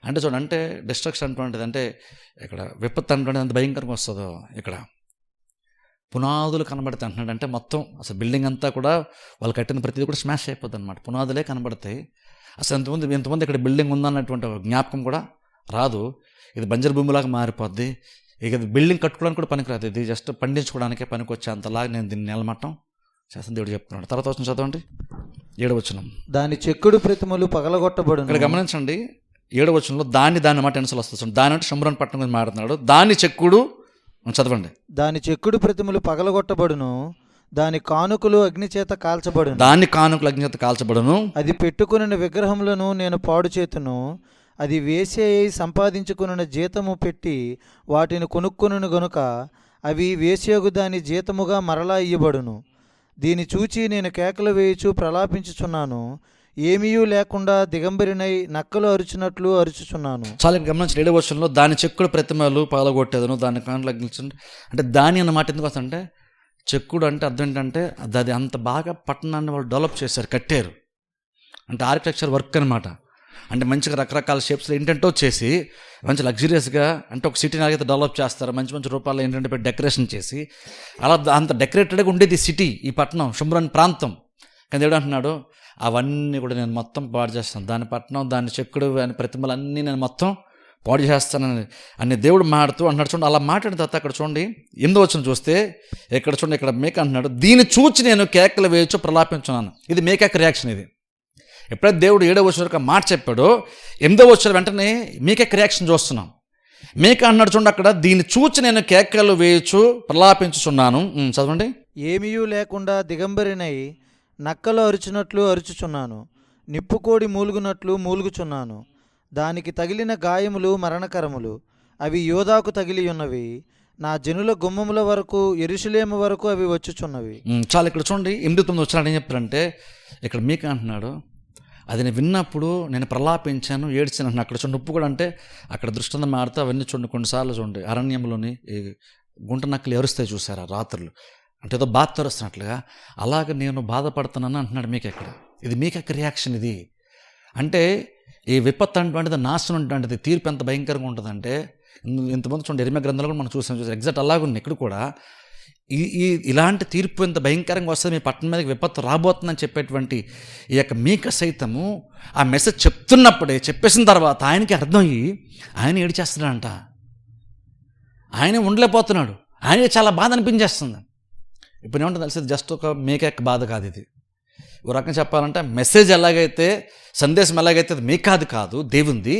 S1: అంటే చూడండి, అంటే డిస్ట్రక్షన్ అటువంటిది, అంటే ఇక్కడ విపత్తు అటువంటిది అంత భయంకరంగా వస్తుందో ఇక్కడ పునాదులు కనబడతాయి అంటున్నాడు. అంటే మొత్తం అసలు బిల్డింగ్ అంతా కూడా వాళ్ళు కట్టిన ప్రతిదీ కూడా స్మాష్ అయిపోద్ది అనమాట, పునాదులే కనబడతాయి. అసలు ఎంతమంది ఇక్కడ బిల్డింగ్ ఉందన్నటువంటి జ్ఞాపకం కూడా రాదు. ఇది బంజరు భూమిలాగా మారిపోద్ది. ఇక ఇది బిల్డింగ్ కట్టుకోవడానికి కూడా పనికిరాదు, ఇది జస్ట్ పండించుకోవడానికే పనికొచ్చే అంతలాగా నేను దీన్ని నేలమట్టం చేస్తాను దేవుడు చెప్తున్నాడు. తర్వాత వచ్చిన చదవండి 7వ వచనం.
S2: దాని చెక్కుడు ప్రతిమలు పగలగొట్టబడును.
S1: ఇక్కడ గమనించండి 7వ వచనంలో దాని మాట ఎన్నిసార్లు వస్తుంది. దాని అంటే శంభ్రాన్ పట్టణం గురించి మాట్లాడుతున్నాడు. దాని చెక్కుడు చదవండి.
S2: దాని చెక్కుడు ప్రతిమలు పగలగొట్టబడును, దాని కానుకలు అగ్నిచేత కాల్చబడును.
S1: దాని కానుకలు అగ్నిచేత కాల్చబడును.
S2: అది పెట్టుకుని విగ్రహములను నేను పాడు చేతును, అది వేసే సంపాదించుకున్న జీతము పెట్టి వాటిని కొనుక్కును గనుక అవి వేసేగు దాని జీతముగా మరలా ఇయ్యబడును. దీని చూచి నేను కేకలు వేయుచు ప్రలాపించుచున్నాను, ఏమీయూ లేకుండా దిగంబరినై నక్కలు అరుచినట్లు అరుచుచున్నాను.
S1: చాలా గమనించి 7వ వచనంలో దాని చెక్కుడు ప్రతిమలు పగలగొట్టేదను, దాని కానుకలు అగ్నించండి అంటే దాని అన్నమాట ఎందుకు వస్తుందంటే చెక్కుడు అంటే అర్థం ఏంటంటే అది అంత బాగా పట్టణాన్ని వాళ్ళు డెవలప్ చేశారు, కట్టారు. అంటే ఆర్కిటెక్చర్ వర్క్ అనమాట. అంటే మంచిగా రకరకాల షేప్స్లో ఏంటంటో చేసి మంచి లగ్జరియస్గా, అంటే ఒక సిటీని అలాగైతే డెవలప్ చేస్తారు, మంచి మంచి రూపాల్లో ఏంటంటే పెట్టి డెకరేషన్ చేసి అలా అంత డెకరేటెడ్గా ఉండేది సిటీ, ఈ పట్టణం శుభ్రాన్ ప్రాంతం. కానీ దేవుడు అంటున్నాడు అవన్నీ కూడా నేను మొత్తం పాడు చేస్తాను, దాని పట్టణం, దాని చెక్కుడు, దాని ప్రతిమలన్నీ నేను మొత్తం పాడు చేస్తానని అన్ని దేవుడు మాట్లాడుతూ అంటున్నాడు. చూడండి అలా మాట్లాడిన తర్వాత అక్కడ చూడండి 8వ వచనం చూస్తే ఇక్కడ చూడండి, ఇక్కడ మేక అంటున్నాడు దీన్ని చూచి నేను కేకలు వేయచ్చు ప్రలాపించున్నాను. ఇది మేక రియాక్షన్. ఇది ఎప్పుడైతే దేవుడు 7వ వచనం మాట చెప్పాడో 8వ వచనం వెంటనే మేక రియాక్షన్ చూస్తున్నాం. మేక అన్నాడు చూడండి అక్కడ దీన్ని చూచి నేను కేకలు వేయచ్చు ప్రలాపించుచున్నాను. చదవండి.
S2: ఏమీయూ లేకుండా దిగంబరినై నక్కలు అరుచినట్లు అరుచుచున్నాను, నిప్పుకోడి మూలుగునట్లు మూలుగుచున్నాను. దానికి తగిలిన గాయములు మరణకరములు, అవి యోధాకు తగిలి ఉన్నవి. నా జనుల గుమ్మముల వరకు యెరూషలేము వరకు అవి వచ్చుచున్నవి.
S1: చాలా ఇక్కడ చూడండి 8-9 వచ్చినాడు ఏం చెప్తారంటే ఇక్కడ మీక అంటున్నాడు అది నేను విన్నప్పుడు నేను ప్రలాపించాను, ఏడ్చాను అంటున్నాను. అక్కడ చూడండి ఉప్పు కూడా అంటే అక్కడ దృష్టాంతం మారుతూ అవన్నీ చూడండి కొన్నిసార్లు చూడండి అరణ్యంలోని ఈ గుంట నక్కలు ఎరుస్తాయి చూసారా రాత్రులు, అంటే ఏదో బాధ తెరుస్తున్నట్లుగా అలాగ నేను బాధపడుతున్నాను అంటున్నాడు మీకు. ఎక్కడ ఇది మీకు రియాక్షన్. ఇది అంటే ఈ విపత్తు అటువంటిది, నాశనం అటువంటిది, తీర్పు ఎంత భయంకరంగా ఉంటుందంటే ఇంతమంది చూడండి ఎరిమే గ్రంథాలు కూడా మనం చూసాం ఎగ్జాక్ట్ అలాగుంది ఇక్కడ కూడా. ఇలాంటి తీర్పు ఎంత భయంకరంగా వస్తుంది, మీ పట్టణం మీదకి విపత్తు రాబోతుందని చెప్పేటువంటి ఈ యొక్క మీక సైతము ఆ మెసేజ్ చెప్తున్నప్పుడే చెప్పేసిన తర్వాత ఆయనకి అర్థమయ్యి ఆయన ఏడిచేస్తున్నాడంట, ఆయనే ఉండలేకపోతున్నాడు, ఆయనకి చాలా బాధ అనిపించేస్తుంది. ఇప్పుడు ఏమంటుంది తెలిసి జస్ట్ ఒక మేక బాధ కాదు ఇది. ఒక రకంగా చెప్పాలంటే మెసేజ్ ఎలాగైతే, సందేశం ఎలాగైతే అది మీకాది కాదు దేవుంది,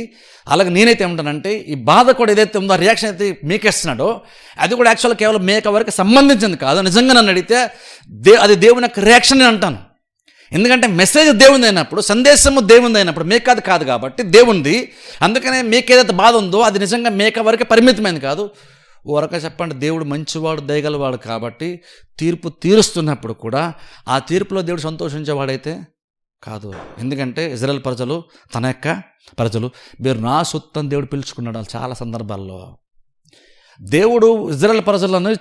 S1: అలాగే నేనైతే ఏమంటానంటే ఈ బాధ కూడా ఏదైతే ఉందో ఆ రియాక్షన్ అయితే మీకేస్తున్నాడో అది కూడా యాక్చువల్గా కేవలం మేక వరకు సంబంధించింది కాదు. నిజంగా నన్ను అడిగితే అది దేవుని యొక్క రియాక్షన్ నేను అంటాను. ఎందుకంటే మెసేజ్ దేవుంది అయినప్పుడు, సందేశము దేవుంది అయినప్పుడు మేకాది కాదు కాబట్టి దేవుంది. అందుకనే మేక ఏదైతే బాధ ఉందో అది నిజంగా మేక వరకే పరిమితమైంది కాదు. ఓ రకంగా చెప్పండి దేవుడు మంచివాడు, దయగలవాడు కాబట్టి తీర్పు తీరుస్తున్నప్పుడు కూడా ఆ తీర్పులో దేవుడు సంతోషించేవాడైతే కాదు. ఎందుకంటే ఇజ్రాయెల్ ప్రజలు తన యొక్క ప్రజలు, మీరు నా సొత్తని దేవుడు పిలుచుకున్నాడు. చాలా సందర్భాల్లో దేవుడు ఇజ్రాయెల్ ప్రజలను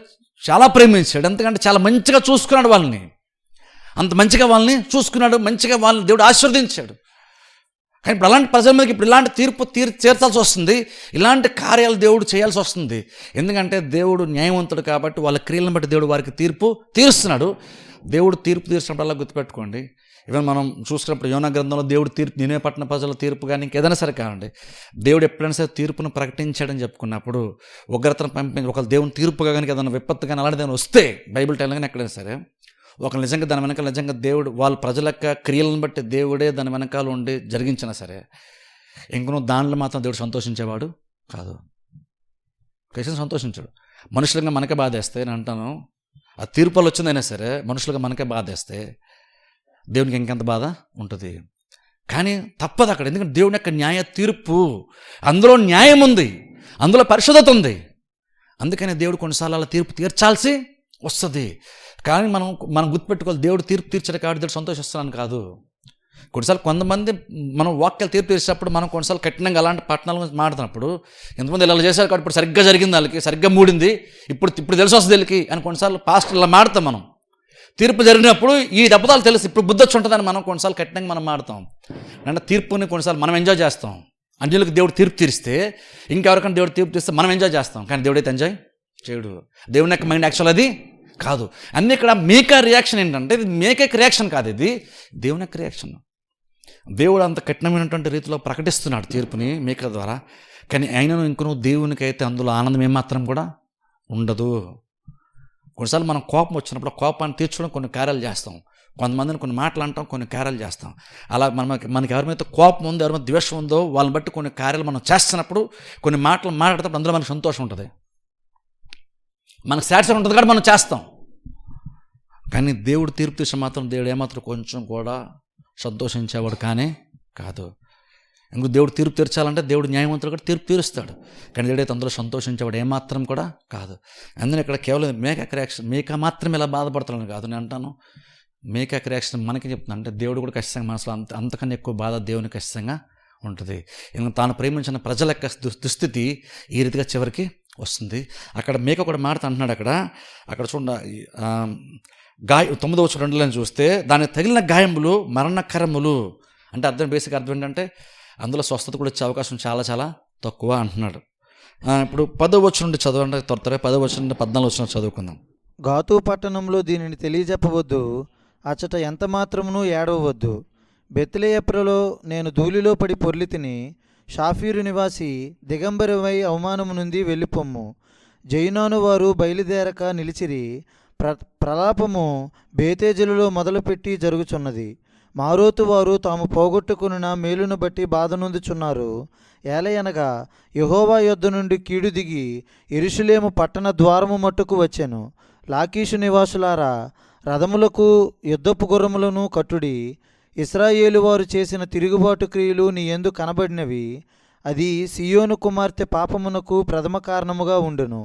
S1: చాలా ప్రేమించాడు, ఎందుకంటే చాలా మంచిగా చూసుకున్నాడు వాళ్ళని, అంత మంచిగా వాళ్ళని చూసుకున్నాడు, మంచిగా వాళ్ళని దేవుడు ఆశీర్వదించాడు. కానీ ఇప్పుడు అలాంటి ప్రజల మీదకి ఇప్పుడు ఇలాంటి తీర్పు చేర్చాల్సి వస్తుంది, ఇలాంటి కార్యాలు దేవుడు చేయాల్సి వస్తుంది. ఎందుకంటే దేవుడు న్యాయవంతుడు కాబట్టి వాళ్ళ క్రియలను బట్టి దేవుడు వారికి తీర్పు తీరుస్తున్నాడు. దేవుడు తీర్పు తీర్చినప్పుడు అలా గుర్తుపెట్టుకోండి, ఈవెన్ మనం చూసుకున్నప్పుడు యోనా గ్రంథంలో దేవుడు తీర్పు, నినివే పట్టణ ప్రజల తీర్పు కానీ ఇంకేదైనా సరే కావండి, దేవుడు ఎప్పుడైనా సరే తీర్పును ప్రకటించాడని చెప్పుకున్నప్పుడు ఉగ్రతను పంపించి ఒక దేవుని తీర్పుగా కానీ ఏదైనా విపత్తు కానీ అలాంటిది ఏమైనా వస్తే బైబిల్ టైంలో కానీ ఎక్కడైనా సరే ఒక నిజంగా దాని వెనకాల నిజంగా దేవుడు వాళ్ళ ప్రజల యొక్క క్రియలను బట్టి దేవుడే దాని వెనకాల ఉండి జరిగించినా సరే ఇంకొన దాంట్లో మాత్రం దేవుడు సంతోషించేవాడు కాదు. కేసీఆర్ సంతోషించాడు. మనుషులుగా మనకే బాధేస్తే నేను అంటాను, ఆ తీర్పులు వచ్చిందైనా సరే మనుషులుగా మనకే బాధేస్తే దేవునికి ఇంకెంత బాధ ఉంటుంది. కానీ తప్పదు అక్కడ, ఎందుకంటే దేవుని యొక్క న్యాయ తీర్పు, అందులో న్యాయం ఉంది, అందులో పరిశుద్ధత ఉంది. అందుకని దేవుడు కొన్నిసార్లు అలా తీర్పు తీర్చాల్సి వస్తుంది. కానీ మనం గుర్తుపెట్టుకోవాలి, దేవుడు తీర్పు తీర్చడం కాబట్టి దేవుడు సంతోషిస్తున్నాను కాదు. కొన్నిసార్లు కొంతమంది మనం వాక్యాలు తీర్పు తీర్చేటప్పుడు మనం కొన్నిసార్లు కఠినంగా అలాంటి పట్టణాల గురించి మాట్లాడుతున్నప్పుడు ఎంతమంది ఇలా చేశారు కాబట్టి ఇప్పుడు సరిగ్గా జరిగింది, వాళ్ళకి సరిగ్గా మూడింది, ఇప్పుడు తెలిసి వస్తుంది వీళ్ళకి అని కొన్నిసార్లు పాస్టర్ ఇలా మాడతాం. మనం తీర్పు జరిగినప్పుడు ఈ దెబ్బతాలు తెలుసు, ఇప్పుడు బుద్ధి వచ్చి ఉంటుందని మనం కొన్నిసార్లు కఠినంగా మనం మాడతాం. అంటే తీర్పుని కొన్నిసార్లు మనం ఎంజాయ్ చేస్తాం. అన్యులకు దేవుడు తీర్పు తీరిస్తే, ఇంకెవరికైనా దేవుడు తీర్పు తీస్తే మనం ఎంజాయ్ చేస్తాం, కానీ దేవుడైతే ఎంజాయ్ చేయడు. దేవుని యొక్క మైండ్ యాక్చువల్ అది కాదు. అన్నీ ఇక్కడ మీకా రియాక్షన్ ఏంటంటే ఇది మేకేక్ రియాక్షన్ కాదు, ఇది దేవుని యొక్క రియాక్షన్. దేవుడు అంత కఠినమైనటువంటి రీతిలో ప్రకటిస్తున్నాడు తీర్పుని మీకా ద్వారా, కానీ అయినను ఇంకొను దేవునికి అయితే అందులో ఆనందం ఏమాత్రం కూడా ఉండదు. కొన్నిసార్లు మనం కోపం వచ్చినప్పుడు కోపాన్ని తీర్చడం కొన్ని కార్యాలు చేస్తాం, కొంతమందిని కొన్ని మాటలు అంటాం, కొన్ని కార్యాలు చేస్తాం. అలా మనకి ఎవరి మీద కోపం ఉందో, ఎవరి మీద ద్వేషం ఉందో వాళ్ళని బట్టి కొన్ని కార్యాలు మనం చేస్తున్నప్పుడు, కొన్ని మాటలు మాట్లాడేటప్పుడు అందులో మనకు సంతోషం ఉంటుంది, మనకు సాటిస్ఫై ఉంటుంది కాబట్టి మనం చేస్తాం. కానీ దేవుడు తీర్పు తీర్చడం మాత్రం దేవుడు ఏమాత్రం కొంచెం కూడా సంతోషించేవాడు కానే కాదు. ఇంకో దేవుడు తీర్పు తీర్చాలంటే దేవుడు న్యాయవంతుడు కూడా తీర్పు తీరుస్తాడు, కానీ దేవుడైతే అందులో సంతోషించేవాడు ఏమాత్రం కూడా కాదు. అందుకని ఇక్కడ కేవలం మేకా రియాక్షన్, మేకా మాత్రం ఇలా బాధపడుతున్నాను కాదు నేను అంటాను. మేకా రియాక్షన్ మనకి చెప్తున్నాను అంటే దేవుడు కూడా ఖచ్చితంగా మనసులో అంతకన్నా ఎక్కువ బాధ దేవునికి ఖచ్చితంగా ఉంటుంది. ఎందుకంటే తాను ప్రేమించిన ప్రజల యొక్క దుస్థితి ఈ రీతిగా చివరికి వస్తుంది. అక్కడ మేక కూడా మాట అంటున్నాడు. అక్కడ చూడ 9:2 చూస్తే దానికి తగిలిన గాయములు మరణకరములు అంటే అర్థం, బేసిక్ అర్థం ఏంటంటే అందులో స్వస్థత కూడా వచ్చే అవకాశం చాలా చాలా తక్కువ అంటున్నాడు. ఇప్పుడు 10వ వచనం నుండి చదవండి, త్వరగా 10వ వచనం నుండి 14వ వచనం చదువుకుందాం.
S2: గాతు పట్టణంలో దీనిని తెలియజెప్పవద్దు, అచ్చట ఎంత మాత్రమును ఏడవవద్దు. బెత్లెహేములో నేను ధూళిలో పడి పొర్లి తిని, షాఫీరు నివాసి దిగంబరమై అవమానము నుండి వెళ్ళిపొమ్ము. జైనాను వారు బయలుదేరక నిలిచిరి. ప్రలాపము బేతేజలులో మొదలుపెట్టి జరుగుచున్నది. మారోతు వారు తాము పోగొట్టుకున్న మేలును బట్టి బాధ నొందుచున్నారు. ఏలయనగా యెహోవా యొద్ద నుండి కీడు దిగి యెరూషలేము పట్టణ ద్వారము మట్టుకు వచ్చెను. లాకీషు నివాసులారా, రథములకు యుద్ధపు గుర్రములను కట్టుడి. ఇశ్రాయేలు వారు చేసిన తిరుగుబాటు క్రియలు నీ యందు కనబడినవి. అది సియోను కుమార్తె పాపమునకు ప్రథమ కారణముగా ఉండును.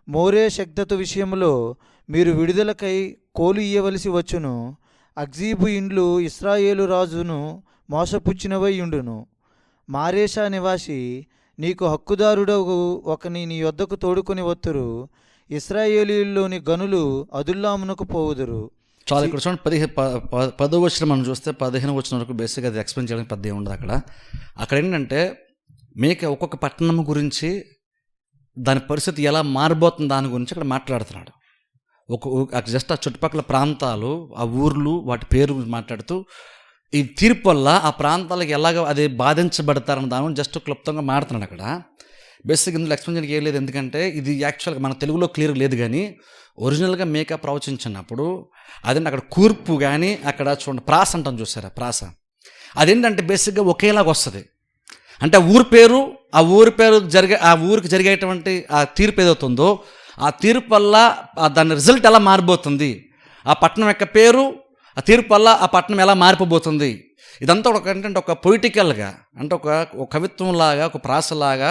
S2: మోరే శగ్దతు విషయంలో మీరు విడుదలకై కోలు ఇయ్యవలసి వచ్చును. అగ్జీబు ఇండ్లు ఇశ్రాయేలు రాజును మోసపుచ్చినవై ఉండును. మారేషా నివాసి, నీకు హక్కుదారుడవు ఒకని నీ యొద్దకు తోడుకొని వత్తురు. ఇశ్రాయేలీయుల్లోని గనులు అదుల్లామునకు పోవుదురు.
S1: చాలా ఇక్కడ చూడండి, 10వ వచనం మనం చూస్తే 15వ వచనం వరకు బేసిక్గా అది ఎక్స్ప్లెయిన్ చేయడానికి పెద్ద ఉండదు. అక్కడ ఏంటంటే మేక ఒక్కొక్క పట్టణం గురించి దాని పరిస్థితి ఎలా మారిపోతుంది దాని గురించి అక్కడ మాట్లాడుతున్నాడు. జస్ట్ ఆ చుట్టుపక్కల ప్రాంతాలు, ఆ ఊర్లు, వాటి పేరు మాట్లాడుతూ ఈ తీర్పు వల్ల ఆ ప్రాంతాలకు ఎలాగ అది బాధించబడతారని దాని గురించి జస్ట్ క్లుప్తంగా మాట్లాడుతున్నాడు. అక్కడ బేసిక్ ఇందులో ఎక్స్ప్లెయిన్ చేయడానికి ఏం లేదు, ఎందుకంటే ఇది యాక్చువల్గా మన తెలుగులో క్లియర్ లేదు. కానీ ఒరిజినల్గా మేక ప్రవచించినప్పుడు అదేంటి అక్కడ కూర్పు కానీ అక్కడ చూడండి ప్రాస అంటాం, చూసారా ప్రాస, అదేంటంటే బేసిక్గా ఒకేలాగా వస్తుంది. అంటే ఆ ఊరి పేరు ఆ ఊరికి జరిగేటువంటి ఆ తీర్పు ఏదవుతుందో ఆ తీర్పు వల్ల దాని రిజల్ట్ ఎలా మారిపోతుంది, ఆ పట్టణం యొక్క పేరు ఆ తీర్పు వల్ల ఆ పట్టణం ఎలా మారిపోబోతుంది, ఇదంతా ఏంటంటే ఒక పొయిటికల్గా అంటే ఒక కవిత్వంలాగా, ఒక ప్రాసలాగా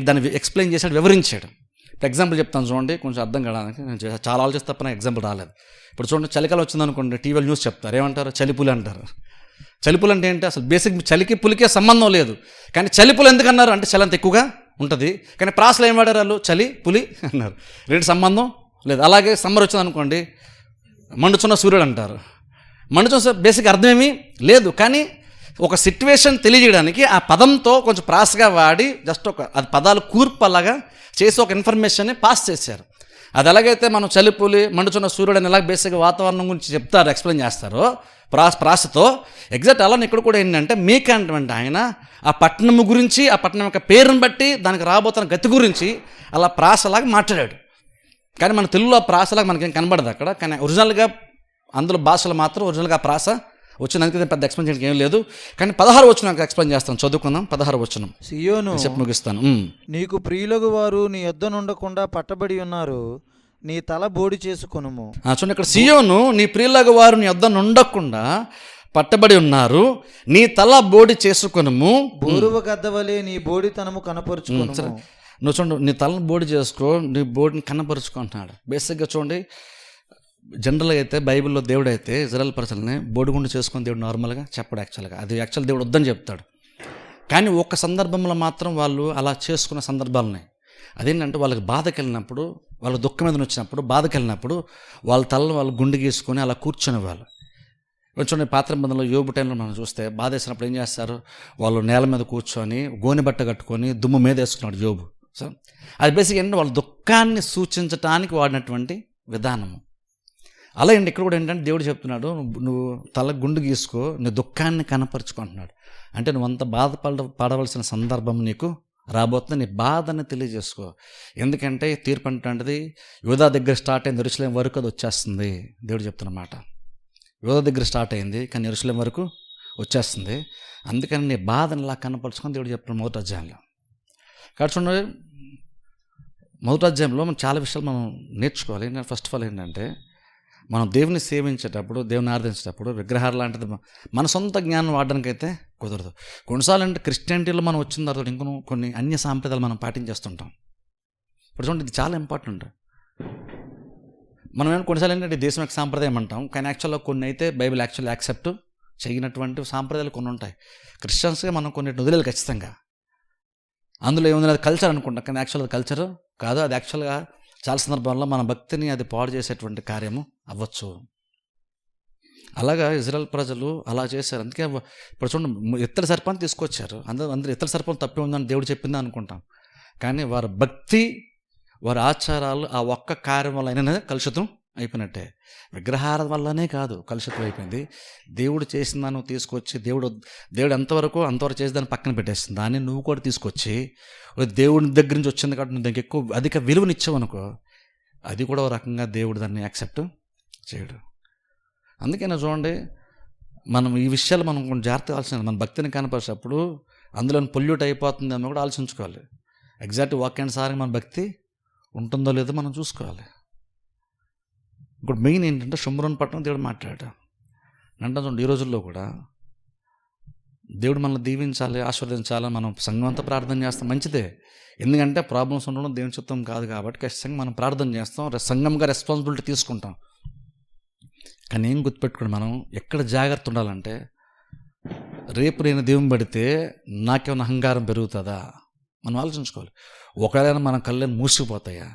S1: దాన్ని ఎక్స్ప్లెయిన్ చేశాడు, వివరించాడు. ఇప్పుడు ఎగ్జాంపుల్ చెప్తాను చూడండి, కొంచెం అర్థం కావడానికి. నేను చాలా ఆలోచిస్తే తప్ప నాకు ఎగ్జాంపుల్ రాలేదు. ఇప్పుడు చూడండి, చలికాలం వచ్చిందనుకోండి, టీవీలో న్యూస్ చెప్తారు, ఏమంటారు, చలిపులి అంటారు. చలిపులు అంటే ఏంటి, అసలు బేసిక్ చలికి పులికే సంబంధం లేదు. కానీ చలిపులు ఎందుకన్నారు అంటే చలి అంత ఎక్కువగా ఉంటుంది. కానీ ప్రాసలు ఏం వాడారు వాళ్ళు, చలి పులి అన్నారు, రెండు సంబంధం లేదు. అలాగే సమ్మర్ వచ్చిందనుకోండి, మండుచున్న సూర్యుడు అంటారు. మండుచున్న బేసిక్ అర్థమేమీ లేదు, కానీ ఒక సిట్యువేషన్ తెలియజేయడానికి ఆ పదంతో కొంచెం ప్రాసగా వాడి జస్ట్ అది పదాలు కూర్పు అలాగా చేసి ఒక ఇన్ఫర్మేషన్ని పాస్ చేశారు. అది ఎలాగైతే మనం చలిపూలి మండుచున్న సూర్యుడు అని ఎలా బేసిక్గా వాతావరణం గురించి చెప్తారు, ఎక్స్ప్లెయిన్ చేస్తారో ప్రాసతో, ఎగ్జాక్ట్ అలానే ఇక్కడ కూడా ఏంటంటే మీకా అంటే ఆయన ఆ పట్టణం గురించి, ఆ పట్టణం యొక్క పేరుని బట్టి దానికి రాబోతున్న గతి గురించి అలా ప్రాసలాగా మాట్లాడాడు. కానీ మన తెలుగులో ఆ ప్రాసలాగా మనకేం కనబడదు అక్కడ. కానీ ఒరిజినల్గా అందులో భాషలు మాత్రం ఒరిజినల్గా ఆ ప్రాస వచ్చినందుకు పెద్ద ఎక్స్ప్లెయిన్ చేయడానికి ఏం లేదు. కానీ 16 వచనం ఎక్స్ప్లెయిన్ చేస్తాను, చదువుకుందాం. 16 వచనం
S2: సియోను,
S1: చెప్పి ముగిస్తాను.
S2: నీకు ప్రియులగు వారు నీ యొద్ద నుండకుండా పట్టబడి ఉన్నారు, నీ తల బోడి చేసుకొనుము.
S1: చూడండి, ఇక్కడ సియోను నీ ప్రియులగు వారు నీ యొద్ద నుండకుండా పట్టబడి ఉన్నారు, నీ తల బోడి చేసుకొనుము.
S2: బోరువ గద్దవలే నీ బోడితనము కనపరుచుకొనుము.
S1: నువ్వు చూడండి, నీ తలను బోడి చేసుకో, నీ బోడిని కనపరుచుకుంటున్నాడు. బేసిక్గా చూడండి, జనరల్గా అయితే బైబిల్లో దేవుడు అయితే ఇజ్రాయెల్ ప్రజల్ని బోడిగుండు చేసుకొని దేవుడు నార్మల్గా చెప్పడు. యాక్చువల్గా అది దేవుడు వద్దని చెప్తాడు. కానీ ఒక్క సందర్భంలో మాత్రం వాళ్ళు అలా చేసుకున్న సందర్భాలు ఉన్నాయి. అదేంటంటే వాళ్ళకి బాధకి వెళ్ళినప్పుడు, వాళ్ళ దుఃఖం మీద వచ్చినప్పుడు, బాధకి వెళ్ళినప్పుడు వాళ్ళ తలను వాళ్ళు గుండు గీసుకొని అలా కూర్చొని వాళ్ళు చూడండి. పాత నిబంధనలో యోబు టైంలో మనం చూస్తే బాధ వేసినప్పుడు ఏం చేస్తారు, వాళ్ళు నేల మీద కూర్చొని గోని బట్ట కట్టుకొని దుమ్ము మీద వేసుకున్నాడు యోబు. సో అది బేసిక్ ఏంటంటే వాళ్ళ దుఃఖాన్ని సూచించడానికి వాడినటువంటి విధానము. అలా ఏంటి ఇక్కడ కూడా ఏంటంటే దేవుడు చెప్తున్నాడు, నువ్వు తల గుండు గీసుకో, నీ దుఃఖాన్ని కనపరుచుకుంటున్నాడు. అంటే నువ్వంత పడవలసిన సందర్భం నీకు రాబోతుంది, నీ బాధని తెలియజేసుకో. ఎందుకంటే తీర్పు అంటే యూదా దగ్గర స్టార్ట్ అయింది, యెరూషలేం వరకు అది వచ్చేస్తుంది. దేవుడు చెప్తున్నమాట, యూదా దగ్గర స్టార్ట్ అయింది కానీ యెరూషలేం వరకు వచ్చేస్తుంది. అందుకని నీ బాధని ఇలా కనపరుచుకొని దేవుడు చెప్తున్నాడు మొదటి అధ్యాయంలో. కాబట్టి చూడండి, మొదటి అధ్యాయంలో మనం చాలా విషయాలు మనం నేర్చుకోవాలి. ఫస్ట్ ఆఫ్ ఆల్ ఏంటంటే మనం దేవుని సేవించేటప్పుడు, దేవుని ఆరాధించేటప్పుడు విగ్రహాలు లాంటిది మన సొంత జ్ఞానం వాడడానికి అయితే కుదరదు. కొన్నిసార్లు అంటే క్రిస్టియానిటీలో మనం వచ్చిన తర్వాత ఇంకొన్ని కొన్ని అన్య సాంప్రదాయాలు మనం పాటించేస్తుంటాం. ఇప్పుడు చూడండి, ఇది చాలా ఇంపార్టెంట్. మనం కొన్నిసార్లు ఏంటంటే దేశం యొక్క సాంప్రదాయం అంటాం, కానీ యాక్చువల్గా కొన్ని అయితే బైబిల్ యాక్చువల్లీ యాక్సెప్ట్ చేయనటువంటి సాంప్రదాయాలు కొన్ని ఉంటాయి. క్రిస్టియన్స్గా మనం కొన్ని వదిలేదు ఖచ్చితంగా. అందులో ఏముంది, అది కల్చర్ అనుకుంటాం, కానీ యాక్చువల్ అది కల్చర్ కాదు. అది యాక్చువల్గా చాలా సందర్భాల్లో మన భక్తిని అది పాడు చేసేటువంటి కార్యము అవ్వచ్చు. అలాగా ఇజ్రాయెల్ ప్రజలు అలా చేశారు. అందుకే ఇప్పుడు చూడండి, ఇత్తడి సర్పాన్ని తీసుకొచ్చారు. అందరూ ఇత్తడి సర్పం తప్పే ఉందని దేవుడు చెప్పింది అనుకుంటాం. కానీ వారి భక్తి, వారి ఆచారాలు ఆ ఒక్క కార్యం వల్ల అయినా కలుషితం అయిపోయినట్టే. విగ్రహాల వల్లనే కాదు కలుషితం అయిపోయింది, దేవుడు చేసిన దాన్ని తీసుకొచ్చి దేవుడు అంతవరకు చేసి దాన్ని పక్కన పెట్టేస్తుంది. దాన్ని నువ్వు కూడా తీసుకొచ్చి దేవుడి దగ్గర నుంచి వచ్చింది కాబట్టి నువ్వు దానికి ఎక్కువ అధిక విలువనిచ్చావనుకో, అది కూడా ఒక రకంగా దేవుడు దాన్ని యాక్సెప్ట్ చేయడు. అందుకనే చూడండి, మనం ఈ విషయాలు మనం కొంచెం జాగ్రత్తగా ఆలోచించాలి. మన భక్తిని కనపరిచేటప్పుడు అందులో పొల్యూట్ అయిపోతుంది అని కూడా ఆలోచించుకోవాలి. ఎగ్జాక్ట్ వాక్యానుసారంగా మన భక్తి ఉంటుందో లేదో మనం చూసుకోవాలి. ఇప్పుడు మెయిన్ ఏంటంటే షోమ్రోన్ పట్టణం దేవుడు మాట్లాడాడు అంటే చూడండి, ఈ రోజుల్లో కూడా దేవుడు మనల్ని దీవించాలి, ఆశీర్వదించాలని మనం సంఘం అంతా ప్రార్థన చేస్తాం, మంచిదే. ఎందుకంటే ప్రాబ్లమ్స్ ఉండడం దేవుని చిత్తం కాదు కాబట్టి ఖచ్చితంగా మనం ప్రార్థన చేస్తాం, సంఘంగా రెస్పాన్సిబిలిటీ తీసుకుంటాం. కానీ ఏం గుర్తుపెట్టుకోండి, మనం ఎక్కడ జాగ్రత్త ఉండాలంటే, రేపు నేను దేవుని పడితే నాకేమైనా అహంకారం పెరుగుతుందా మనం ఆలోచించుకోవాలి. ఒకవేళ మన కళ్ళని మూసుకుపోతాయా,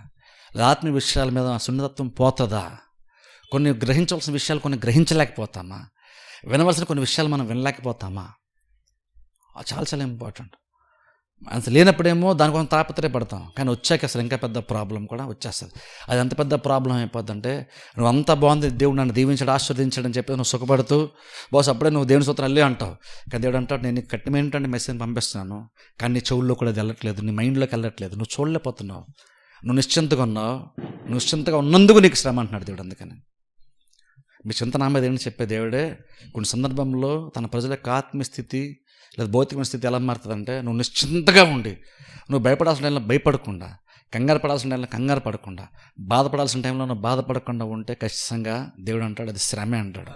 S1: ఆత్మీయ విషయాల మీద సున్నితత్వం పోతుందా, కొన్ని గ్రహించవలసిన విషయాలు కొన్ని గ్రహించలేకపోతామా, వినవలసిన కొన్ని విషయాలు మనం వినలేకపోతామా, చాలా చాలా ఇంపార్టెంట్. అసలు లేనప్పుడేమో దానికోసం తాపత్రయపడతాం, కానీ వచ్చాక అసలు ఇంకా పెద్ద ప్రాబ్లం కూడా వచ్చేస్తుంది. అది ఎంత పెద్ద ప్రాబ్లం అయిపోద్దంటే, నువ్వు అంతా బాగుంది, దేవుడు నన్ను దీవించాడు, ఆశీర్వదించాడు అని చెప్పి నువ్వు సుఖపడుతూ బాస్ అప్పుడే నువ్వు దేవుని సూత్రం అల్లే అంటావు. కానీ దేవుడు అంటాడు, నేను కట్టిమేంటంటే మెసేజ్ పంపిస్తున్నాను, కానీ నీ చెవుల్లో కూడా అది వెళ్ళట్లేదు, నీ మైండ్లోకి వెళ్ళట్లేదు, నువ్వు చూడలేకపోతున్నావు, నువ్వు నిశ్చింతగా ఉన్నావు, నువ్వు నిశ్చింతగా ఉన్నందుకు నీకు శ్రమ అంటున్నాడు దేవుడు. అందుకని మీ చింత నా మీద ఏంటి చెప్పే దేవుడే కొన్ని సందర్భంలో తన ప్రజల యొక్క ఆత్మీయ స్థితి లేదా భౌతికమైన స్థితి ఎలా మారుతుందంటే, నువ్వు నిశ్చింతగా ఉండి, నువ్వు భయపడాల్సిన టైంలో భయపడకుండా, కంగారు పడాల్సిన టైంలో కంగారు పడకుండా, బాధపడాల్సిన టైంలో నువ్వు బాధపడకుండా ఉంటే ఖచ్చితంగా దేవుడు అంటాడు అది శ్రమే అంటాడు.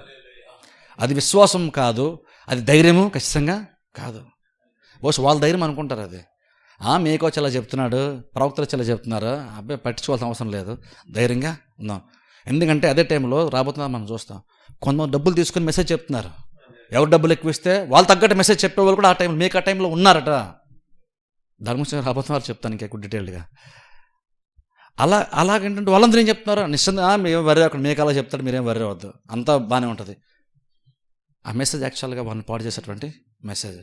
S1: అది విశ్వాసం కాదు, అది ధైర్యము ఖచ్చితంగా కాదు. బహుశా వాళ్ళ ధైర్యం అనుకుంటారు అది. మీకోవచ్చు ఇలా చెప్తున్నాడు, ప్రవక్తలు ఇలా చెప్తున్నారు, అబ్బాయి పట్టించుకోవాల్సిన అవసరం లేదు, ధైర్యంగా ఉందాం. ఎందుకంటే అదే టైంలో రాబోతున్నా మనం చూస్తాం, కొంతమంది డబ్బులు తీసుకొని మెసేజ్ చెప్తున్నారు. ఎవరు డబ్బులు ఎక్కువ ఇస్తే వాళ్ళు తగ్గట్టు మెసేజ్ చెప్పేవాళ్ళు కూడా ఆ టైంలో మీకు ఆ టైంలో ఉన్నారట. దాని గురించి రాబోతున్న వాళ్ళు చెప్తాను ఇంకా ఎక్కువ డీటెయిల్గా. అలాగేంటంటే వాళ్ళందరూ ఏం చెప్తున్నారు, నిశ్చింత మేము వర్రే అక్కడ మీకు అలా చెప్తాడు, మీరేం వర్రే వద్దు, అంతా బాగానే ఉంటుంది. ఆ మెసేజ్ యాక్చువల్గా వాళ్ళని పాడు చేసేటువంటి మెసేజ్.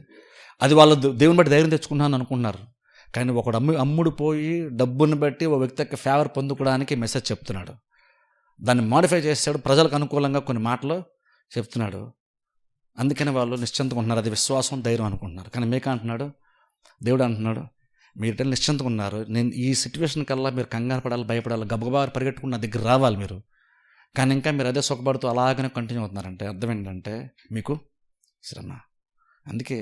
S1: అది వాళ్ళు దేవుని బట్టి ధైర్యం తెచ్చుకున్నాను అనుకుంటున్నారు, కానీ ఒకడు అమ్ముడు పోయి డబ్బుని బట్టి ఓ వ్యక్తి యొక్క ఫేవర్ పొందుకోవడానికి మెసేజ్ చెప్తున్నాడు. దాన్ని మాడిఫై చేశాడు, ప్రజలకు అనుకూలంగా కొన్ని మాటలు చెప్తున్నాడు. అందుకని వాళ్ళు నిశ్చింతగా ఉంటున్నారు. అది విశ్వాసం, ధైర్యం అనుకుంటున్నారు. కానీ మీకా అంటున్నాడు, దేవుడు అంటున్నాడు, మీరు నిశ్చింతగా ఉన్నారు. నేను ఈ సిచ్యువేషన్ కల్లా మీరు కంగారు పడాలి, భయపడాలి, గబగబా పరిగెట్టుకుని నా దగ్గర రావాలి మీరు. కానీ ఇంకా మీరు అదే సుఖపడుతూ అలాగనే కంటిన్యూ అవుతున్నారంటే అర్థం ఏంటంటే మీకు శ్రమ. అందుకే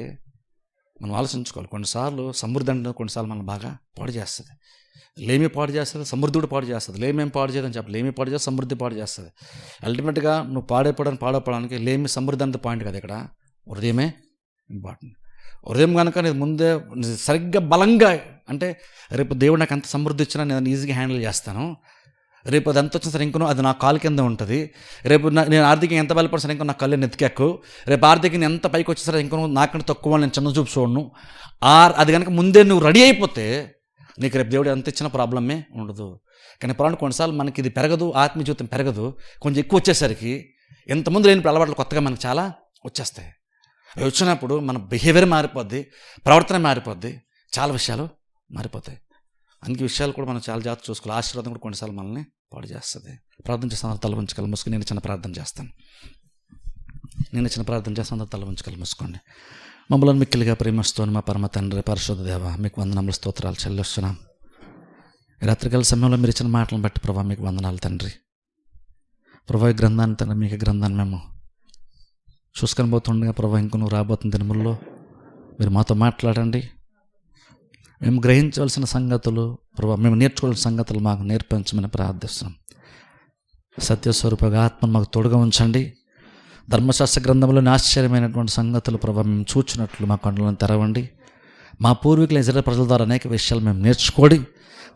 S1: మనం ఆలోచించుకోవాలి. కొన్నిసార్లు సమృద్ధి అంటే కొన్నిసార్లు మనం బాగా పాడు చేస్తుంది. లేమి పాడు చేస్తుంది, సమృద్ధి కూడా పాడు చేస్తుంది. లేమేం పాడు చేయదని చెప్పి లేమి పాడు చేస్తుంది, సమృద్ధి పాడు చేస్తుంది. అల్టిమేట్గా నువ్వు పాడైపోవడానికి లేమి సమృద్ధి అంత పాయింట్ కదా. ఇక్కడ హృదయమే ఇంపార్టెంట్. హృదయం కనుక నేను ముందే సరిగ్గా బలంగా, అంటే రేపు దేవుడు నాకు ఎంత సమృద్ధి ఇచ్చినా నేను ఈజీగా హ్యాండిల్ చేస్తాను. రేపు అది ఎంత వచ్చినా సరే ఇంకనూ అది నా కాలు కింద ఉంటుంది. రేపు నేను ఆర్థికంగా ఎంత బలపడినా ఇంకో నా కళ్ళు నెత్తికెక్కు. రేపు ఆర్థికంగా ఎంత పైకి వచ్చేసరే ఇంకనూ నాకంటే తక్కువ నేను చిన్న చూపు చూడను. అది కనుక ముందే నువ్వు రెడీ అయిపోతే నీకు రేపు దేవుడు ఎంత ఇచ్చినా ప్రాబ్లమే ఉండదు. కానీ పొలాన్ని కొన్నిసార్లు మనకి ఇది పెరగదు, ఆత్మీయ జీవితం పెరగదు. కొంచెం ఎక్కువ వచ్చేసరికి ఎంతమంది లేని అలవాట్లు కొత్తగా మనకు చాలా వచ్చేస్తాయి. అవి వచ్చినప్పుడు మన బిహేవియర్ మారిపోద్ది, ప్రవర్తన మారిపోద్ది, చాలా విషయాలు మారిపోతాయి. అందుకే విషయాలు కూడా మనం చాలా జాగ్రత్త చూసుకోవాలి. ఆశీర్వాదం కూడా కొన్నిసార్లు మనల్ని పాడు చేస్తుంది. ప్రార్థన చేస్తాను, తల ఉంచగల మూసుకొని నేను చిన్న ప్రార్థన చేస్తాను. తల ఉంచగల మూసుకోండి. మమ్మల్ని మిక్కిలిగా ప్రేమిస్తూ మా పరమ తండ్రి, పరిశుద్ధ దేవ, మీకు వందనములు, స్తోత్రాలు చెల్లిస్తున్నాం. ఈ రాత్రికాల సమయంలో మీరు ఇచ్చిన మాటలను బట్టి ప్రభా మీకు వందనాలు తండ్రి. ప్రభా ఈ గ్రంథాన్ని తండ్రి, మీకు గ్రంథాన్ని మేము చూసుకొని పోతుండగా ప్రభా ఇంకో నువ్వు రాబోతున్న దినముల్లో మీరు మాతో మాట్లాడండి. మేము గ్రహించవలసిన సంగతులు ప్రభా, మేము నేర్చుకోవాల్సిన సంగతులు మాకు నేర్పించమని ప్రార్థిస్తున్నాం. సత్యస్వరూపగా ఆత్మను మాకు తోడుగా ఉంచండి. ధర్మశాస్త్ర గ్రంథంలోని ఆశ్చర్యమైనటువంటి సంగతులు ప్రభా మేము చూచినట్లు మా కన్నులను తెరవండి. మా పూర్వీకుల ఇజ్రాయేలు ప్రజల ద్వారా అనేక విషయాలు మేము నేర్చుకోండి.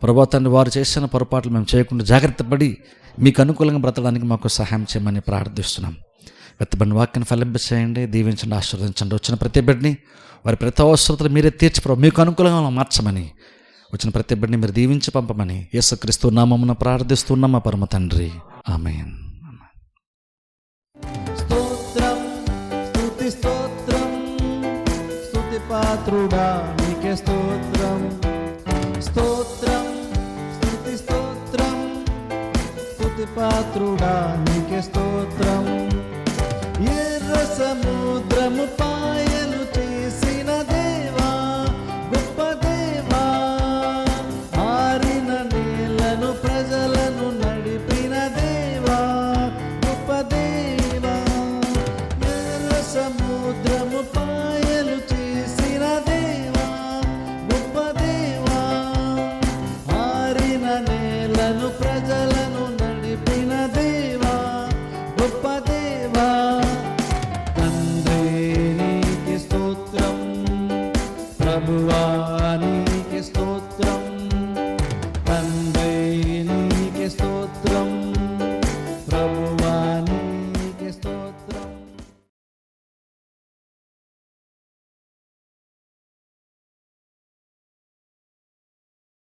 S1: ప్రభా తండ్రి, వారు చేసిన పొరపాట్లు మేము చేయకుండా జాగ్రత్త పడి మీకు అనుకూలంగా బ్రతకడానికి మాకు సహాయం చేయమని ప్రార్థిస్తున్నాం. వెత్తబడిన వాక్యాన్ని ఫలింపచేయండి, దీవించండి, ఆశీర్వదించండి. వచ్చిన ప్రతి బిడ్డని వారి ప్రతి అవసరతలు మీరే తీర్చి ప్రభు మీకు అనుకూలంగా మార్చమని, వచ్చిన ప్రతి బిడ్డని మీరు దీవించి పంపమని యేసుక్రీస్తు నామమున ప్రార్థిస్తున్నాం మా పరమ తండ్రి. ఆమేన్.
S2: స్తోత్రం, స్తుతి స్తోత్రం, స్తుతి పాత్రుడా నీకే స్తోత్రం. స్తోత్రం, స్తుతి స్తోత్రం, స్తుతి పాత్రుడా నీకే స్తోత్రం. ఎర్ర సముద్రము పాయలు చేసిన దేవా, గొప్ప దేవా, ఆరిన నేలను ప్రజలను నడిపిన దేవా, గొప్ప దేవా. ఎర్ర సముద్రము పాయలు చేసిన దేవా, గొప్ప దేవా, ఆరిన నేలను